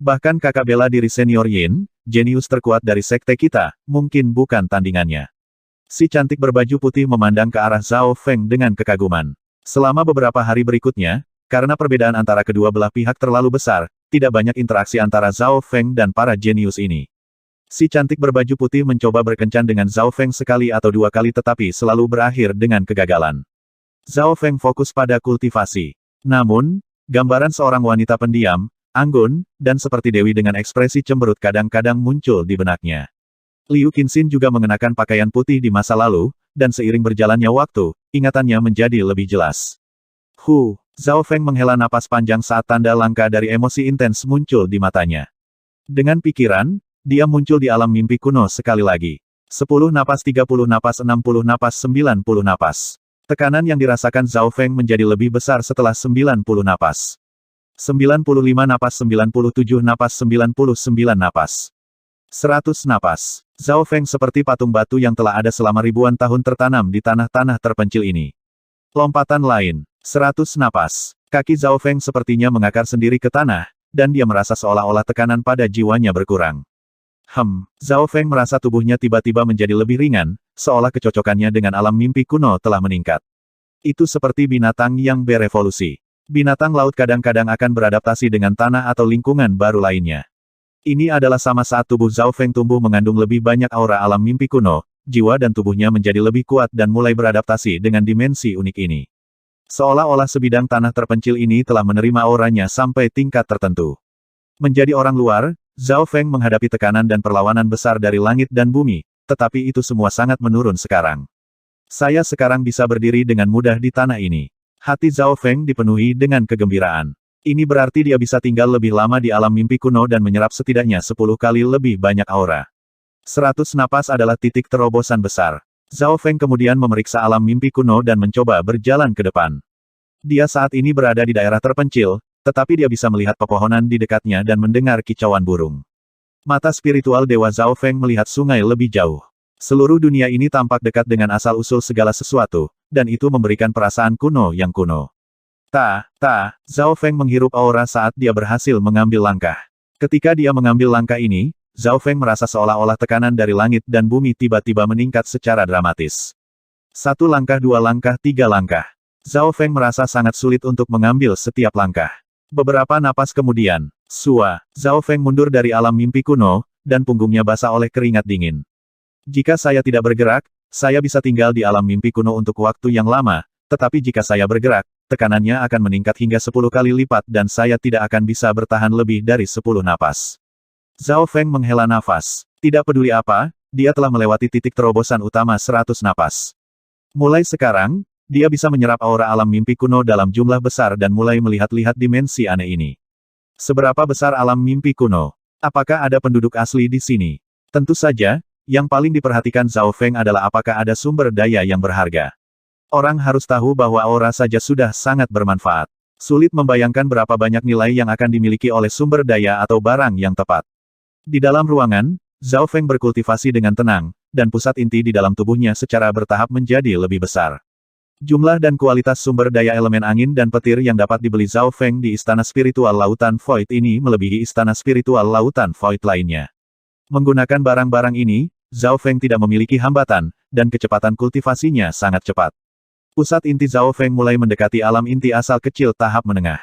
Bahkan kakak bela diri senior Yin, jenius terkuat dari sekte kita, mungkin bukan tandingannya. Si cantik berbaju putih memandang ke arah Zhao Feng dengan kekaguman. Selama beberapa hari berikutnya, karena perbedaan antara kedua belah pihak terlalu besar, tidak banyak interaksi antara Zhao Feng dan para jenius ini. Si cantik berbaju putih mencoba berkencan dengan Zhao Feng sekali atau dua kali tetapi selalu berakhir dengan kegagalan. Zhao Feng fokus pada kultivasi. Namun, gambaran seorang wanita pendiam, anggun, dan seperti dewi dengan ekspresi cemberut kadang-kadang muncul di benaknya. Liu Qinxin juga mengenakan pakaian putih di masa lalu, dan seiring berjalannya waktu, ingatannya menjadi lebih jelas. Zhao Feng menghela napas panjang saat tanda langka dari emosi intens muncul di matanya. Dengan pikiran, dia muncul di alam mimpi kuno sekali lagi. 10 napas 30 napas 60 napas 90 napas. Tekanan yang dirasakan Zhao Feng menjadi lebih besar setelah 90 napas. 95 napas 97 napas 99 napas. 100 napas. Zhao Feng seperti patung batu yang telah ada selama ribuan tahun tertanam di tanah-tanah terpencil ini. Lompatan lain. 100 napas. Kaki Zhao Feng sepertinya mengakar sendiri ke tanah, dan dia merasa seolah-olah tekanan pada jiwanya berkurang. Zhao Feng merasa tubuhnya tiba-tiba menjadi lebih ringan, seolah kecocokannya dengan alam mimpi kuno telah meningkat. Itu seperti binatang yang berevolusi. Binatang laut kadang-kadang akan beradaptasi dengan tanah atau lingkungan baru lainnya. Ini adalah sama saat tubuh Zhao Feng tumbuh mengandung lebih banyak aura alam mimpi kuno, jiwa dan tubuhnya menjadi lebih kuat dan mulai beradaptasi dengan dimensi unik ini. Seolah-olah sebidang tanah terpencil ini telah menerima auranya sampai tingkat tertentu. Menjadi orang luar, Zhao Feng menghadapi tekanan dan perlawanan besar dari langit dan bumi, tetapi itu semua sangat menurun sekarang. Saya sekarang bisa berdiri dengan mudah di tanah ini. Hati Zhao Feng dipenuhi dengan kegembiraan. Ini berarti dia bisa tinggal lebih lama di alam mimpi kuno dan menyerap setidaknya 10 kali lebih banyak aura. 100 napas adalah titik terobosan besar. Zhao Feng kemudian memeriksa alam mimpi kuno dan mencoba berjalan ke depan. Dia saat ini berada di daerah terpencil, tetapi dia bisa melihat pepohonan di dekatnya dan mendengar kicauan burung. Mata spiritual Dewa Zhao Feng melihat sungai lebih jauh. Seluruh dunia ini tampak dekat dengan asal-usul segala sesuatu, dan itu memberikan perasaan kuno yang kuno. Zhao Feng menghirup aura saat dia berhasil mengambil langkah. Ketika dia mengambil langkah ini, Zhao Feng merasa seolah-olah tekanan dari langit dan bumi tiba-tiba meningkat secara dramatis. 1 langkah 2 langkah 3 langkah. Zhao Feng merasa sangat sulit untuk mengambil setiap langkah. Beberapa napas kemudian, Zhao Feng mundur dari alam mimpi kuno, dan punggungnya basah oleh keringat dingin. Jika saya tidak bergerak, saya bisa tinggal di alam mimpi kuno untuk waktu yang lama, tetapi jika saya bergerak, tekanannya akan meningkat hingga 10 kali lipat dan saya tidak akan bisa bertahan lebih dari 10 napas. Zhao Feng menghela nafas. Tidak peduli apa, dia telah melewati titik terobosan utama 100 napas. Mulai sekarang, dia bisa menyerap aura alam mimpi kuno dalam jumlah besar dan mulai melihat-lihat dimensi aneh ini. Seberapa besar alam mimpi kuno? Apakah ada penduduk asli di sini? Tentu saja, yang paling diperhatikan Zhao Feng adalah apakah ada sumber daya yang berharga. Orang harus tahu bahwa aura saja sudah sangat bermanfaat. Sulit membayangkan berapa banyak nilai yang akan dimiliki oleh sumber daya atau barang yang tepat. Di dalam ruangan, Zhao Feng berkultivasi dengan tenang, dan pusat inti di dalam tubuhnya secara bertahap menjadi lebih besar. Jumlah dan kualitas sumber daya elemen angin dan petir yang dapat dibeli Zhao Feng di Istana Spiritual Lautan Void ini melebihi Istana Spiritual Lautan Void lainnya. Menggunakan barang-barang ini, Zhao Feng tidak memiliki hambatan, dan kecepatan kultivasinya sangat cepat. Pusat inti Zhao Feng mulai mendekati alam inti asal kecil tahap menengah.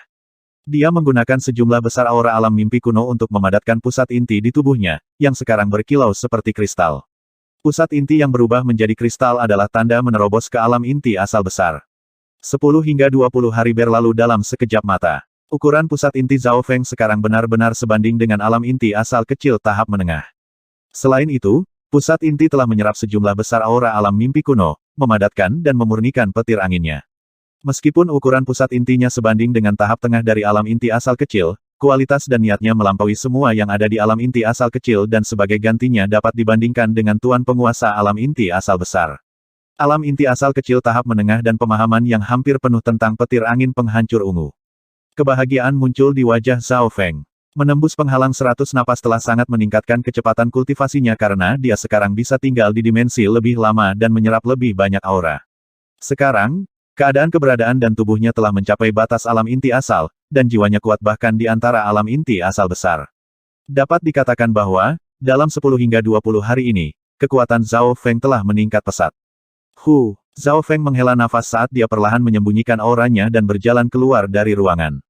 Dia menggunakan sejumlah besar aura alam mimpi kuno untuk memadatkan pusat inti di tubuhnya, yang sekarang berkilau seperti kristal. Pusat inti yang berubah menjadi kristal adalah tanda menerobos ke alam inti asal besar. 10 hingga 20 hari berlalu dalam sekejap mata. Ukuran pusat inti Zhao Feng sekarang benar-benar sebanding dengan alam inti asal kecil tahap menengah. Selain itu, pusat inti telah menyerap sejumlah besar aura alam mimpi kuno, memadatkan dan memurnikan petir anginnya. Meskipun ukuran pusat intinya sebanding dengan tahap tengah dari alam inti asal kecil, kualitas dan niatnya melampaui semua yang ada di alam inti asal kecil dan sebagai gantinya dapat dibandingkan dengan tuan penguasa alam inti asal besar. Alam inti asal kecil tahap menengah dan pemahaman yang hampir penuh tentang petir angin penghancur ungu. Kebahagiaan muncul di wajah Zhao Feng. Menembus penghalang 100 napas telah sangat meningkatkan kecepatan kultivasinya karena dia sekarang bisa tinggal di dimensi lebih lama dan menyerap lebih banyak aura. Sekarang, keadaan keberadaan dan tubuhnya telah mencapai batas alam inti asal, dan jiwanya kuat bahkan di antara alam inti asal besar. Dapat dikatakan bahwa, dalam 10 hingga 20 hari ini, kekuatan Zhao Feng telah meningkat pesat. Zhao Feng menghela nafas saat dia perlahan menyembunyikan auranya dan berjalan keluar dari ruangan.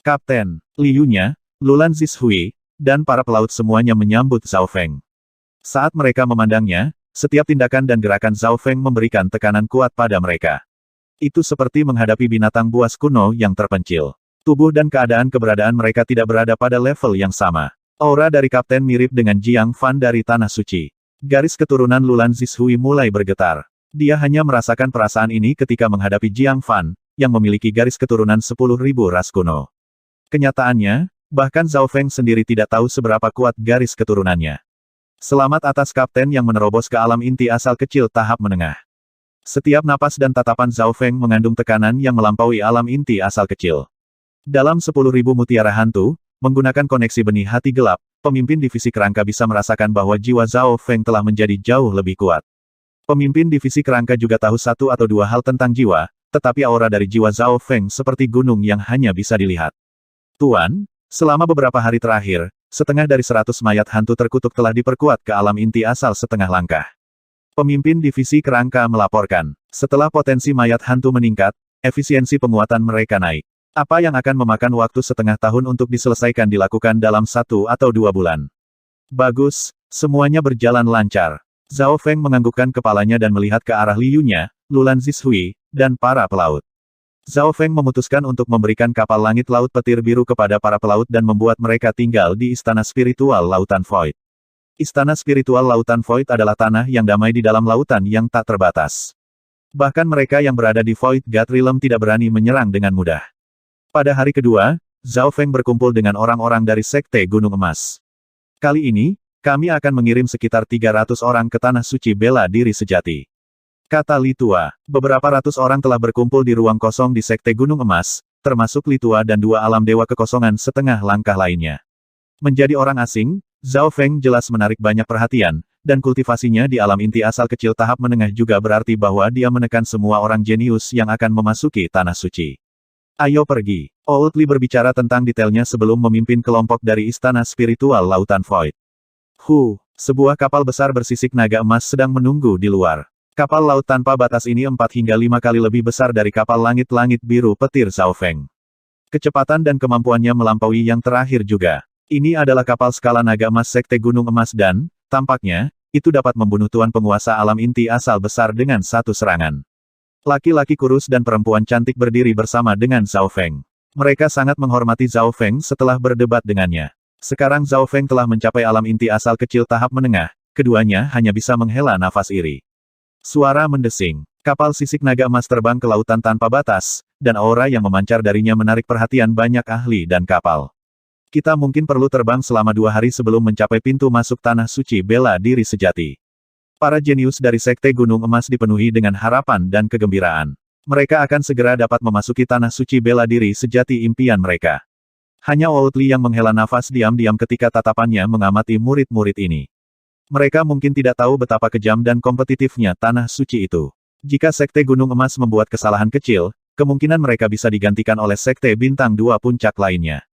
Kapten Liu-nya, Lulan Zishui, dan para pelaut semuanya menyambut Zhao Feng. Saat mereka memandangnya, setiap tindakan dan gerakan Zhao Feng memberikan tekanan kuat pada mereka. Itu seperti menghadapi binatang buas kuno yang terpencil. Tubuh dan keadaan keberadaan mereka tidak berada pada level yang sama. Aura dari Kapten mirip dengan Jiang Fan dari Tanah Suci. Garis keturunan Lulan Zishui mulai bergetar. Dia hanya merasakan perasaan ini ketika menghadapi Jiang Fan, yang memiliki garis keturunan 10.000 ras kuno. Kenyataannya, bahkan Zhao Feng sendiri tidak tahu seberapa kuat garis keturunannya. Selamat atas Kapten yang menerobos ke alam inti asal kecil tahap menengah. Setiap napas dan tatapan Zhao Feng mengandung tekanan yang melampaui alam inti asal kecil. Dalam 10.000 mutiara hantu, menggunakan koneksi benih hati gelap, pemimpin divisi kerangka bisa merasakan bahwa jiwa Zhao Feng telah menjadi jauh lebih kuat. Pemimpin divisi kerangka juga tahu satu atau dua hal tentang jiwa, tetapi aura dari jiwa Zhao Feng seperti gunung yang hanya bisa dilihat. Tuan, selama beberapa hari terakhir, setengah dari 100 mayat hantu terkutuk telah diperkuat ke alam inti asal setengah langkah. Pemimpin divisi kerangka melaporkan, setelah potensi mayat hantu meningkat, efisiensi penguatan mereka naik. Apa yang akan memakan waktu setengah tahun untuk diselesaikan dilakukan dalam 1 atau 2 bulan. Bagus, semuanya berjalan lancar. Zhao Feng menganggukkan kepalanya dan melihat ke arah Liu-nya, Lulan Zishui, dan para pelaut. Zhao Feng memutuskan untuk memberikan kapal langit laut petir biru kepada para pelaut dan membuat mereka tinggal di Istana Spiritual Lautan Void. Istana Spiritual Lautan Void adalah tanah yang damai di dalam lautan yang tak terbatas. Bahkan mereka yang berada di Void God Realm tidak berani menyerang dengan mudah. Pada hari kedua, Zhao Feng berkumpul dengan orang-orang dari Sekte Gunung Emas. Kali ini, kami akan mengirim sekitar 300 orang ke Tanah Suci Bela Diri Sejati. Kata Li Tua, beberapa ratus orang telah berkumpul di ruang kosong di Sekte Gunung Emas, termasuk Li Tua dan 2 alam dewa kekosongan setengah langkah lainnya. Menjadi orang asing, Zhao Feng jelas menarik banyak perhatian, dan kultivasinya di alam inti asal kecil tahap menengah juga berarti bahwa dia menekan semua orang jenius yang akan memasuki Tanah Suci. Ayo pergi. Old Li berbicara tentang detailnya sebelum memimpin kelompok dari Istana Spiritual Lautan Void. Sebuah kapal besar bersisik naga emas sedang menunggu di luar. Kapal laut tanpa batas ini 4 hingga 5 kali lebih besar dari kapal langit-langit biru petir Zhao Feng. Kecepatan dan kemampuannya melampaui yang terakhir juga. Ini adalah kapal skala naga emas Sekte Gunung Emas dan, tampaknya, itu dapat membunuh tuan penguasa alam inti asal besar dengan satu serangan. Laki-laki kurus dan perempuan cantik berdiri bersama dengan Zhao Feng. Mereka sangat menghormati Zhao Feng setelah berdebat dengannya. Sekarang Zhao Feng telah mencapai alam inti asal kecil tahap menengah, keduanya hanya bisa menghela nafas iri. Suara mendesing. Kapal sisik naga emas terbang ke lautan tanpa batas, dan aura yang memancar darinya menarik perhatian banyak ahli dan kapal. Kita mungkin perlu terbang selama 2 hari sebelum mencapai pintu masuk Tanah Suci Bela Diri Sejati. Para jenius dari Sekte Gunung Emas dipenuhi dengan harapan dan kegembiraan. Mereka akan segera dapat memasuki Tanah Suci Bela Diri Sejati impian mereka. Hanya Old Li yang menghela nafas diam-diam ketika tatapannya mengamati murid-murid ini. Mereka mungkin tidak tahu betapa kejam dan kompetitifnya Tanah Suci itu. Jika Sekte Gunung Emas membuat kesalahan kecil, kemungkinan mereka bisa digantikan oleh Sekte Bintang 2 puncak lainnya.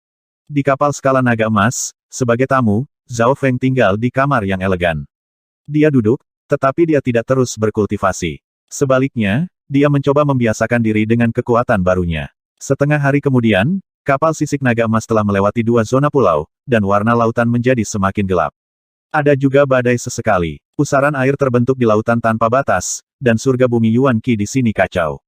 Di kapal skala naga emas, sebagai tamu, Zhao Feng tinggal di kamar yang elegan. Dia duduk, tetapi dia tidak terus berkultivasi. Sebaliknya, dia mencoba membiasakan diri dengan kekuatan barunya. Setengah hari kemudian, kapal sisik naga emas telah melewati 2 zona pulau, dan warna lautan menjadi semakin gelap. Ada juga badai sesekali. Pusaran air terbentuk di lautan tanpa batas, dan surga bumi Yuan Qi di sini kacau.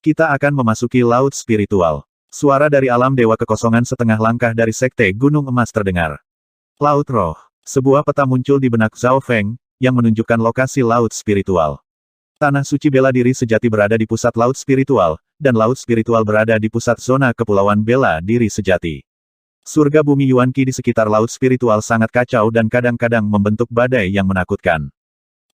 Kita akan memasuki laut spiritual. Suara dari alam dewa kekosongan setengah langkah dari Sekte Gunung Emas terdengar. Laut Roh. Sebuah peta muncul di benak Zhao Feng, yang menunjukkan lokasi laut spiritual. Tanah suci bela diri sejati berada di pusat laut spiritual, dan laut spiritual berada di pusat zona kepulauan bela diri sejati. Surga bumi Yuan Qi di sekitar laut spiritual sangat kacau dan kadang-kadang membentuk badai yang menakutkan.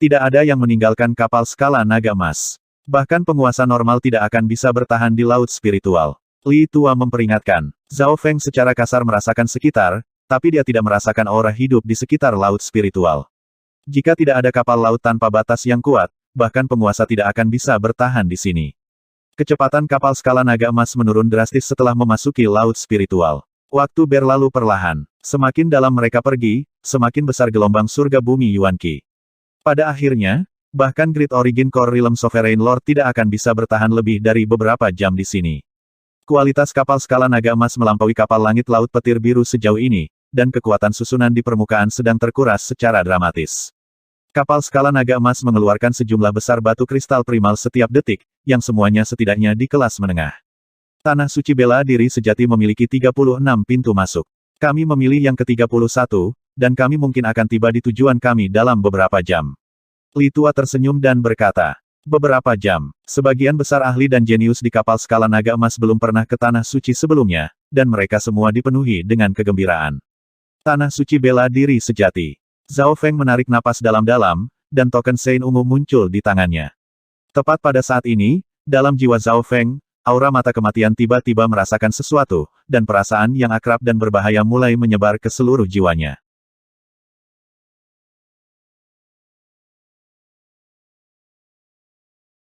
Tidak ada yang meninggalkan kapal skala naga emas. Bahkan penguasa normal tidak akan bisa bertahan di laut spiritual. Li Tua memperingatkan. Zhao Feng secara kasar merasakan sekitar, tapi dia tidak merasakan aura hidup di sekitar laut spiritual. Jika tidak ada kapal laut tanpa batas yang kuat, bahkan penguasa tidak akan bisa bertahan di sini. Kecepatan kapal skala naga emas menurun drastis setelah memasuki laut spiritual. Waktu berlalu perlahan. Semakin dalam mereka pergi, semakin besar gelombang surga bumi Yuan Qi. Pada akhirnya, bahkan Great Origin Core Realm Sovereign Lord tidak akan bisa bertahan lebih dari beberapa jam di sini. Kualitas kapal skala naga emas melampaui kapal langit laut petir biru sejauh ini, dan kekuatan susunan di permukaan sedang terkuras secara dramatis. Kapal skala naga emas mengeluarkan sejumlah besar batu kristal primal setiap detik, yang semuanya setidaknya di kelas menengah. Tanah suci bela diri sejati memiliki 36 pintu masuk. Kami memilih yang ke-31, dan kami mungkin akan tiba di tujuan kami dalam beberapa jam. Li Tua tersenyum dan berkata, beberapa jam. Sebagian besar ahli dan jenius di kapal skala naga emas belum pernah ke tanah suci sebelumnya, dan mereka semua dipenuhi dengan kegembiraan. Tanah suci bela diri sejati. Zhao Feng menarik napas dalam-dalam, dan token Sein ungu muncul di tangannya. Tepat pada saat ini, dalam jiwa Zhao Feng, aura mata kematian tiba-tiba merasakan sesuatu, dan perasaan yang akrab dan berbahaya mulai menyebar ke seluruh jiwanya.